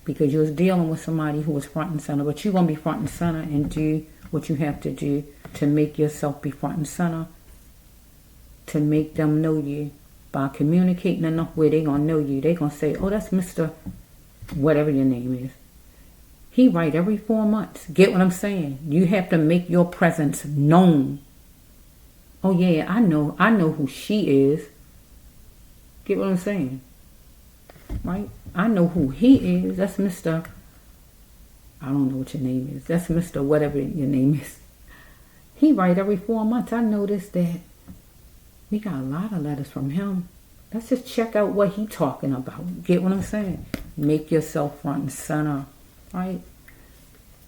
Because you was dealing with somebody who was front and center. But you're going to be front and center and do what you have to do to make yourself be front and center. To make them know you. By communicating enough where they're going to know you. They're going to say, oh, that's Mr. whatever your name is. He write every 4 months. Get what I'm saying? You have to make your presence known. Oh, yeah, I know who she is. Get what I'm saying? Right? I know who he is. That's Mr. I don't know what your name is. That's Mr. whatever your name is. He write every 4 months. I noticed that we got a lot of letters from him. Let's just check out what he talking about. Get what I'm saying? Make yourself front and center. Right?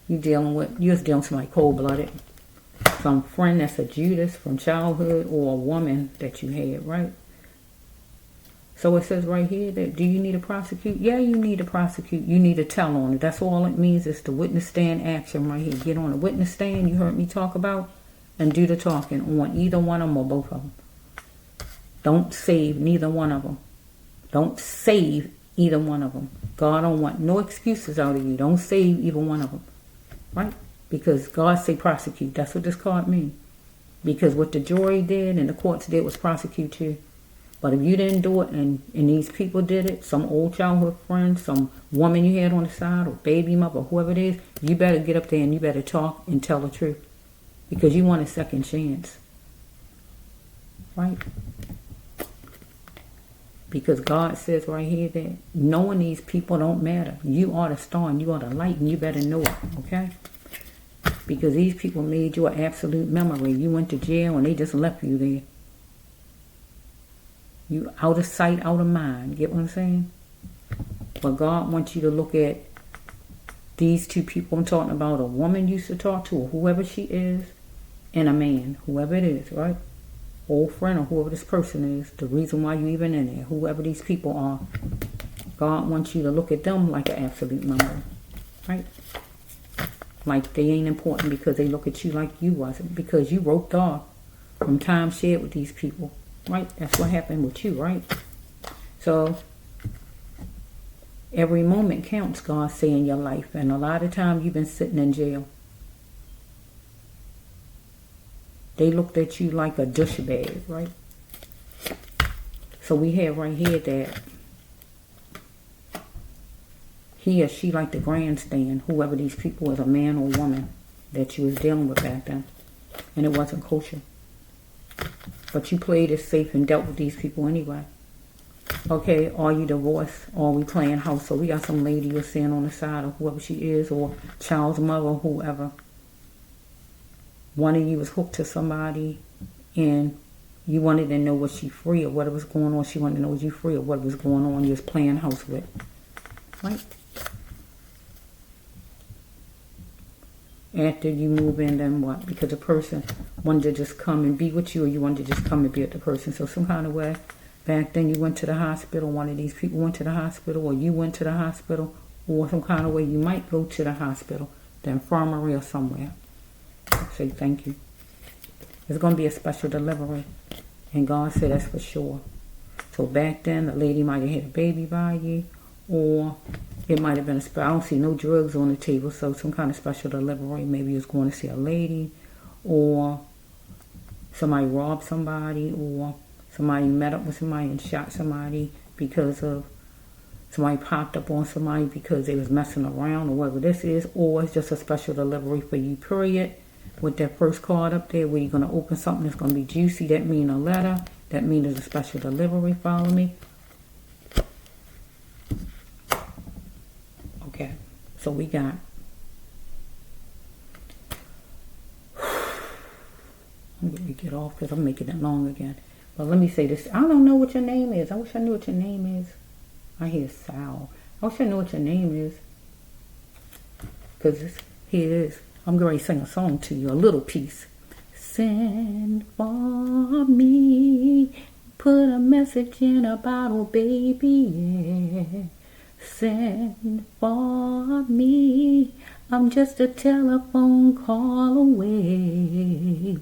You're just dealing with somebody cold-blooded. Some friend that's a Judas from childhood, or a woman that you had, right? So it says right here that, do you need to prosecute? Yeah, you need to prosecute. You need to tell on it. That's all it means, is the witness stand action right here. Get on the witness stand, you heard me talk about, and do the talking on either one of them or both of them. Don't save neither one of them. Don't save either one of them. God don't want no excuses out of you. Don't save either one of them. Right? Because God say prosecute. That's what this card means. Because what the jury did and the courts did was prosecute you. But if you didn't do it and these people did it, some old childhood friend, some woman you had on the side, or baby mother, or whoever it is, you better get up there and you better talk and tell the truth. Because you want a second chance. Right? Because God says right here that knowing these people don't matter. You are the star and you are the light, and you better know it. Okay? Because these people made you an absolute memory. You went to jail and they just left you there. You out of sight, out of mind. Get what I'm saying? But God wants you to look at these two people I'm talking about. A woman you used to talk to, or whoever she is, and a man, whoever it is, right? Old friend, or whoever this person is. The reason why you even in there. Whoever these people are. God wants you to look at them like an absolute memory. Right? Like they ain't important because they look at you like you wasn't. Because you roped off from time shared with these people. Right? That's what happened with you, right? So, every moment counts, God say, in your life. And a lot of times you've been sitting in jail. They looked at you like a douchebag, right? So we have right here that he or she like the grandstand, whoever these people was, a man or woman that you was dealing with back then. And it wasn't kosher. But you played it safe and dealt with these people anyway. Okay, are you divorced? Or are we playing house? So we got some lady you're seeing on the side, or whoever she is, or child's mother, or whoever. One of you was hooked to somebody, and you wanted to know was she free or what was going on. She wanted to know was you free or what was going on. You was playing house with. Right? After you move in, then what? Because the person wanted to just come and be with you, or you wanted to just come and be with the person. So some kind of way, back then you went to the hospital, one of these people went to the hospital, or you went to the hospital, or some kind of way you might go to the hospital, the infirmary or somewhere. Say thank you. There's going to be a special delivery. And God said that's for sure. So back then, the lady might have had a baby by you, or it might have been I don't see no drugs on the table, so some kind of special delivery. Maybe you was going to see a lady, or somebody robbed somebody, or somebody met up with somebody and shot somebody because of somebody popped up on somebody because they was messing around, or whatever this is, or it's just a special delivery for you, period. With that first card up there, where you're going to open something that's going to be juicy, that means a letter, that means it's a special delivery, follow me? Okay, so we got, I'm going to get off because I'm making it long again. But let me say this, I don't know what your name is. I wish I knew what your name is. I hear Sal. I wish I knew what your name is. Because here it is. I'm going to sing a song to you, a little piece. Send for me, put a message in a bottle, baby, yeah. Send for me, I'm just a telephone call away.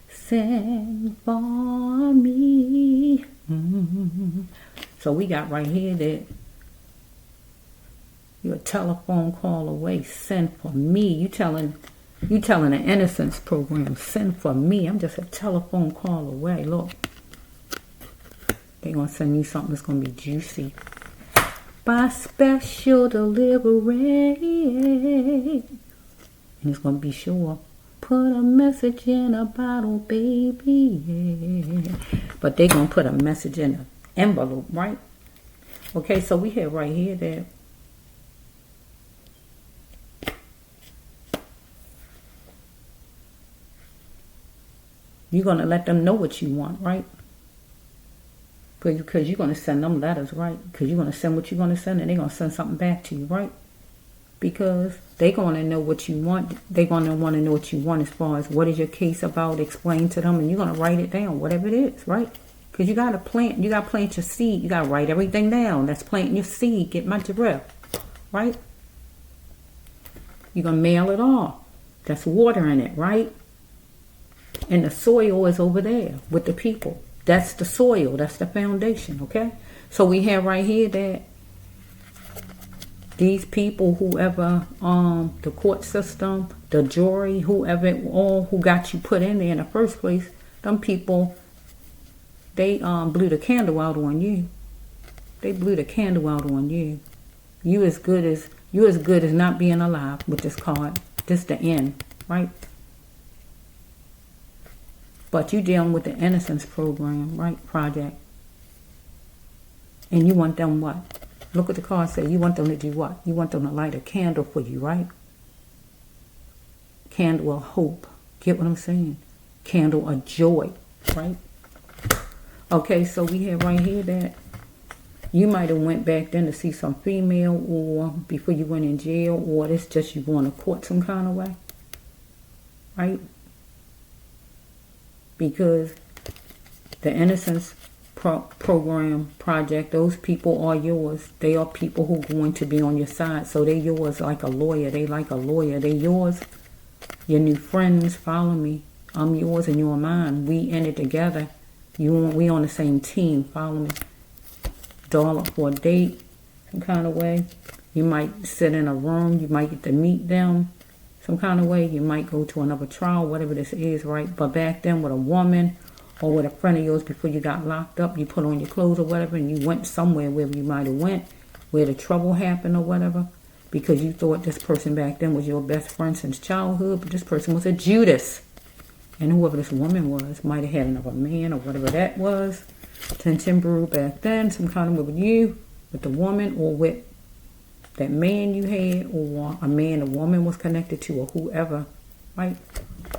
Send for me. So we got right here that you're a telephone call away. Send for me. You telling the Innocence program, send for me. I'm just a telephone call away. Look. They're going to send you something that's going to be juicy. By special delivery. And it's going to be sure. Put a message in a bottle, baby. Yeah. But they're going to put a message in an envelope, right? Okay, so we have right here that you're going to let them know what you want, right? Because you're going to send them letters, right? Because you're going to send what you're going to send, and they're going to send something back to you, right? Because they're going to know what you want. They're going to want to know what you want as far as what is your case about, explain to them, and you're going to write it down, whatever it is, right? Because you got to plant your seed. You got to write everything down. That's planting your seed. Get my drift, right? You're going to mail it off. That's watering it, right? And the soil is over there with the people. That's the soil. That's the foundation, okay? So we have right here that these people, whoever, the court system, the jury, whoever, all who got you put in there in the first place, them people, they blew the candle out on you. They blew the candle out on you. You as good as not being alive with this card. This the end, right? But you dealing with the Innocence program, right? Project. And you want them what? Look what the card say. You want them to do what? You want them to light a candle for you, right? Candle of hope. Get what I'm saying? Candle of joy, right? Okay, so we have right here that you might have went back then to see some female, or before you went in jail, or it's just you going to court some kind of way, right? Because the Innocence program project, those people are yours. They are people who are going to be on your side. So they're yours like a lawyer. They like a lawyer. They're yours. Your new friends, follow me. I'm yours and you're mine. We in it together. We on the same team. Follow me. Dollar for a date, some kind of way. You might sit in a room. You might get to meet them some kind of way. You might go to another trial, whatever this is, right? But back then with a woman or with a friend of yours before you got locked up, you put on your clothes or whatever, and you went somewhere where you might have went, where the trouble happened or whatever, because you thought this person back then was your best friend since childhood, but this person was a Judas. And whoever this woman was might have had another man or whatever that was. Tension brew back then, some kind of way with you, with the woman, or with that man you had, or a man a woman was connected to, or whoever, right?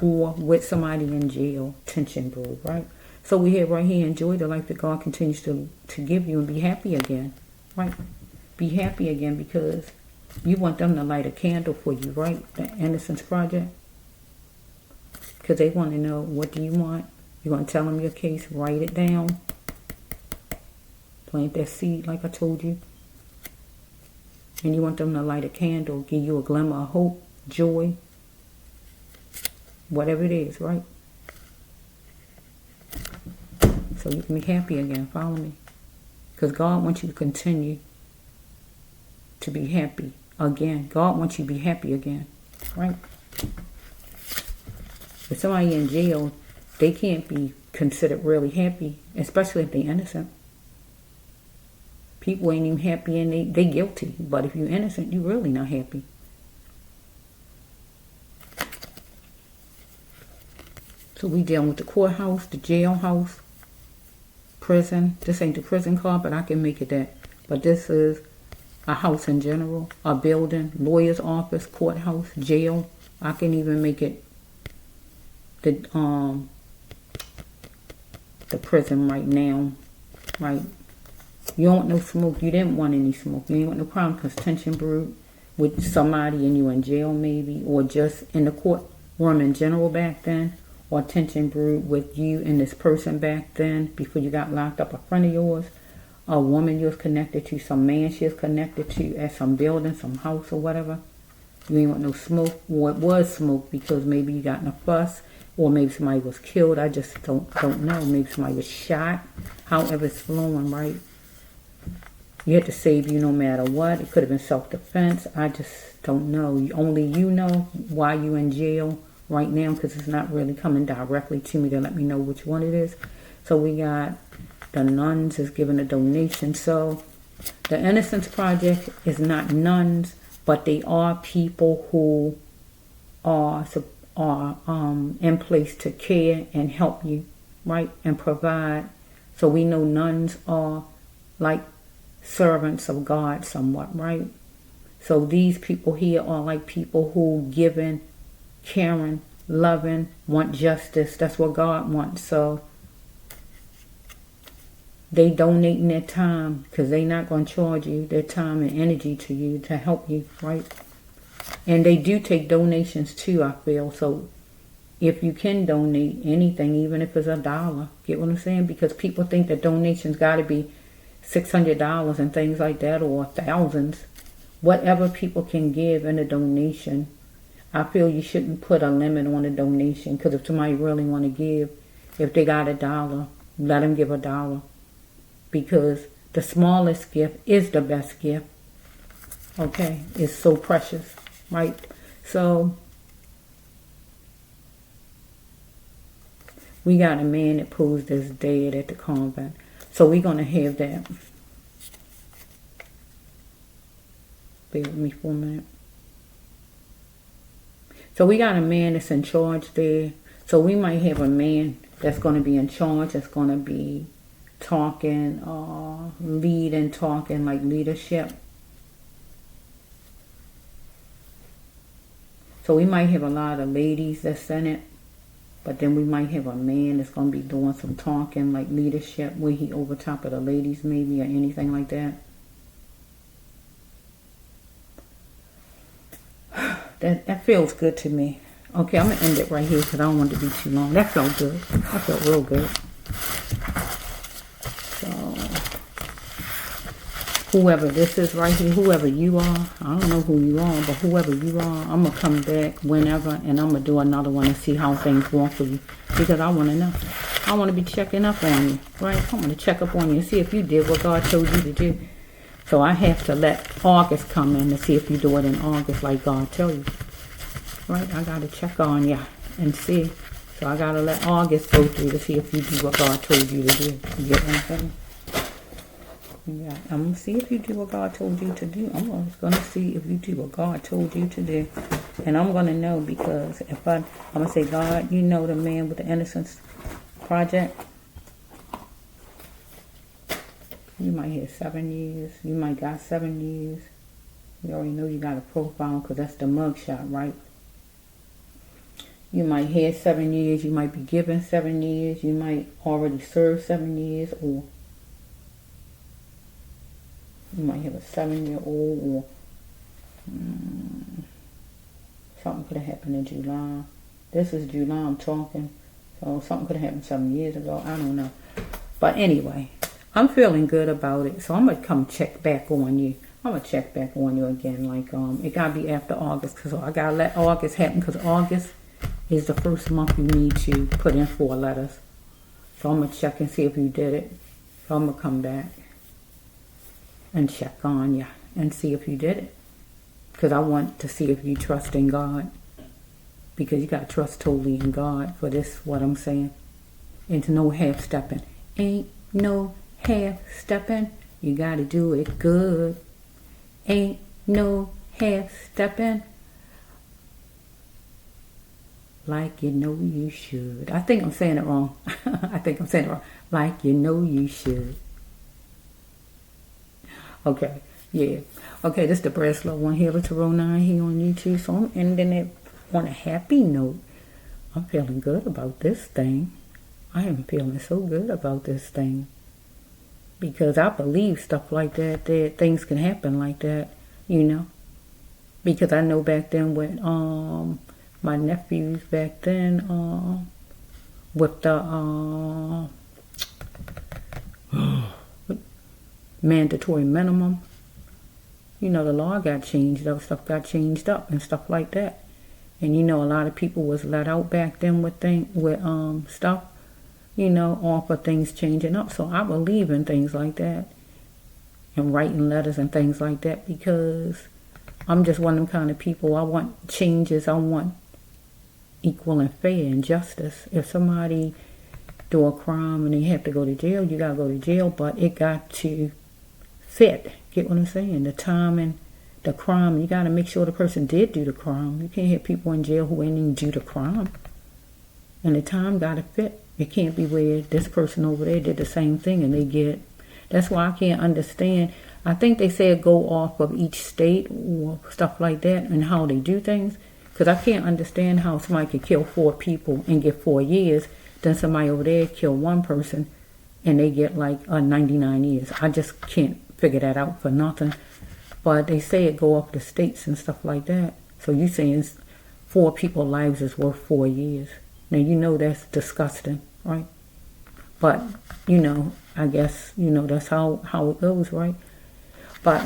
Or with somebody in jail, tension brew, right? So we have right here, enjoy the life that God continues to give you, and be happy again, right? Be happy again, because you want them to light a candle for you, right? The Innocence Project. Because they want to know, what do you want? You're going to tell them your case, write it down. Plant that seed like I told you. And you want them to light a candle, give you a glimmer of hope, joy, whatever it is, right? So you can be happy again. Follow me. Because God wants you to continue to be happy again. God wants you to be happy again, right? If somebody in jail, they can't be considered really happy, especially if they're innocent. People ain't even happy and they guilty. But if you're innocent, you're really not happy. So we dealing with the courthouse, the jailhouse, prison. This ain't the prison card, but I can make it that. But this is a house in general, a building, lawyer's office, courthouse, jail. I can even make it the prison right now, right? You don't want no smoke. You didn't want any smoke. You ain't want no problem, because tension brewed with somebody and you in jail maybe, or just in the courtroom in general back then, or tension brewed with you and this person back then before you got locked up, a friend of yours, a woman you was connected to, some man she was connected to at some building, some house or whatever. You ain't want no smoke, or it was smoke because maybe you got in a fuss, or maybe somebody was killed. I just don't know. Maybe somebody was shot. However it's flowing, right? You had to save you no matter what. It could have been self-defense. I just don't know. Only you know why you in jail right now, because it's not really coming directly to me to let me know which one it is. So we got the nuns is giving a donation. So the Innocence Project is not nuns, but they are people who are in place to care and help you, right, and provide. So we know nuns are like servants of God somewhat, right? So these people here are like people who giving, caring, loving, want justice. That's what God wants. So they donating their time, because they not going to charge you their time and energy to you to help you, right? And they do take donations too, I feel. So if you can donate anything, even if it's $1, get what I'm saying? Because people think that donations got to be $600 and things like that, or thousands. Whatever people can give in a donation, I feel you shouldn't put a limit on a donation. Because if somebody really want to give, if they got $1, let them give $1. Because the smallest gift is the best gift. Okay? It's so precious, right? So we got a man that posed as dead at the convent. So we're going to have that. Bear with me for a minute. So we got a man that's in charge there. So we might have a man that's going to be in charge, that's going to be talking, leading, talking like leadership. So we might have a lot of ladies that's in it. But then we might have a man that's going to be doing some talking like leadership, where he over top of the ladies maybe, or anything like that. That feels good to me. Okay, I'm going to end it right here because I don't want it to be too long. That felt good. That felt real good. So, whoever this is right here, whoever you are, I don't know who you are, but whoever you are, I'm going to come back whenever, and I'm going to do another one and see how things walk for you. Because I want to know. I want to be checking up on you, right? I want to check up on you and see if you did what God told you to do. So I have to let August come in to see if you do it in August like God tell you. Right? I got to check on you and see. So I got to let August go through to see if you do what God told you to do. You get what I'm saying? Yeah, I'm going to see if you do what God told you to do. I'm going to see if you do what God told you to do. And I'm going to know, because if I'm going to say, God, you know the man with the Innocence Project. You might have 7 years. You might got 7 years. You already know you got a profile, because that's the mugshot, right? You might have 7 years. You might be given 7 years. You might already serve 7 years, or you might have a 7-year-old, or something could have happened in July. This is July I'm talking. So something could have happened 7 years ago. I don't know. But anyway, I'm feeling good about it. So I'm going to come check back on you. I'm going to check back on you again. Like, it got to be after August. Because I got to let August happen. Because August is the first month you need to put in 4 letters. So I'm going to check and see if you did it. So I'm going to come back and check on you and see if you did it. Because I want to see if you trust in God. Because you got to trust totally in God for this, what I'm saying. It's no half-stepping. Ain't no half-stepping. You got to do it good. Ain't no half-stepping. Like you know you should. I think I'm saying it wrong. Like you know you should. Okay, yeah. Okay, this is the Breslow One Healer Tarot 9 here on YouTube. So I'm ending it on a happy note. I'm feeling good about this thing. I am feeling so good about this thing. Because I believe stuff like that things can happen like that, you know. Because I know back then when my nephews back then with the mandatory minimum, you know, the law got changed up, stuff got changed up and stuff like that. And you know, a lot of people was let out back then with stuff, you know, all for things changing up. So I believe in things like that and writing letters and things like that, because I'm just one of them kind of people. I want changes. I want equal and fair and justice. If somebody do a crime and they have to go to jail, you gotta go to jail, but it got to fit. Get what I'm saying? The time and the crime, you gotta make sure the person did do the crime. You can't have people in jail who ain't even do the crime. And the time gotta fit. It can't be where this person over there did the same thing and they get. That's why I can't understand. I think they said go off of each state or stuff like that and how they do things. Because I can't understand how somebody could kill 4 people and get 4 years, then somebody over there kill 1 person and they get like 99 years. I just can't figure that out for nothing. But they say it go off the states and stuff like that. So you saying 4 people's lives is worth 4 years. Now you know that's disgusting, right? But, you know, I guess, you know, that's how it goes, right? But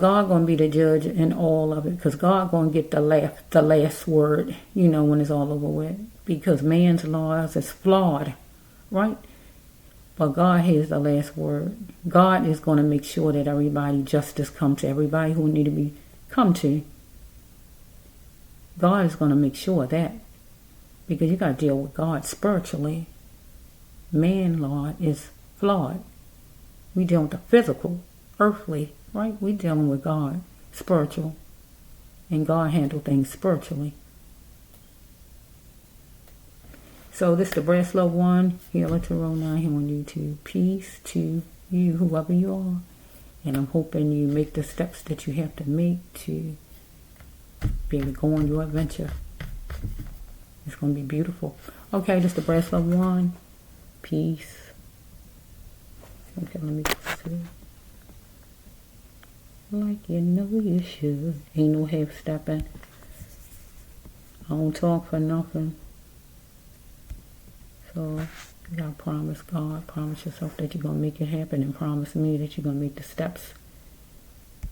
God gonna be the judge in all of it, because God gonna get the last word, you know, when it's all over with. Because man's laws is flawed, right? But God has the last word. God is gonna make sure that justice comes to everybody who need to be come to. God is gonna make sure of that, because you gotta deal with God spiritually. Man law is flawed. We deal with the physical, earthly, right? We dealing with God, spiritual. And God handle things spiritually. So this is the Brass Love 1, Healer Tarot 9 here on YouTube. Peace to you, whoever you are. And I'm hoping you make the steps that you have to make to be able to go on your adventure. It's going to be beautiful. Okay, this is the Brass Love 1. Peace. Okay, let me see. Like you know you should. Ain't no half stepping. I don't talk for nothing. So you gotta promise God, promise yourself that you're gonna make it happen, and promise me that you're gonna make the steps